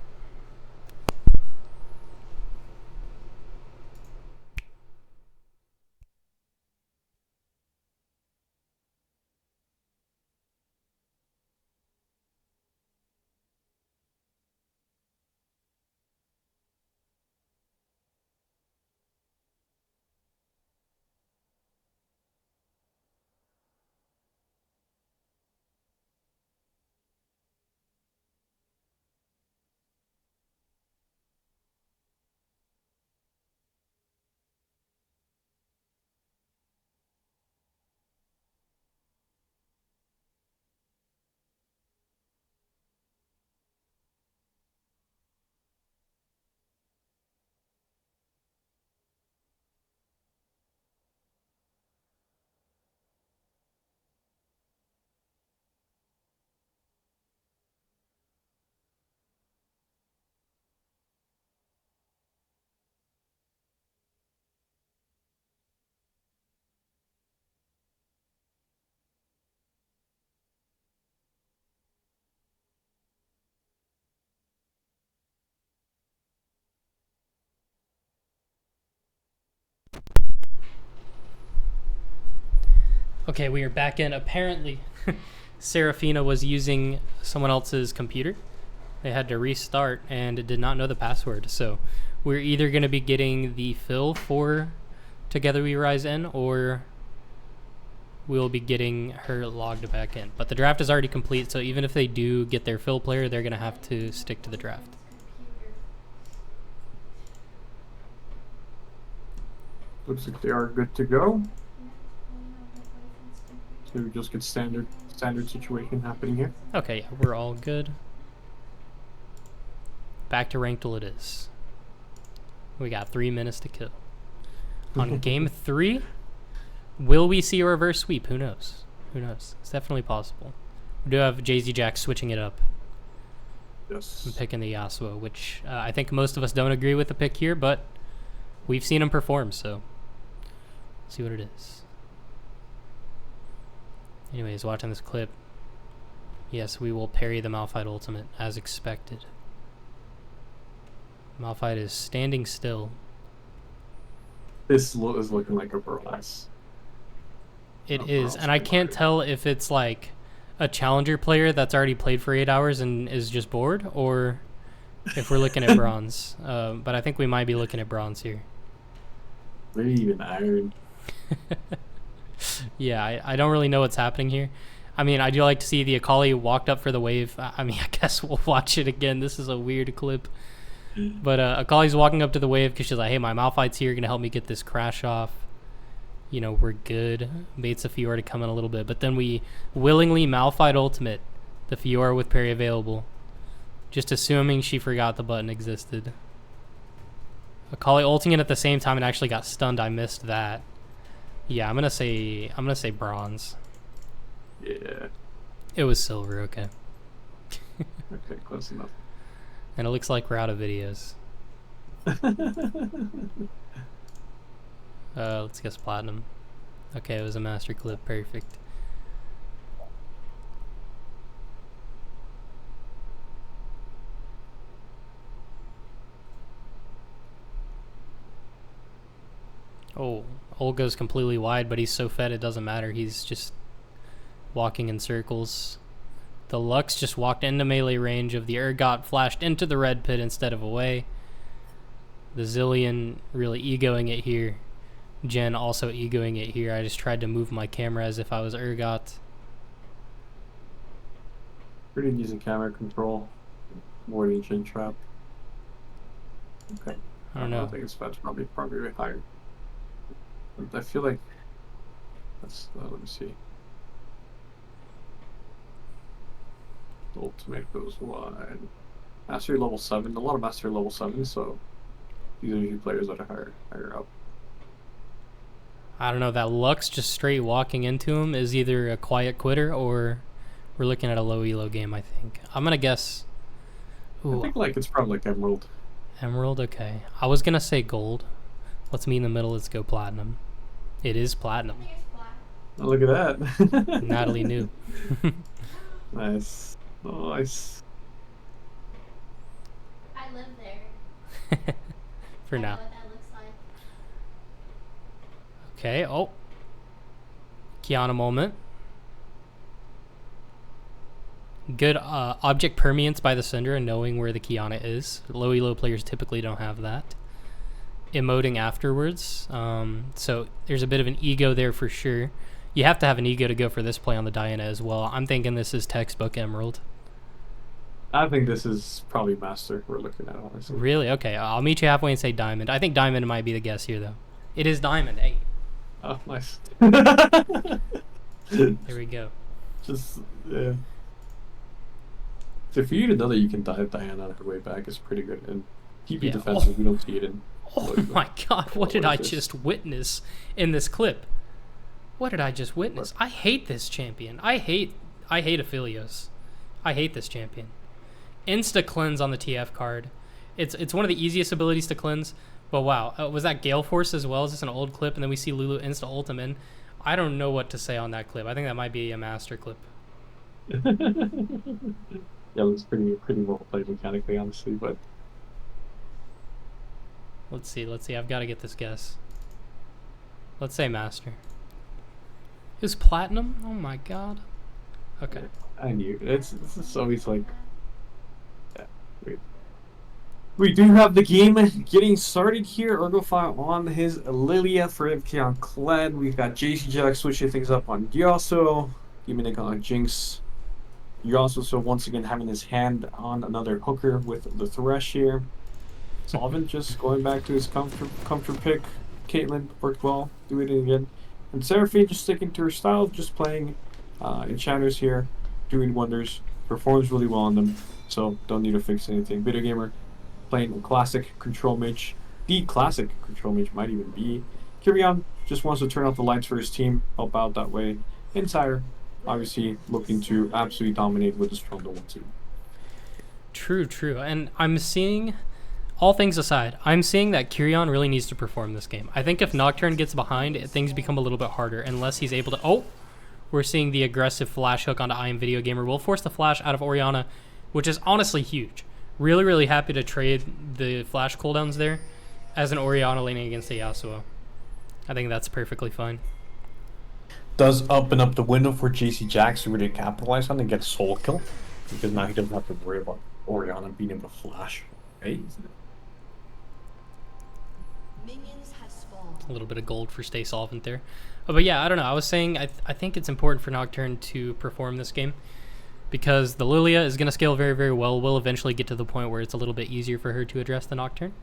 Okay, we are back in. Apparently, Serafina was using someone else's computer. They had to restart and did not know the password. So we're either going to be getting the fill for Together We Rise in, or we'll be getting her logged back in. But the draft is already complete, so even if they do get their fill player, they're going to have to stick to the draft. Looks like they are good to go. So we just get standard situation happening here. Okay, yeah, we're all good. Back to ranked ult it is. We got 3 minutes to kill. On game 3, will we see a reverse sweep? Who knows? Who knows? It's definitely possible. We do have JZ Jack switching it up. Yes. And picking the Yasuo, which I think most of us don't agree with the pick here, but we've seen him perform, so see what it is. Anyways, watching this clip, yes, we will parry the Malphite ultimate as expected. Malphite is standing still This is looking like a bronze. It Oh, is, bronze and I can't player. tell if it's like a challenger player that's already played for 8 hours and is just bored, or if we're looking at bronze. But I think we might be looking at bronze here. Maybe even iron. Yeah, I don't really know what's happening here. I mean, I do like to see the Akali walked up for the wave. I mean, I guess we'll watch it again. This is a weird clip. But Akali's walking up to the wave because she's like, hey, my Malphite's here, going to help me get this crash off. You know, we're good. Baits a Fiora to come in a little bit. But then we willingly Malphite ultimate the Fiora with parry available. Just assuming she forgot the button existed. Akali ulting it at the same time and actually got stunned. I missed that. Yeah, I'm gonna say bronze. Yeah. It was silver, okay. Okay, close enough. And it looks like we're out of videos. Let's guess platinum. Okay, it was a master clip. Perfect. Oh, Olga's completely wide, but he's so fed it doesn't matter. He's just walking in circles. The Lux just walked into melee range of the Urgot, flashed into the red pit instead of away. The Zillion really egoing it here. Jen also egoing it here. I just tried to move my camera as if I was Urgot. Pretty decent camera control. Avoiding chin trap. Okay. I don't know. I think it's probably higher. I feel like that's let me see. The ultimate goes wide. Mastery level 7. A lot of mastery level 7, so these are usually players that are higher up. I don't know. That Lux just straight walking into him is either a quiet quitter or we're looking at a low elo game, I think. I'm going to guess. Ooh, I think like it's probably like Emerald. Emerald, okay. I was going to say gold. Let's meet in the middle. Let's go platinum. It is platinum. Oh, look at that. Natalie knew. Nice. Nice. I live there. For I know now. what that looks like. Okay, oh. Kiana moment. Good object permeance by the Syndra, knowing where the Kiana is. Low elo players typically don't have that. Emoting afterwards. So there's a bit of an ego there for sure. You have to have an ego to go for this play on the Diana as well. I'm thinking this is textbook Emerald. I think this is probably Master we're looking at, honestly. Really? Okay, I'll meet you halfway and say Diamond. I think Diamond might be the guess here, though. It is Diamond. Hey, Oh, nice. there we go. Just, yeah. So for you to know that you can dive Diana on her way back is pretty good. And keep your Yeah. defensive, we don't see it in. Oh my god, what did I just witness in this clip? What did I just witness? I hate this champion. I hate Aphelios. I hate this champion. Insta cleanse on the TF card. It's one of the easiest abilities to cleanse. But wow, was that Gale Force as well? Is this an old clip? And then we see Lulu insta ult him in. I don't know what to say on that clip. I think that might be a master clip. Yeah, it looks pretty well played mechanically, honestly, but Let's see. I've got to get this guess. Let's say master. Is platinum? Oh my god. Okay. I knew it's always like, yeah. We do have the game getting started here. Urgofire on his Lilia for FK on Kled. We've got JC Jack switching things up on Yasuo. Demonic on Jinx. Yasuo once again having his hand on another hooker with the Thresh here. Solvent just going back to his comfort pick. Caitlyn worked well, doing it again. And Seraphine just sticking to her style, just playing enchanters here, doing wonders. Performs really well on them, so don't need to fix anything. Video Gamer playing a classic control mage. The classic control mage might even be. Kyrian just wants to turn off the lights for his team, help out that way. And Sire, obviously looking to absolutely dominate with the strong 1-2. True. And I'm seeing, all things aside, I'm seeing that Kyrian really needs to perform this game. I think if Nocturne gets behind, things become a little bit harder unless he's able to... Oh! We're seeing the aggressive flash hook onto I Am Video Gamer. We'll force the flash out of Orianna, which is honestly huge. Really happy to trade the flash cooldowns there as an Orianna laning against a Yasuo. I think that's perfectly fine. Does open up the window for JC Jax to really capitalize on and get a soul kill, because now he doesn't have to worry about Orianna being able to flash. Right? Minions have spawned. A little bit of gold for Stay Solvent there. Oh, but yeah, I don't know. I was saying I think it's important for Nocturne to perform this game because the Lilia is going to scale very, very well. We'll eventually get to the point where it's a little bit easier for her to address the Nocturne,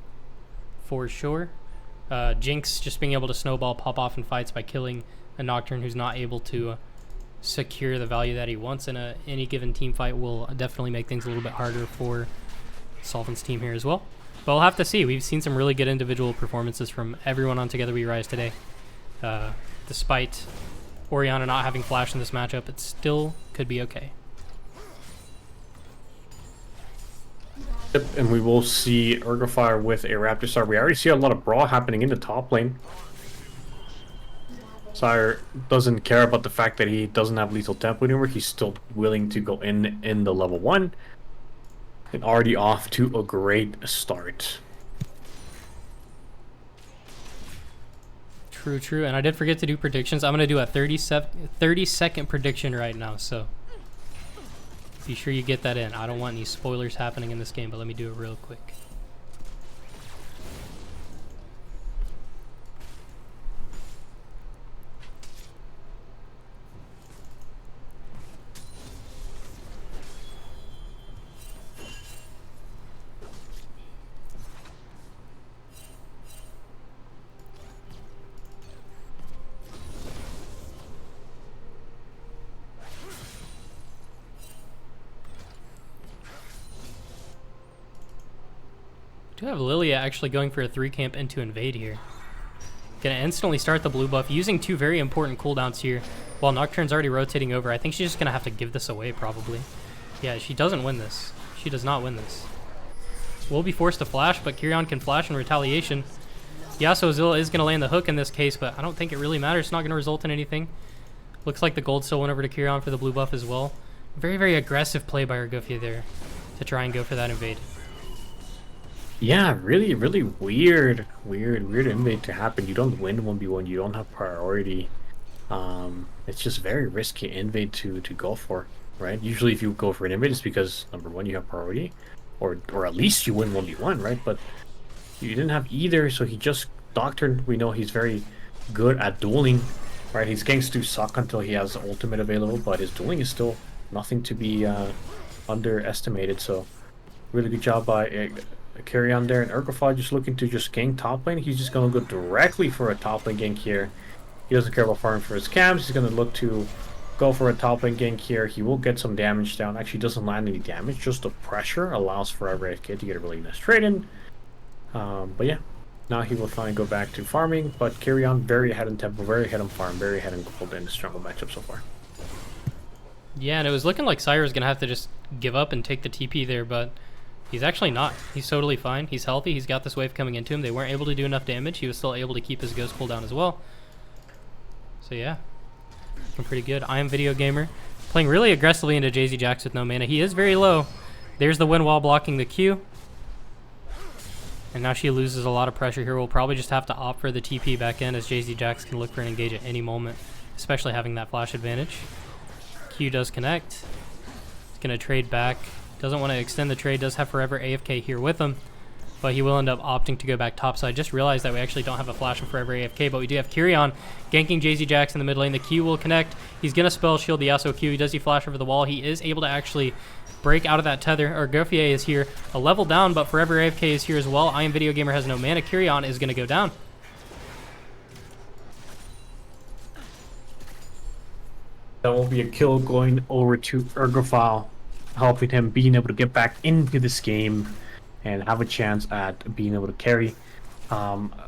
for sure. Jinx just being able to snowball, pop off in fights by killing a Nocturne who's not able to secure the value that he wants in any given team fight will definitely make things a little bit harder for Solvent's team here as well. But we'll have to see. We've seen some really good individual performances from everyone on Together We Rise today. Despite Orianna not having flash in this matchup, it still could be okay. Yep, and we will see Urgofire with a Raptor Star. We already see a lot of brawl happening in the top lane. Sire doesn't care about the fact that he doesn't have lethal tempo anymore. He's still willing to go in the level 1. And already off to a great start. True. And I did forget to do predictions. I'm going to do a 30-second prediction right now, so be sure you get that in. I don't want any spoilers happening in this game, but let me do it real quick. Do have Lilia actually going for a 3-camp into invade here. Gonna instantly start the blue buff using 2 very important cooldowns here while Nocturne's already rotating over. I think she's just gonna have to give this away probably. Yeah, she doesn't win this. She does not win this. Will be forced to flash, but Kyrian can flash in retaliation. Yasuo Zilla is gonna land the hook in this case, but I don't think it really matters. It's not gonna result in anything. Looks like the gold still went over to Kyrian for the blue buff as well. Very, very aggressive play by Urgofia there to try and go for that invade. Yeah, really weird invade to happen. You don't win 1v1, you don't have priority. It's just very risky invade to go for, right? Usually if you go for an invade, it's because number 1, you have priority, or at least you win 1v1, right? But you didn't have either, so he just Doctrine. We know he's very good at dueling, right? His ganks do suck until he has ultimate available, but his dueling is still nothing to be underestimated. So really good job by carry on there, and Urgofire just looking to just gank top lane. He's just going to go directly for a top lane gank here. He doesn't care about farming for his camps. He's going to look to go for a top lane gank here. He will get some damage down. Actually doesn't land any damage, just the pressure allows for every AFK to get a really nice trade in. But yeah, now he will finally go back to farming, but carry on very ahead in tempo, very ahead in farm, very ahead in gold in this jungle matchup so far. Yeah, and it was looking like Sire was going to have to just give up and take the TP there, but he's actually not. He's totally fine. He's healthy. He's got this wave coming into him. They weren't able to do enough damage. He was still able to keep his ghost cooldown as well. So yeah, looking pretty good. I am Video Gamer, playing really aggressively into JZ Jax with no mana. He is very low. There's the win while blocking the Q. And now she loses a lot of pressure here. We'll probably just have to opt for the TP back in, as JZ Jax can look for an engage at any moment, especially having that flash advantage. Q does connect. He's going to trade back. Doesn't want to extend the trade. Does have Forever AFK here with him, but he will end up opting to go back topside. Just realized that we actually don't have a flash of Forever AFK, but we do have Kyrian ganking JZ Jax in the mid lane. The Q will connect. He's going to spell shield the Yasuo Q. Does he flash over the wall? He is able to actually break out of that tether. Urgofia is here, a level down, but Forever AFK is here as well. I Am Video Gamer has no mana. Kyrian is going to go down. That will be a kill going over to Urgofile, helping him being able to get back into this game and have a chance at being able to carry.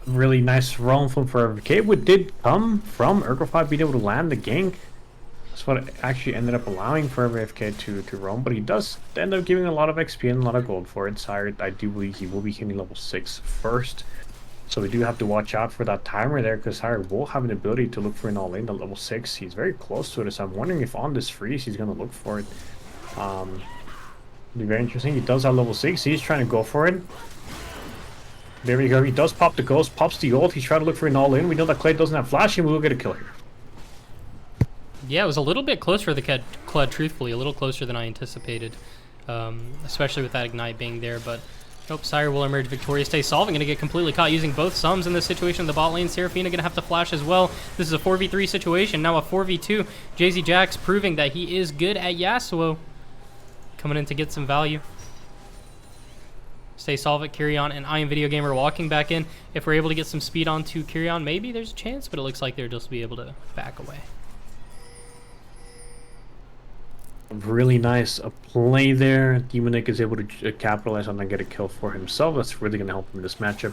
Really nice roam from Forever AFK, which did come from Urgofile being able to land the gank. That's what actually ended up allowing Forever AFK to roam, but he does end up giving a lot of XP and a lot of gold for it. Sire, I do believe he will be hitting level 6 first. So we do have to watch out for that timer there, because Sire will have an ability to look for an all-in at level 6. He's very close to it, so I'm wondering if on this freeze he's going to look for it. It'll be very interesting. He does have level 6. He's trying to go for it. There we go. He does pop the ghost, pops the ult. He's trying to look for an all-in. We know that Clay doesn't have flash, and we will get a kill here. Yeah, it was a little bit close for the Kled, truthfully. A little closer than I anticipated. Especially with that Ignite being there, but nope, Sire will emerge victorious. Stay solving, going to get completely caught using both sums in this situation. The bot lane, Seraphina going to have to flash as well. This is a 4v3 situation, now a 4v2. JZ Jax proving that he is good at Yasuo. Coming in to get some value. Stay solvent, Kyrion, and I Am Video Gamer walking back in. If we're able to get some speed onto Kyrion, maybe there's a chance, but it looks like they're just be able to back away. Really nice play there. Demonic is able to capitalize on that, get a kill for himself. That's really going to help him in this matchup.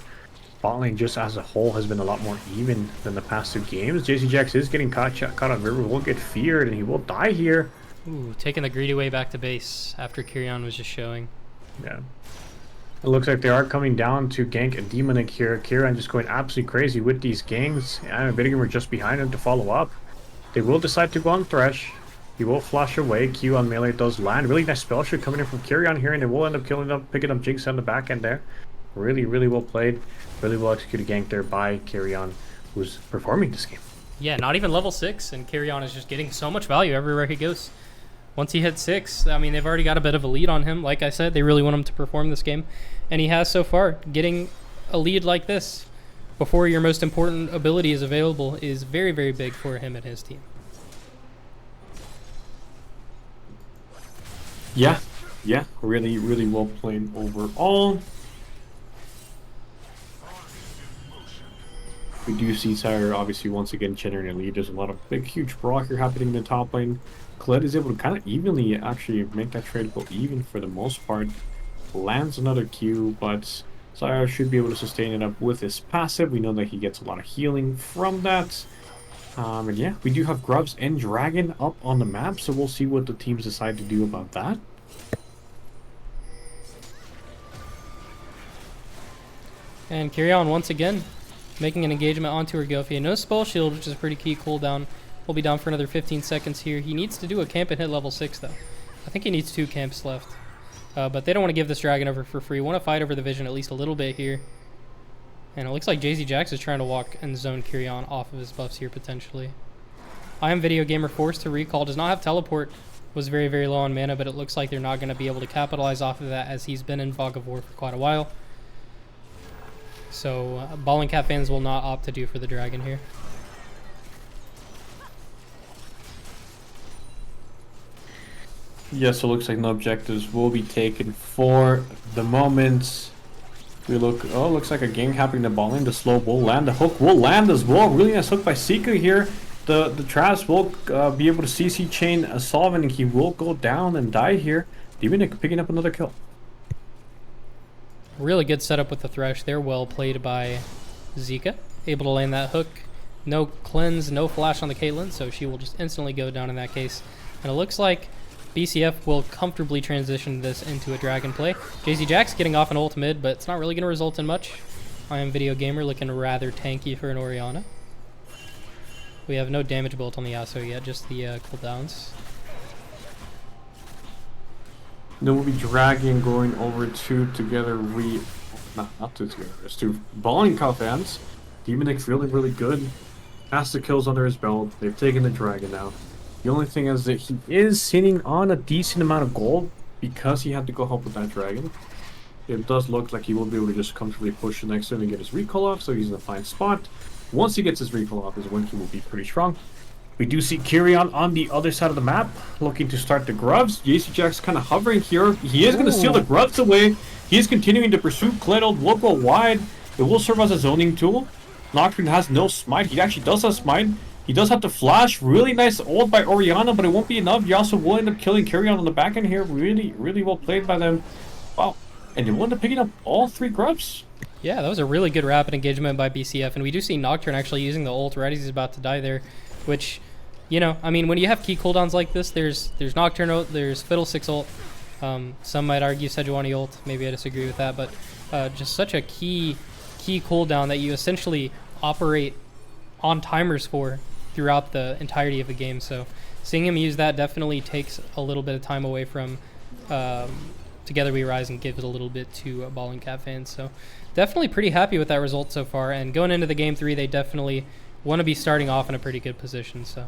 Bot lane just as a whole has been a lot more even than the past 2 games. JC Jax is getting caught on River, will get feared, and he will die here. Ooh, taking the greedy way back to base after Kyrion was just showing. Yeah. It looks like they are coming down to gank a Demonic here. Kyrion just going absolutely crazy with these ganks. And Vidigan just behind him to follow up. They will decide to go on Thresh. He will flash away. Q on melee does land. Really nice spell shoot coming in from Kyrion here, and they will end up picking up Jinx on the back end there. Really, really well played. Really well executed gank there by Kyrion, who's performing this game. Yeah, not even level 6, and Kyrion is just getting so much value everywhere he goes. Once he hits 6, I mean, they've already got a bit of a lead on him. Like I said, they really want him to perform this game, and he has so far. Getting a lead like this before your most important ability is available is very, very big for him and his team. Yeah, really, really well played overall. We do see Sire obviously once again generating a lead. There's a lot of big, huge brawl here happening in the top lane. Kled is able to kind of evenly actually make that trade go even for the most part. Lands another Q, but Sire should be able to sustain it up with his passive. We know that he gets a lot of healing from that. And yeah, we do have Grubs and Dragon up on the map, so we'll see what the teams decide to do about that. And Kyrion once again making an engagement onto Ergophia. No spell shield, which is a pretty key cooldown. We'll be down for another 15 seconds here. He needs to do a camp and hit level 6 though. I think he needs 2 camps left. But they don't want to give this dragon over for free. Want to fight over the vision at least a little bit here. And it looks like JZ Jax is trying to walk and zone Kyrion off of his buffs here potentially. I Am Video Gamer forced to recall. Does not have teleport. Was very, very low on mana, but it looks like they're not going to be able to capitalize off of that as he's been in Fog of War for quite a while. So Ball and Cat fans will not opt to do for the dragon here. Yes, so it looks like no objectives will be taken for the moment. We look, oh, looks like a gank happening to ball lane. The slow will land. The hook will land as well. Really nice hook by Sika here. The traps will be able to CC chain Solvent, and he will go down and die here. Demonic picking up another kill. Really good setup with the Thresh. They're well played by Zika. Able to land that hook. No cleanse, no flash on the Caitlyn, so she will just instantly go down in that case. And it looks like BCF will comfortably transition this into a dragon play. JZ Jax getting off an ult mid, but it's not really going to result in much. I Am Video Gamer looking rather tanky for an Orianna. We have no damage built on the Yasuo yet, just the cooldowns. Then we'll be dragging going over to together. Not two together. It's 2 Balling Cow fans. Demonic's really, really good. Has the kills under his belt. They've taken the dragon now. The only thing is that he is sitting on a decent amount of gold because he had to go help with that dragon. It does look like he will be able to just comfortably push the next turn and get his recall off, so he's in a fine spot. Once he gets his recall off, his win queue will be pretty strong. We do see Kyrion on the other side of the map, looking to start the grubs. JC Jax kind of hovering here. He is going to steal the grubs away. He is continuing to pursue. Kleddle will go wide. It will serve as a zoning tool. Nocturne has no smite. He actually does have smite. He does have to flash. Really nice ult by Orianna, but it won't be enough. Yasuo will end up killing Kyrion on the back end here. Really, really well played by them. Wow. And they will end up picking up all 3 grubs. Yeah, that was a really good rapid engagement by BCF, and we do see Nocturne actually using the ult right as he's about to die there, which, you know, I mean, when you have key cooldowns like this, there's Nocturne ult, there's Fiddlesticks ult, some might argue Sejuani ult, maybe I disagree with that, but just such a key cooldown that you essentially operate on timers for throughout the entirety of the game, so seeing him use that definitely takes a little bit of time away from Together We Rise and give it a little bit to Ball and Cat fans. So definitely pretty happy with that result so far. And going into the game 3, they definitely want to be starting off in a pretty good position. So.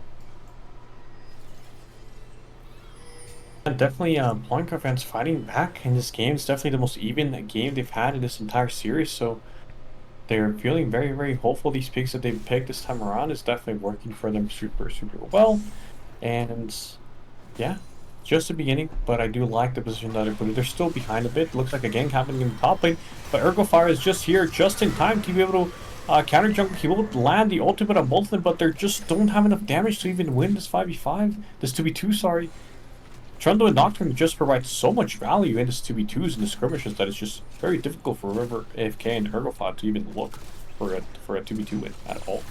And definitely, Blanca fans fighting back in this game. It's definitely the most even game they've had in this entire series. So they're feeling very, very hopeful. These picks that they've picked this time around is definitely working for them super, super well. And yeah, just the beginning. But I do like the position that they're putting. They're still behind a bit. Looks like a gank happening in the top lane. But Ergo Fire is just here, just in time to be able to counter jungle. He will land the ultimate on both of them, but they just don't have enough damage to even win this 5v5. This 2v2, sorry. Trundle and Nocturne just provide so much value in this 2v2s and the skirmishes that it's just very difficult for River, AFK, and Ergofod to even look for a 2v2 win at all.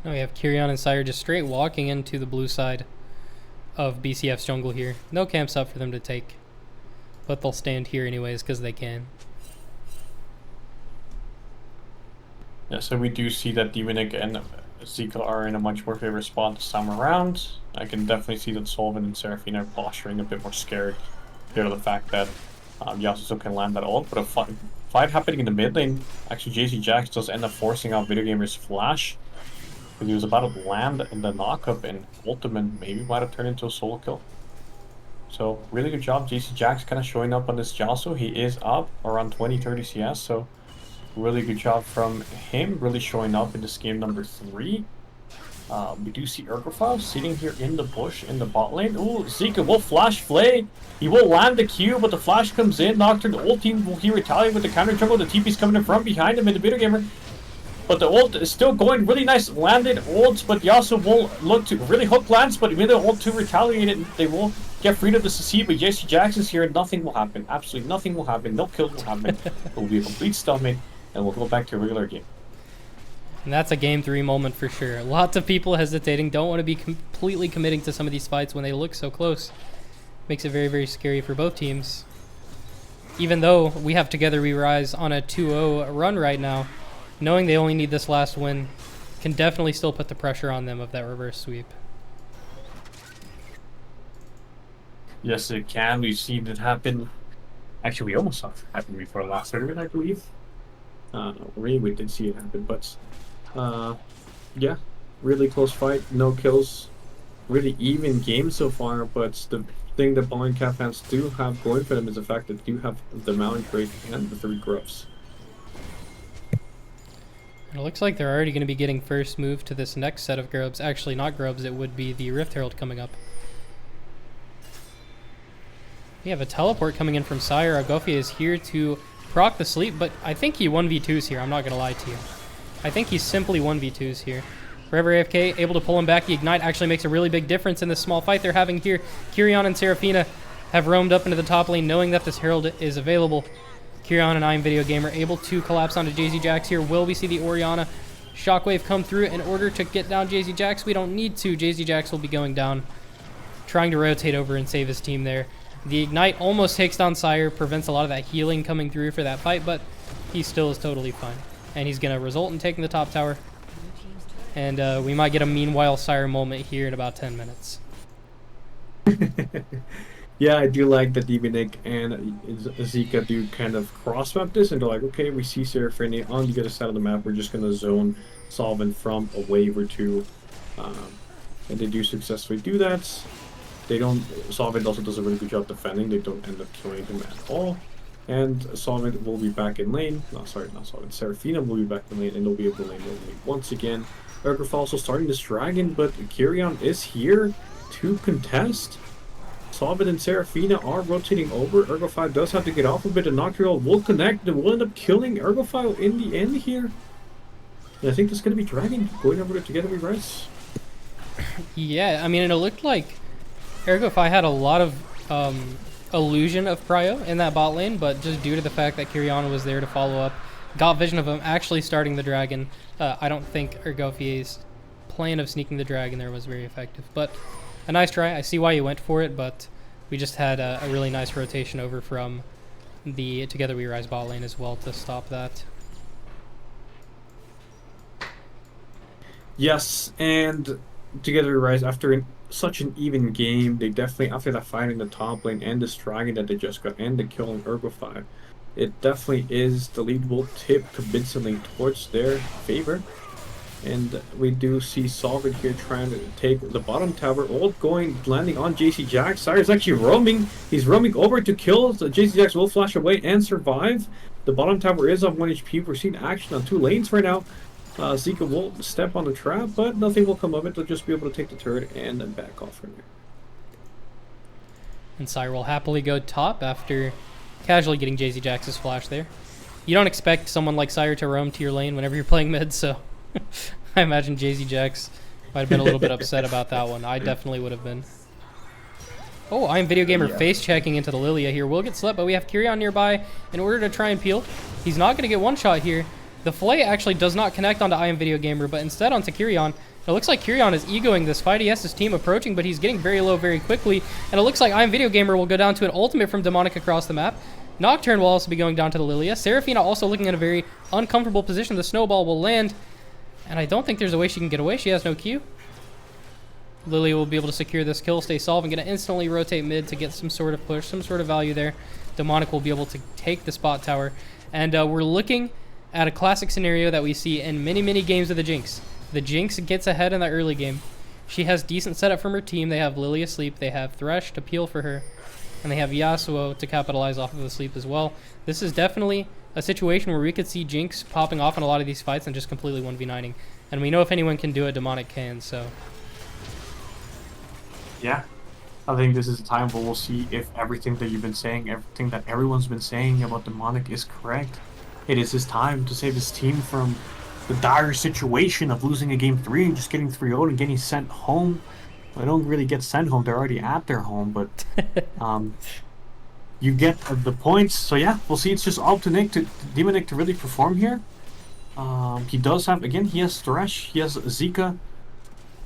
Now we have Kyrian and Sire just straight walking into the blue side of BCF's jungle here. No camps up for them to take. But they'll stand here anyways because they can. Yeah, so we do see that Demonic and Zika are in a much more favorable spot this time around. I can definitely see that Solvin and Seraphine are posturing a bit more scared due to the fact that Yasuo can land that ult. But a fight happening in the mid lane. Actually, JC Jax does end up forcing out Video Gamer's flash. Because he was about to land in the knockup, and ultimate maybe might have turned into a solo kill. So really good job, JC Jax kind of showing up on this Yasuo. He is up around 20-30 CS, so really good job from him, really showing up in this game number 3. We do see Ergophile sitting here in the bush in the bot lane. Ooh, Zika will flash Flay. He will land the Q, but the flash comes in. Nocturne, the ult team will here retaliate with the counter jungle. The TP's coming in from behind him in the Video Gamer. But the ult is still going really nice landed ults, but Yasuo will look to really hook lands, but with the ult to retaliate it, they will get freed of the CC, but JC Jax is here and nothing will happen. Absolutely nothing will happen. No kills will happen. It will be a complete stalemate, and we'll go back to a regular game. And that's a game 3 moment for sure. Lots of people hesitating, don't want to be completely committing to some of these fights when they look so close. Makes it very, very scary for both teams. Even though we have Together We Rise on a 2-0 run right now, knowing they only need this last win can definitely still put the pressure on them of that reverse sweep. Yes, it can. We've seen it happen. Actually, we almost saw it happen before the last tournament, I believe. We did see it happen, but yeah, really close fight, no kills, really even game so far. But the thing that Ball and Cat fans do have going for them is the fact that they do have the Mountain Crate and the 3 grubs. It looks like they're already going to be getting first move to this next set of grubs. Actually, not grubs, it would be the Rift Herald coming up. We have a teleport coming in from Sire. Agofia is here to proc the sleep, but I think he 1v2s here, I'm not going to lie to you. I think he's simply 1v2s here. Forever AFK, able to pull him back. The Ignite actually makes a really big difference in this small fight they're having here. Kyrian and Seraphina have roamed up into the top lane knowing that this Herald is available. Kyrian and I am Video Gamer able to collapse onto JZ Jax here. Will we see the Orianna Shockwave come through in order to get down JZ Jax? We don't need to. JZ Jax will be going down, trying to rotate over and save his team there. The Ignite almost takes down Sire, prevents a lot of that healing coming through for that fight, but he still is totally fine. And he's going to result in taking the top tower. And we might get a meanwhile Sire moment here in about 10 minutes. Yeah, I do like that Demonic and Zika do kind of cross-map this, and they're like, okay, we see Seraphine on the other side of the map, we're just going to zone Solvin from a wave or two. And they do successfully do that. They don't. Solvin also does a really good job defending. They don't end up killing him at all. And Solvin will be back in lane. No, sorry, not Solvin. Seraphina will be back in lane, and they'll be able to lane only once again. Urgraf also starting this dragon, but Kyrian is here to contest. Solvin and Seraphina are rotating over. Ergophile does have to get off a bit, and Nocturne will connect. They will end up killing Ergophile in the end here. And I think that's going to be Dragon going over to Together We Rise. Yeah, I mean, it looked like Ergophile had a lot of illusion of prio in that bot lane, but just due to the fact that Kyrian was there to follow up, got vision of him actually starting the dragon. I don't think Ergophia's plan of sneaking the dragon there was very effective, but a nice try. I see why you went for it, but we just had a really nice rotation over from the Together We Rise bot lane as well to stop that. Yes, and Together We Rise, after such an even game, they definitely, after that fight in the top lane and this dragon that they just got, and the kill on Ergo5, it definitely is the lead will tip convincingly towards their favor. And we do see Solvent here trying to take the bottom tower, ult going, landing on JC Jax. Sire's actually roaming. He's roaming over to kill. So JC Jax will flash away and survive. The bottom tower is on 1 HP. We're seeing action on 2 lanes right now. Zika will step on the trap, but nothing will come of it. They'll just be able to take the turret and then back off from there. And Sire will happily go top after casually getting JC Jax's flash there. You don't expect someone like Sire to roam to your lane whenever you're playing mid, so I imagine JC Jax might have been a little bit upset about that one. I definitely would have been. Oh, I'm Video Gamer face checking into the Lilia here. Will get slept, but we have Kyrion nearby in order to try and peel. He's not going to get one shot here. The Flay actually does not connect onto I Am Video Gamer, but instead onto Kyrion. It looks like Kyrion is egoing this fight. He has his team approaching, but he's getting very low very quickly. And it looks like I Am Video Gamer will go down to an ultimate from Demonic across the map. Nocturne will also be going down to the Lilia. Seraphina also looking in a very uncomfortable position. The snowball will land. And I don't think there's a way she can get away. She has no Q. Lilia will be able to secure this kill, stay solved, and going to instantly rotate mid to get some sort of push, some sort of value there. Demonic will be able to take the spot tower. And we're looking at a classic scenario that we see in many, many games of the Jinx. The Jinx gets ahead in the early game. She has decent setup from her team. They have Lily asleep. They have Thresh to peel for her. And they have Yasuo to capitalize off of the sleep as well. This is definitely a situation where we could see Jinx popping off in a lot of these fights and just completely 1v9ing. And we know if anyone can do it, Demonic can, so. Yeah. I think this is a time where we'll see if everything that you've been saying, everything that everyone's been saying about Demonic is correct. It is his time to save his team from the dire situation of losing a game 3 and just getting 3-0 and getting sent home. Well, they don't really get sent home, they're already at their home, but you get the points. So yeah, we'll see. It's just up to Demonic to really perform here. He does have, again, he has Thresh, he has Zika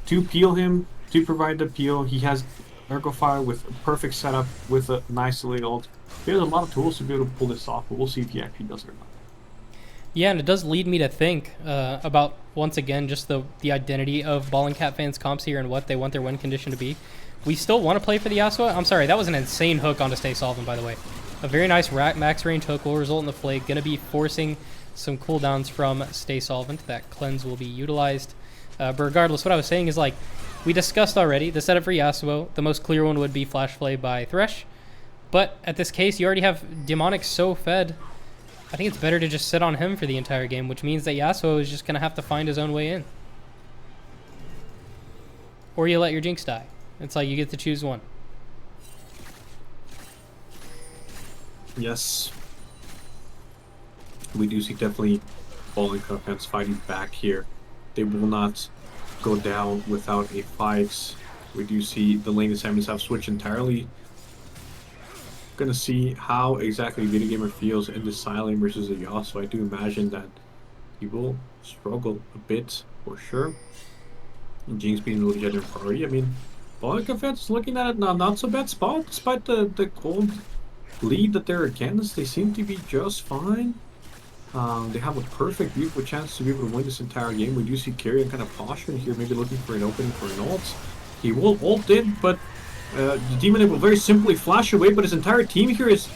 to peel him, to provide the peel. He has Ergofire with a perfect setup, with a nice little ult. He has a lot of tools to be able to pull this off, but we'll see if he actually does it or not. Yeah, and it does lead me to think about, once again, just the identity of Ball and Cat fans' comps here and what they want their win condition to be. We still want to play for the Yasuo. I'm sorry, that was an insane hook onto Stay Solvent, by the way. A very nice max range hook will result in the Flake. Going to be forcing some cooldowns from Stay Solvent. That cleanse will be utilized. But regardless, what I was saying is, like, we discussed already, the setup for Yasuo, the most clear one would be Flash Flay by Thresh. But at this case, you already have Demonic so fed. I think it's better to just sit on him for the entire game, which means that Yasuo is just going to have to find his own way in. Or you let your Jinx die. It's like you get to choose one. Yes. We do see definitely Ball and Cat fans fighting back here. They will not go down without a fight. We do see the lane assignments have switched entirely. Gonna see how exactly Video Gamer feels in the Silent versus the Yasuo. I do imagine that he will struggle a bit for sure. And Jinx being a legitimate priority. I mean, Ball and Cat fans looking at it now, not so bad spot despite the cold lead that they're against. They seem to be just fine. They have a perfect, beautiful chance to be able to win this entire game. We do see Kyrion kind of posturing here, maybe looking for an opening for an ult. He will ult in, but the Demon will very simply flash away, but his entire team here is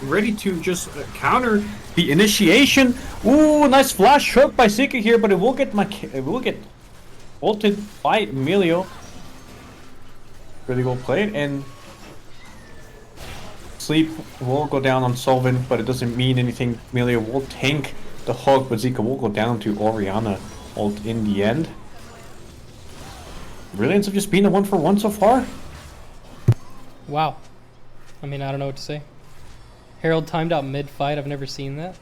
ready to just counter the initiation. Ooh, nice flash hook by Zika here, but it will get ulted by Emilio. Really well played, and Sleep will go down on Solvent, but it doesn't mean anything. Emilio will tank the hook, but Zika will go down to Orianna ult in the end. Brilliance of just being a 1-for-1 so far. Wow. I mean, I don't know what to say. Herald timed out mid-fight. I've never seen that.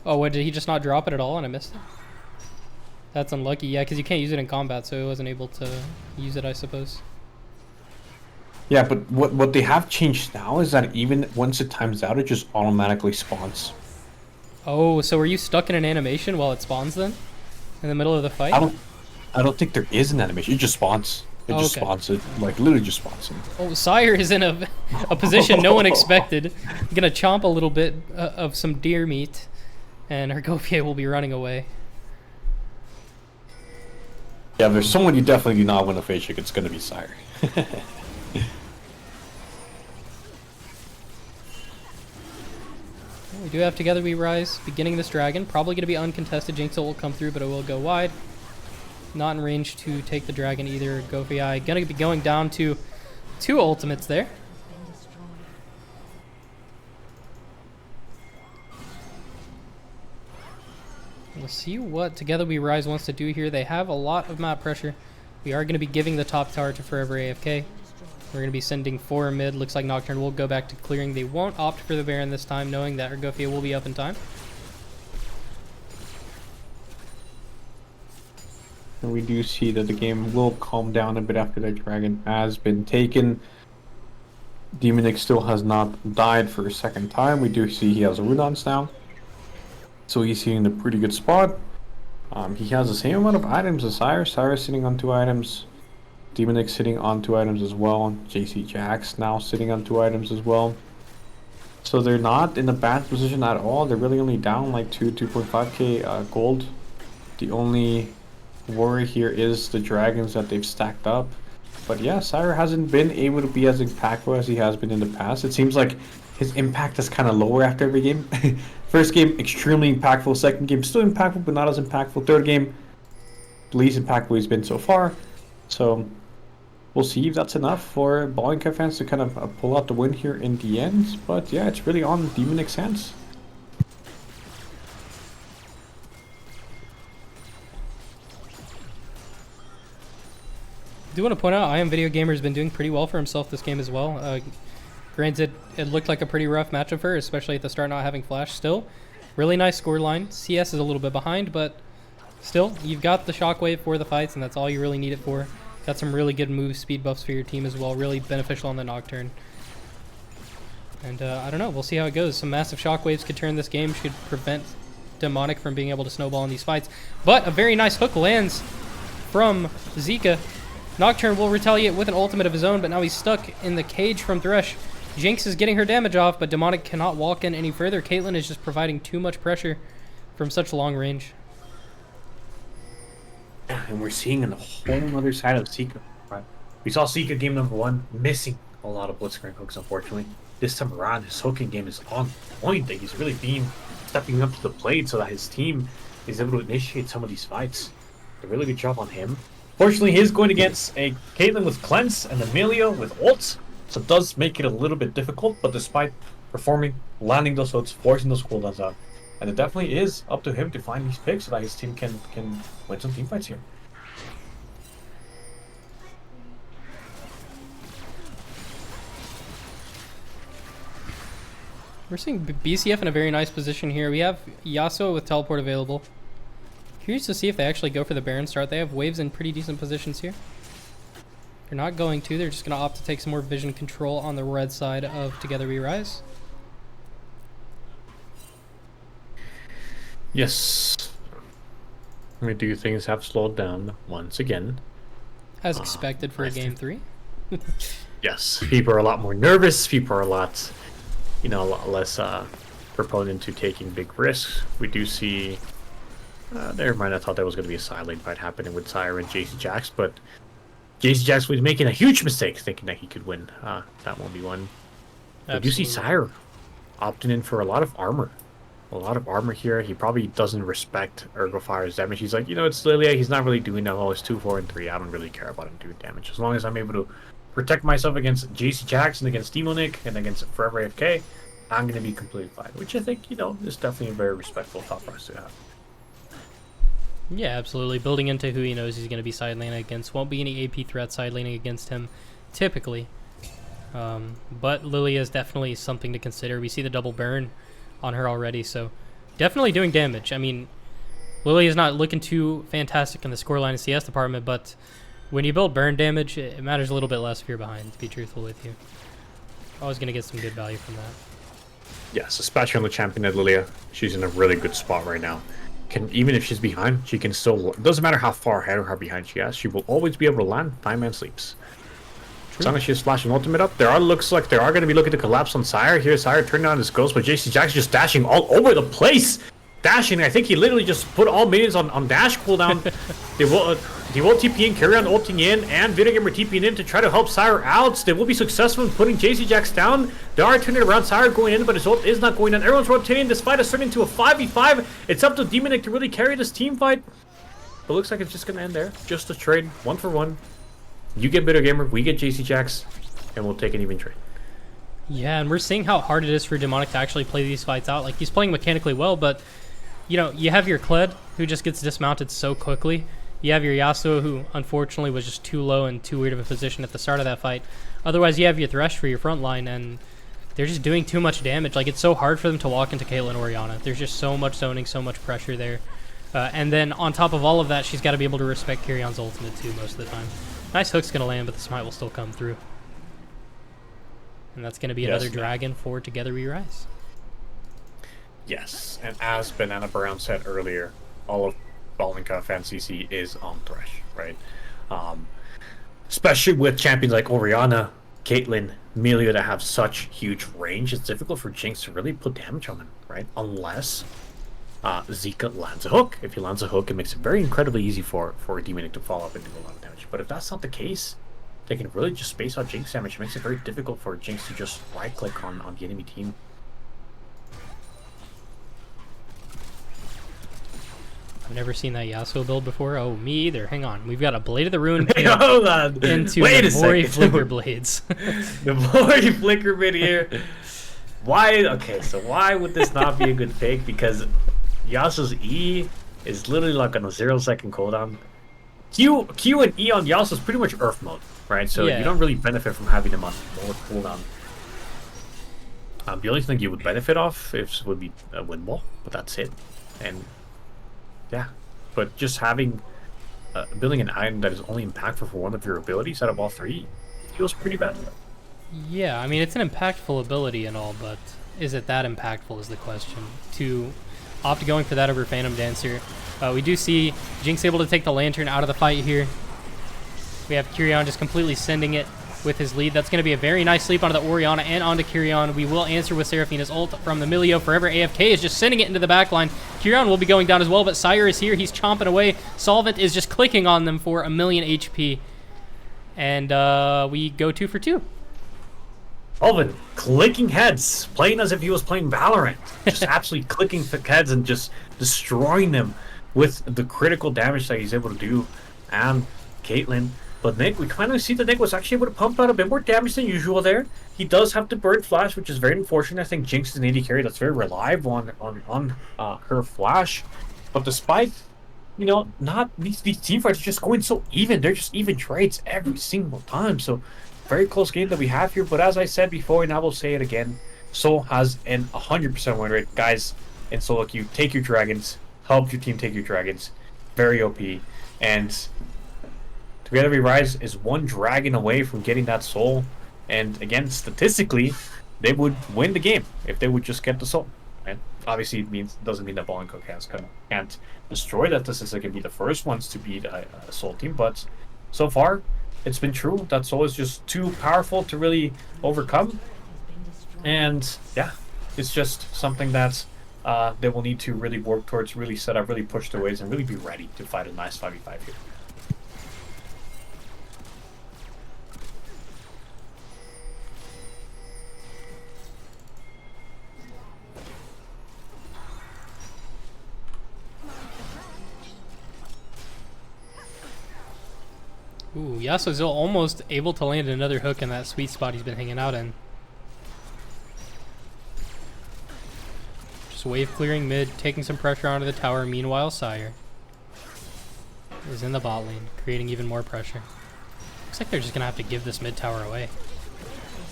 Oh, what, did he just not drop it at all and I missed it? That's unlucky. Yeah, because you can't use it in combat, so he wasn't able to use it, I suppose. Yeah, but what they have changed now is that even once it times out, it just automatically spawns. Oh, so were you stuck in an animation while it spawns then? In the middle of the fight? I don't think there is an animation. It just spawns. It just Okay. spawns it, like literally just spawns it. Oh, Sire is in a position no one expected. Gonna chomp a little bit of some deer meat, and Argofier will be running away. Yeah, if there's someone you definitely do not want to face, it's gonna be Sire. We do have Together We Rise beginning this dragon. Probably going to be uncontested. Jinx will come through, but it will go wide. Not in range to take the dragon either. Gofiai going to be going down to 2 ultimates there. We'll see what Together We Rise wants to do here. They have a lot of map pressure. We are going to be giving the top tower to Forever AFK. We're going to be sending 4 mid. Looks like Nocturne will go back to clearing. They won't opt for the Baron this time, knowing that Argofier will be up in time. And we do see that the game will calm down a bit after the dragon has been taken. Demonic still has not died for a second time. We do see he has a Rudons now. So he's in a pretty good spot. He has the same amount of items as Sire. Sire is sitting on 2 items. Demonic sitting on 2 items as well. JC Jax now sitting on 2 items as well. So they're not in a bad position at all. They're really only down like 2.5k gold. The only worry here is the dragons that they've stacked up. But yeah, Sire hasn't been able to be as impactful as he has been in the past. It seems like his impact is kind of lower after every game. First game, extremely impactful. Second game, still impactful, but not as impactful. Third game, the least impactful he's been so far. So we'll see if that's enough for Ballingcat fans to kind of pull out the win here in the end. But yeah, it's really on Demonic's hands. I do want to point out, I Am Video Gamer has been doing pretty well for himself this game as well. Granted, it looked like a pretty rough matchup for her, especially at the start not having flash. Still, really nice scoreline. CS is a little bit behind, but still, you've got the shockwave for the fights, and that's all you really need it for. Got some really good move speed buffs for your team as well. Really beneficial on the Nocturne. And I don't know. We'll see how it goes. Some massive shockwaves could turn this game. Should prevent Demonic from being able to snowball in these fights. But a very nice hook lands from Zika. Nocturne will retaliate with an ultimate of his own, but now he's stuck in the cage from Thresh. Jinx is getting her damage off, but Demonic cannot walk in any further. Caitlyn is just providing too much pressure from such long range. And we're seeing on the whole other side of Zika. Right? We saw Zika game number 1 missing a lot of blitzcrank hooks, unfortunately. This time around, his hooking game is on point. That he's really been stepping up to the plate so that his team is able to initiate some of these fights. A really good job on him. Fortunately, he's going against a Caitlyn with Cleanse and Amelia with ult, so it does make it a little bit difficult, but despite performing, landing those ults, forcing those cooldowns out, and it definitely is up to him to find these picks so that his team can win some teamfights here. We're seeing BCF in a very nice position here. We have Yasuo with teleport available. Curious to see if they actually go for the Baron start. They have waves in pretty decent positions here. They're not going to. They're just going to opt to take some more vision control on the red side of Together We Rise. Yes. I do things have slowed down once again. As expected for a game 3. Yes. People are a lot more nervous. People are a lot less proponent to taking big risks. We do see... never mind, I thought there was going to be a side lane fight happening with Sire and JC Jax, but JC Jax was making a huge mistake thinking that he could win that 1v1. But you see Sire opting in for a lot of armor. A lot of armor here. He probably doesn't respect Ergofire's damage. He's like, it's Lilia, he's not really doing that well. It's 2, 4, and 3. I don't really care about him doing damage. As long as I'm able to protect myself against JC Jax and against Demonic and against Forever AFK, I'm going to be completely fine. Which I think, is definitely a very respectful thought process to have. Yeah, absolutely. Building into who he knows he's going to be side laning against. Won't be any AP threat side laning against him, typically. But Lilia is definitely something to consider. We see the double burn on her already, so definitely doing damage. I mean, Lilia is not looking too fantastic in the scoreline and CS department, but when you build burn damage, it matters a little bit less if you're behind, to be truthful with you. Always going to get some good value from that. Yes, especially on the champion at Lilia. She's in a really good spot right now. can, even if she's behind, she can still, it doesn't matter how far ahead or how behind she is, she will always be able to land 5-man sleeps. As long as she's flashing ultimate up, looks like they are going to be looking to collapse on Sire. Here, Sire turning on his ghost, but JC Jack's just dashing all over the place. Dashing, I think he literally just put all minions on dash cooldown. They will TP in, carry on ulting in, and Videogamer TPing in to try to help Sire out. They will be successful in putting JC Jax down. They are turning around, Sire going in, but his ult is not going down. Everyone's rotating. This fight is turning into a 5v5. It's up to Demonic to really carry this team fight. But looks like it's just going to end there. Just a trade, 1 for 1. You get Videogamer, we get JC Jax, and we'll take an even trade. Yeah, and we're seeing how hard it is for Demonic to actually play these fights out. Like, he's playing mechanically well, but you know, you have your Kled, who just gets dismounted so quickly. You have your Yasuo, who unfortunately was just too low and too weird of a position at the start of that fight. Otherwise, you have your Thresh for your front line, and they're just doing too much damage. Like, it's so hard for them to walk into Caitlyn or Orianna. There's just so much zoning, so much pressure there. And then on top of all of that, she's got to be able to respect Kirion's ultimate too most of the time. Nice hook's going to land, but the smite will still come through. And that's going to be another dragon for Together We Rise. Yes, and as Banana Brown said earlier, all of Ballinka Fan CC is on Thresh, right? Especially with champions like Orianna, Caitlyn, Melia that have such huge range, it's difficult for Jinx to really put damage on them, right? Unless Zika lands a hook. If he lands a hook, it makes it very incredibly easy for a Demonic to follow up and do a lot of damage. But if that's not the case, they can really just space out Jinx damage. It makes it very difficult for Jinx to just right-click on the enemy team. I've never seen that Yasuo build before. Oh, me either. Hang on. We've got a Blade of the Ruin Hold on. into Wait a Vori second. Flicker Blades. The Vori Flicker bit here. Why? Okay, so why would this not be a good pick? Because Yasuo's E is literally like on a 0-second cooldown. Q and E on Yasuo is pretty much Earth mode, right? So Yeah. you don't really benefit from having them on more cooldown. The only thing you would benefit off would be a wind wall, but that's it. And yeah, but just having building an item that is only impactful for one of your abilities out of all three feels pretty bad. Yeah, I mean, it's an impactful ability and all, but is it that impactful is the question. To opt going for that over Phantom Dancer. We do see Jinx able to take the Lantern out of the fight here. We have Kirion just completely sending it with his lead. That's going to be a very nice sleep onto the Orianna and onto Kirion. We will answer with Seraphina's ult from the Milio. Forever AFK is just sending it into the backline. Kirion will be going down as well, but Sire is here. He's chomping away. Solvent is just clicking on them for 1,000,000 HP. And we go 2 for 2. Alvin, clicking heads, playing as if he was playing Valorant. Just absolutely clicking heads and just destroying them with the critical damage that he's able to do. And Caitlyn. But Nick, we kind of see that Nick was actually able to pump out a bit more damage than usual there. He does have the Bird Flash, which is very unfortunate. I think Jinx is an AD carry that's very reliable on her Flash. But despite, you know, not these team fights are just going so even. They're just even trades every single time. So very close game that we have here. But as I said before, and I will say it again, Soul has an 100% win rate. Guys, in solo queue, take your dragons. Help your team take your dragons. Very OP. And Together We Rise is one dragon away from getting that soul. And again, statistically, they would win the game if they would just get the soul. And obviously, it doesn't mean that Ball and Cook can't destroy that. This is going to be the first ones to beat a soul team. But so far, it's been true. That soul is just too powerful to really overcome. And yeah, it's just something that they will need to really work towards, really set up, really push their ways, and really be ready to fight a nice 5v5 here. Ooh, Yasuo's almost able to land another hook in that sweet spot he's been hanging out in. Just wave clearing mid, taking some pressure onto the tower. Meanwhile, Sire is in the bot lane, creating even more pressure. Looks like they're just going to have to give this mid tower away.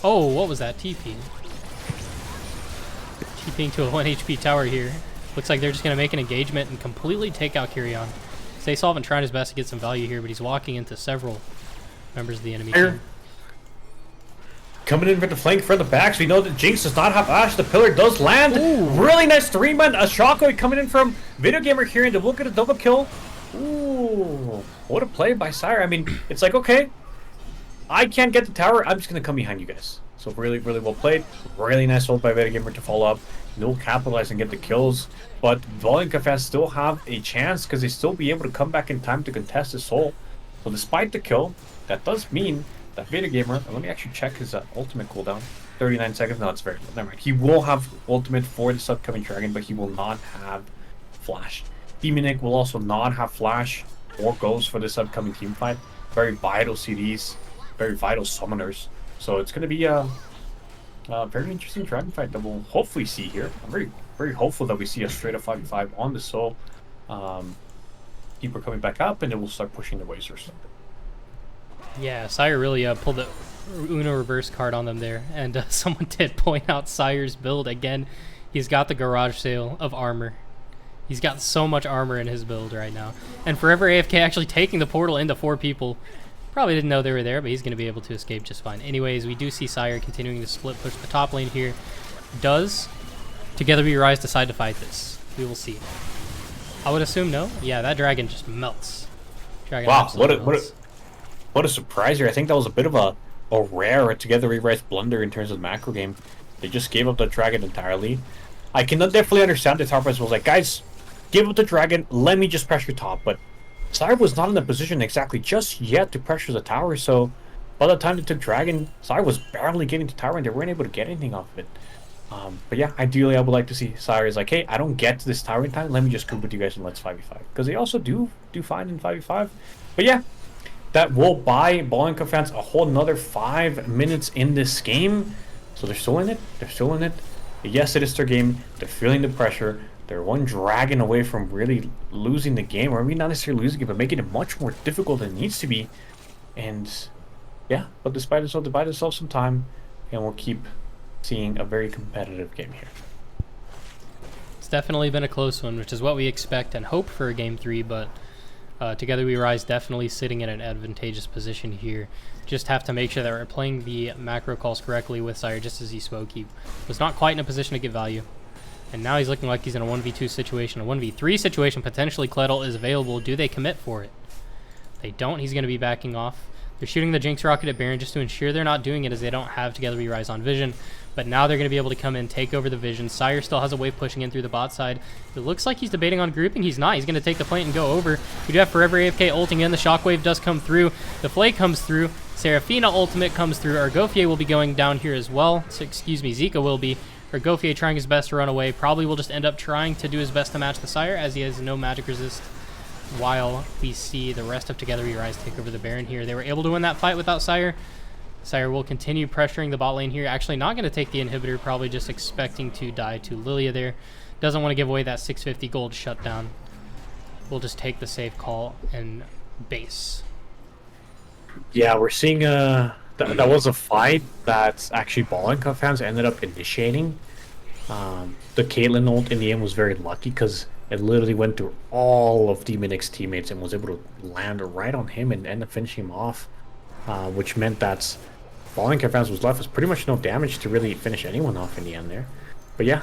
Oh, what was that? TP. TPing to a 1 HP tower here. Looks like they're just going to make an engagement and completely take out Kirion. Solvent trying his best to get some value here, but he's walking into several members of the enemy team. coming in for the flank for the backs. We know that Jinx does not have Ash. The pillar does land. Really nice 3-man. A shockwave coming in from Video Gamer here, and they will get a double kill. Ooh, what a play by Sire. I mean, it's like, okay, I can't get the tower. I'm just going to come behind you guys. So really, really well played. Really nice hold by Video Gamer to follow up. No capitalize and get the kills. But Volinka fans still have a chance because they still be able to come back in time to contest this hole. So despite the kill, that does mean that Video Gamer, let me actually check his ultimate cooldown. 39 seconds. No, it's very low. Never mind. He will have ultimate for this upcoming dragon, but he will not have flash. Demonic will also not have flash or ghost for this upcoming team fight. Very vital CDs, very vital summoners. So it's going to be a very interesting dragon fight that we'll hopefully see here. I'm very, very hopeful that we see a straight up 5v5 on the soul. People coming back up, and then we'll start pushing the Wazers. Yeah, Sire really pulled the Uno reverse card on them there, and someone did point out Sire's build again. He's got the garage sale of armor. He's got so much armor in his build right now. And Forever AFK actually taking the portal into 4 people. Probably didn't know they were there, but he's going to be able to escape just fine. Anyways, we do see Sire continuing to split push the top lane here. Does Together We Rise decide to fight this? We will see. I would assume no. Yeah, that dragon just melts. Dragon wow, melts. What a surprise here. I think that was a bit of a rare Together We Rise blunder in terms of the macro game. They just gave up the dragon entirely. I can definitely understand the top was like, guys, give up the dragon, let me just pressure top. But Sire was not in a position exactly just yet to pressure the tower, so by the time they took dragon, Sire was barely getting to tower and they weren't able to get anything off of it. But yeah, ideally I would like to see Sire is like, hey, I don't get to this tower in time, let me just group with you guys and let's 5v5. Because they also do fine in 5v5. But yeah, that will buy Bolinka fans a whole another 5 minutes in this game. So they're still in it, they're still in it. Yes, it is their game, they're feeling the pressure. They're one dragon away from really losing the game, or maybe not necessarily losing it, but making it much more difficult than it needs to be. And yeah, but despite itself, they buy themselves some time, and we'll keep seeing a very competitive game here. It's definitely been a close one, which is what we expect and hope for Game 3, but Together We Rise definitely sitting in an advantageous position here. Just have to make sure that we're playing the macro calls correctly with Sire, just as he spoke. He was not quite in a position to get value. And now he's looking like he's in a 1v2 situation, a 1v3 situation. Potentially Cledel is available. Do they commit for it? They don't. He's going to be backing off. They're shooting the Jinx Rocket at Baron just to ensure they're not doing it, as they don't have Together We Rise on Vision. But now they're going to be able to come in, take over the Vision. Sire still has a wave pushing in through the bot side. It looks like he's debating on grouping. He's not. He's going to take the plant and go over. We do have Forever AFK ulting in. The Shockwave does come through. The Flay comes through. Seraphina ultimate comes through. Argothier will be going down here as well. So, excuse me, Zika will be. Argothier trying his best to run away. Probably will just end up trying to do his best to match the Sire, as he has no magic resist, while we see the rest of Together We Rise take over the Baron here. They were able to win that fight without Sire. Sire will continue pressuring the bot lane here. Actually not going to take the inhibitor, probably just expecting to die to Lilia there. Doesn't want to give away that 650 gold shutdown. We'll just take the safe call and base. Yeah, we're seeing that was a fight that actually Bolinka fans ended up initiating. The Caitlyn ult in the end was very lucky because it literally went through all of Demonix's teammates and was able to land right on him and end up finishing him off, which meant that Bolinka fans was left with pretty much no damage to really finish anyone off in the end there. But yeah,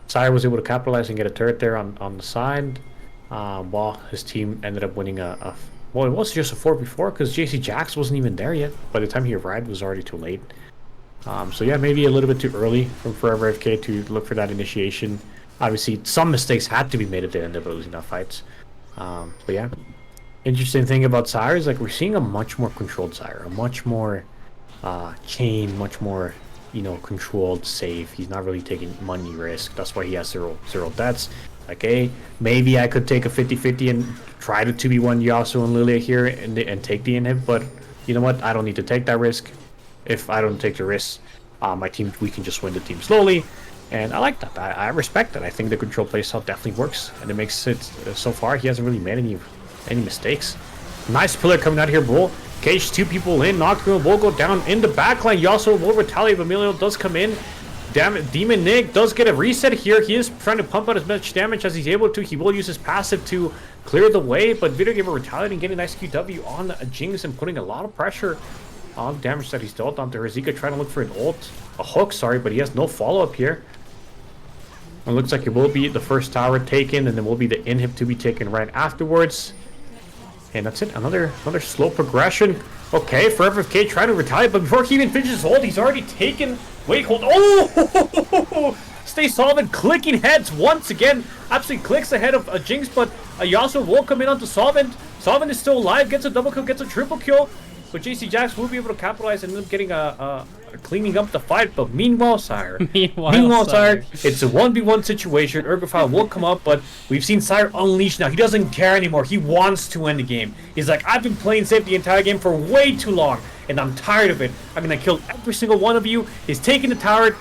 Sire was able to capitalize and get a turret there on the side, while his team ended up winning well, it was just a 4v4 because JC Jax wasn't even there yet. By the time he arrived, it was already too late. So yeah, maybe a little bit too early from Forever FK to look for that initiation. Obviously, some mistakes had to be made at the end of losing that fights. But yeah, interesting thing about Sire is like we're seeing a much more controlled Sire, a much more chain, much more controlled, safe. He's not really taking money risk. That's why he has zero deaths. Like, hey, maybe I could take a 50-50 and try to 2v1 Yasuo and Lilia here and take the inhib, but you know what? I don't need to take that risk. If I don't take the risk, my team, we can just win the team slowly. And I like that. I respect that. I think the control playstyle definitely works, and it makes it, so far, he hasn't really made any mistakes. Nice pillar coming out here, Bull. Cage 2 people in. Nocturne will go down in the backline. Yasuo will retaliate, but Emilio does come in. Damn it, Demon Nick does get a reset here. He is trying to pump out as much damage as he's able to. He will use his passive to clear the way, but Video Gamer retaliating, getting a nice QW on Jinx and putting a lot of pressure all the damage that he's dealt onto her. Zika trying to look for an ult. A hook, sorry, but he has no follow-up here. It looks like it will be the first tower taken, and then will be the inhib to be taken right afterwards. And that's it. Another slow progression. Okay, Forever K trying to retaliate, but before he even finishes hold, he's already taken. Wait, hold. Oh! Stay Solvent clicking heads once again. Absolutely clicks ahead of Jinx, but Yasuo will come in onto Solvent. Solvent is still alive, gets a double kill, gets a triple kill. But JC Jax will be able to capitalize and end up getting cleaning up the fight. But meanwhile, Sire. Meanwhile, Sire, it's a 1v1 situation. Urgophile will come up, but we've seen Sire unleash now. He doesn't care anymore. He wants to end the game. He's like, I've been playing safe the entire game for way too long, and I'm tired of it. I'm gonna kill every single one of you. He's taking the tower.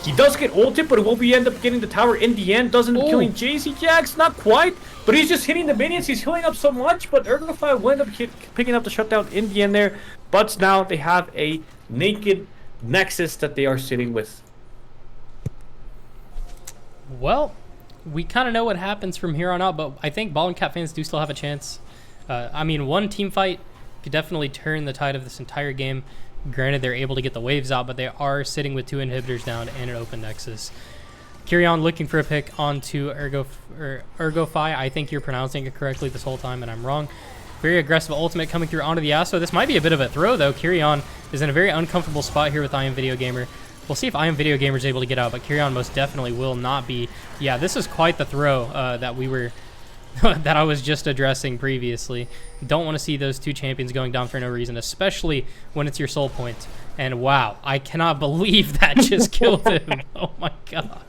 He does get ulted, but it will be end up getting the tower in the end. Doesn't end up killing JC Jax, not quite. But he's just hitting the minions. He's healing up so much, but Urgophile will end up picking up the shutdown in the end there. But now they have a naked Nexus that they are sitting with. Well, we kind of know what happens from here on out, but I think Ball and Cat fans do still have a chance. I mean, one team fight could definitely turn the tide of this entire game. Granted, they're able to get the waves out, but they are sitting with 2 inhibitors down and an open Nexus. Kyrion looking for a pick onto Urgophile. I think you're pronouncing it correctly this whole time, and I'm wrong. Very aggressive ultimate coming through onto the Yasuo. This might be a bit of a throw, though. Kyrion is in a very uncomfortable spot here with I Am Video Gamer. We'll see if I Am Video Gamer is able to get out, but Kyrion most definitely will not be. Yeah, this is quite the throw that we were... that I was just addressing previously. Don't want to see those 2 champions going down for no reason, especially when it's your soul point. And wow, I cannot believe that just killed him. Oh my god.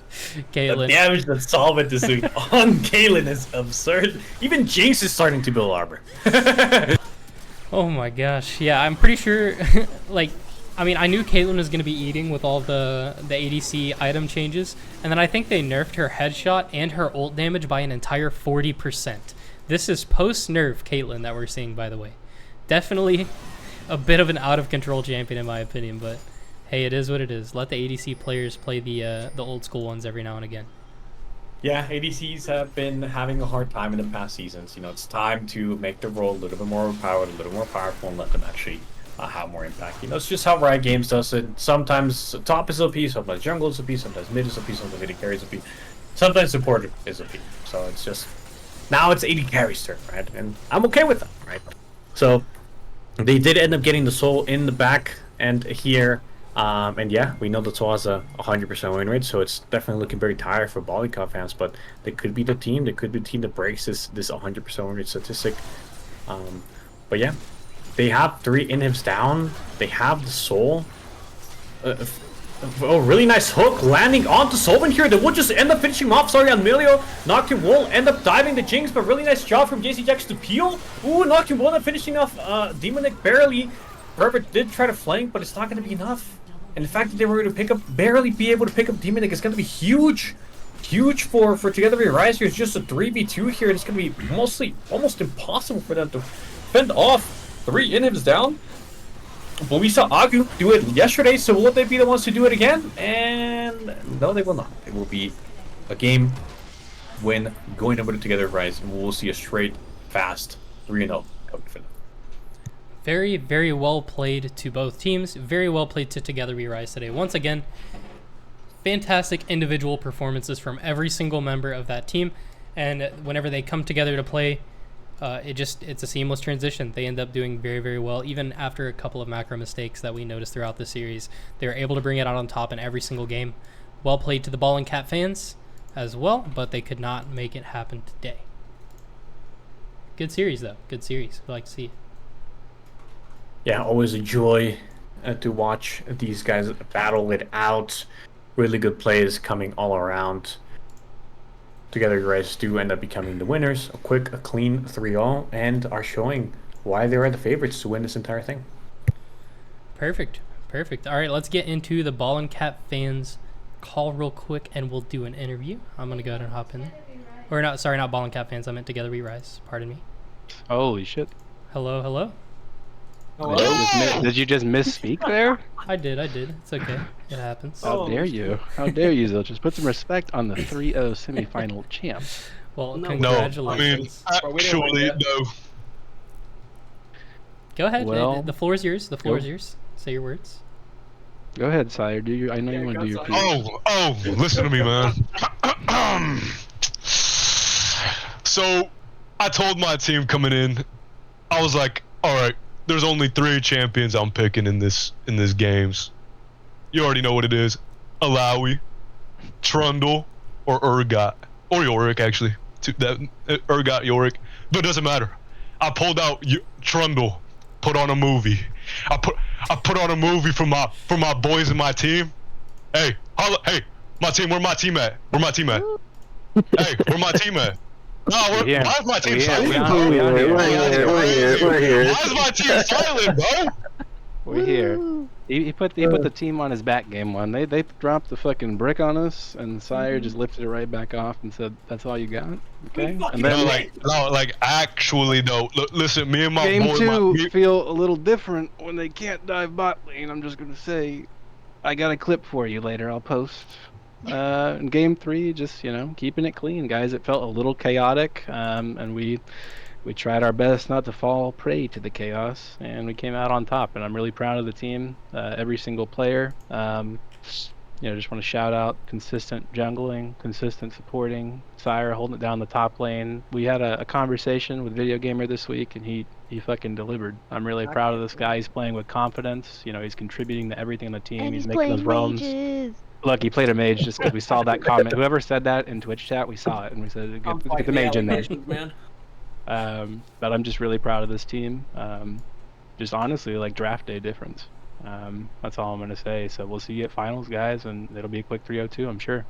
Caitlyn. The damage that Solvent is doing on Caitlyn is absurd. Even Jinx is starting to build armor. Oh my gosh. Yeah, I'm pretty sure, like, I mean, I knew Caitlyn was going to be eating with all the ADC item changes, and then I think they nerfed her headshot and her ult damage by an entire 40%. This is post-nerf Caitlyn that we're seeing, by the way. Definitely a bit of an out-of-control champion, in my opinion, but hey, it is what it is. Let the ADC players play the old-school ones every now and again. Yeah, ADCs have been having a hard time in the past seasons. You know, it's time to make the role a little bit more powered, a little more powerful, and let them actually have more impact. You know, it's just how Riot Games does it. Sometimes top is OP, sometimes jungle is OP, sometimes mid is OP, sometimes AD carry is OP, sometimes support is OP. So it's just, now it's AD carry's turn, right? And I'm okay with that, right? So they did end up getting the soul in the back end here. And yeah, we know the soul has a 100% win rate, so it's definitely looking very tired for Bollycott fans, but they could be the team, that breaks this 100% win rate statistic. But yeah, they have 3 inhibs down. They have the soul. Oh, really nice hook landing onto Solvent here. They will just end up finishing him off. Sorry, Amelio. Nocturne will end up diving the Jinx, but really nice job from JC Jax to peel. Ooh, Nocturne will end up finishing off Demonic barely. Herbert did try to flank, but it's not going to be enough. And the fact that they were going to barely be able to pick up Demonic is going to be huge. Huge for Together We Rise here. It's just a 3v2 here, and it's going to be almost impossible for them to fend off 3 inhibs down. But we saw Agu do it yesterday, so will they be the ones to do it again? And no, they will not. It will be a game win going over to Together Rise, and we'll see a straight, fast 3-0 coming for them. Very, very well played to both teams. Very well played to Together We Rise today. Once again, fantastic individual performances from every single member of that team. And whenever they come together to play, it's a seamless transition. They end up doing very, very well. Even after a couple of macro mistakes that we noticed throughout the series, they were able to bring it out on top in every single game. Well played to the Ball and Cat fans as well, but they could not make it happen today. Good series, though. Good series. We like to see it. Yeah, always a joy to watch these guys battle it out. Really good plays coming all around. Together, you guys do end up becoming the winners. A clean 3-0, and are showing why they are the favorites to win this entire thing. Perfect. Perfect. All right, let's get into the Ball and Cat fans call real quick, and we'll do an interview. I'm going to go ahead and hop in there. Or not, sorry, not Ball and Cat fans. I meant Together We Rise. Pardon me. Holy shit. Hello, hello. Hello? Did you just misspeak there? I did. It's okay. It happens. How dare you? How dare you, Zilch? Put some respect on the 3-0 semifinal champ. Well, No, congratulations. I mean, actually, no. Go ahead. Well, the floor is yours. The floor is yours. Say your words. Go ahead, Sire. Do your. I know you want to do your piece. Oh, listen to me, man. So, I told my team coming in, I was like, all right, there's only 3 champions I'm picking in this games. You already know what it is. Alawi, Trundle, or Urgot. Or Yorick, actually. Urgot, Yorick. But it doesn't matter. I pulled out Trundle, put on a movie. I put on a movie for my boys and my team. Hey, my team, where my team at? Where my team at? Hey, where my team at? No, why is my team silent, bro? We're here. Why is my team silent, bro? We're here. He put the team on his back game one. They dropped the fucking brick on us, and Sire just lifted it right back off and said, "That's all you got." Okay. And then like actually though, listen, me and my game boy, 2 feel a little different when they can't dive bot lane. I'm just gonna say, I got a clip for you later. I'll post. In game 3, just keeping it clean, guys. It felt a little chaotic, and we tried our best not to fall prey to the chaos, and we came out on top. And I'm really proud of the team, every single player. Just want to shout out consistent jungling, consistent supporting, Sire holding it down the top lane. We had a conversation with Video Gamer this week, and he fucking delivered. I'm really proud of this guy. He's playing with confidence. He's contributing to everything on the team. And he's making those roams. mages. Look, he played a mage just because we saw that comment. Whoever said that in Twitch chat, we saw it, and we said, get the mage in there. Man. But I'm just really proud of this team. Just honestly, like draft day difference. That's all I'm going to say. So we'll see you at finals, guys, and it'll be a quick 302, I'm sure.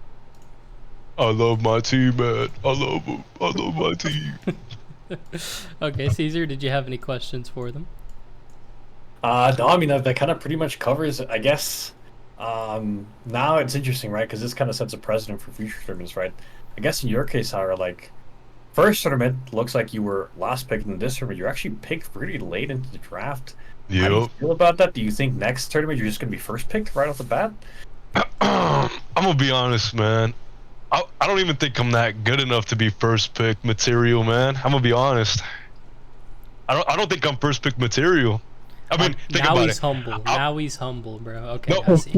I love my team, man. I love them. I love my team. Okay, Caesar, did you have any questions for them? No, I mean, that kind of pretty much covers, I guess. Now it's interesting, right? Because this kind of sets a precedent for future tournaments, right? I guess in your case, Hara, like, first tournament looks like you were last picked in this tournament. You're actually picked pretty late into the draft. How do you feel about that? Do you think next tournament you're just going to be first picked right off the bat? I'm going to be honest, man. I don't even think I'm that good enough to be first pick material, man. I'm going to be honest. I don't think I'm first pick material. I mean, think now about he's it. humble. Now he's humble, bro. Okay, No, I see.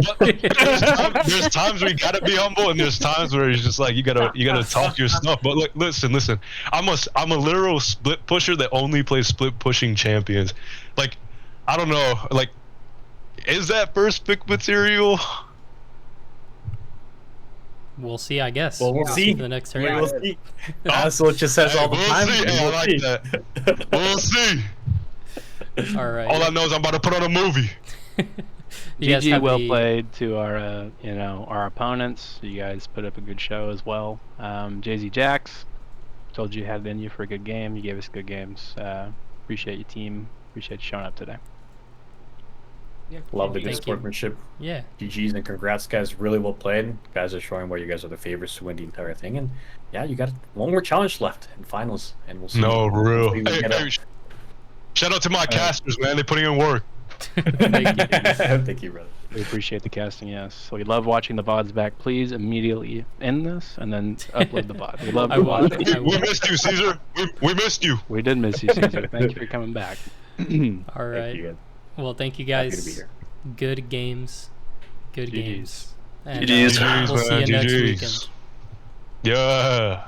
there's times where you gotta be humble, and there's times where it's just like you gotta talk your stuff. But look, listen. I'm a literal split pusher that only plays split pushing champions. Like, I don't know. Like, is that first pick material? We'll see, I guess. Well, we'll see. For the next tournament. We'll see. That's what just says all the we'll time. See. Hey, I like that. We'll see. All right. All I know is I'm about to put on a movie. GG, well played to our our opponents. You guys put up a good show as well. JZ Jax, told you had it in you for a good game. You gave us good games. Appreciate your team. Appreciate you showing up today. Yeah, Love the good thank you. sportsmanship. Yeah. GG's and congrats, guys. Really well played. You guys are showing why you guys are the favorites to win the entire thing. And yeah, you got one more challenge left in finals, and we'll see. No, real. Hopefully we Hey, shout out to my casters, man. They're putting in work. Thank you. Thank you, brother. We appreciate the casting, yes. So we love watching the VODs back. Please immediately end this and then upload the VOD. We love I the will. VOD. We missed you, Caesar. We missed you. We did miss you, Caesar. Thank you for coming back. All right. Thank you, guys. Well, thank you Happy to guys. be here. Good games. Good GGs. games. And, GGs, we'll see man. you next GGs. weekend. Yeah.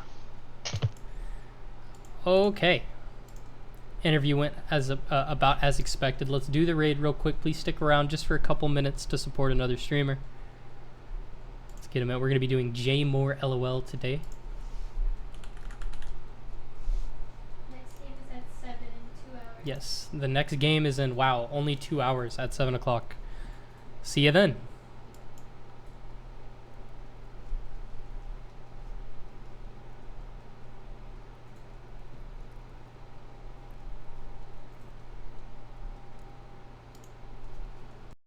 Okay. Interview went as about as expected. Let's do the raid real quick. Please stick around just for a couple minutes to support another streamer. Let's get him out. We're going to be doing J Moore LOL today. Next game is at 7 in 2 hours. Yes, the next game is in, wow, only 2 hours at 7 o'clock. See you then.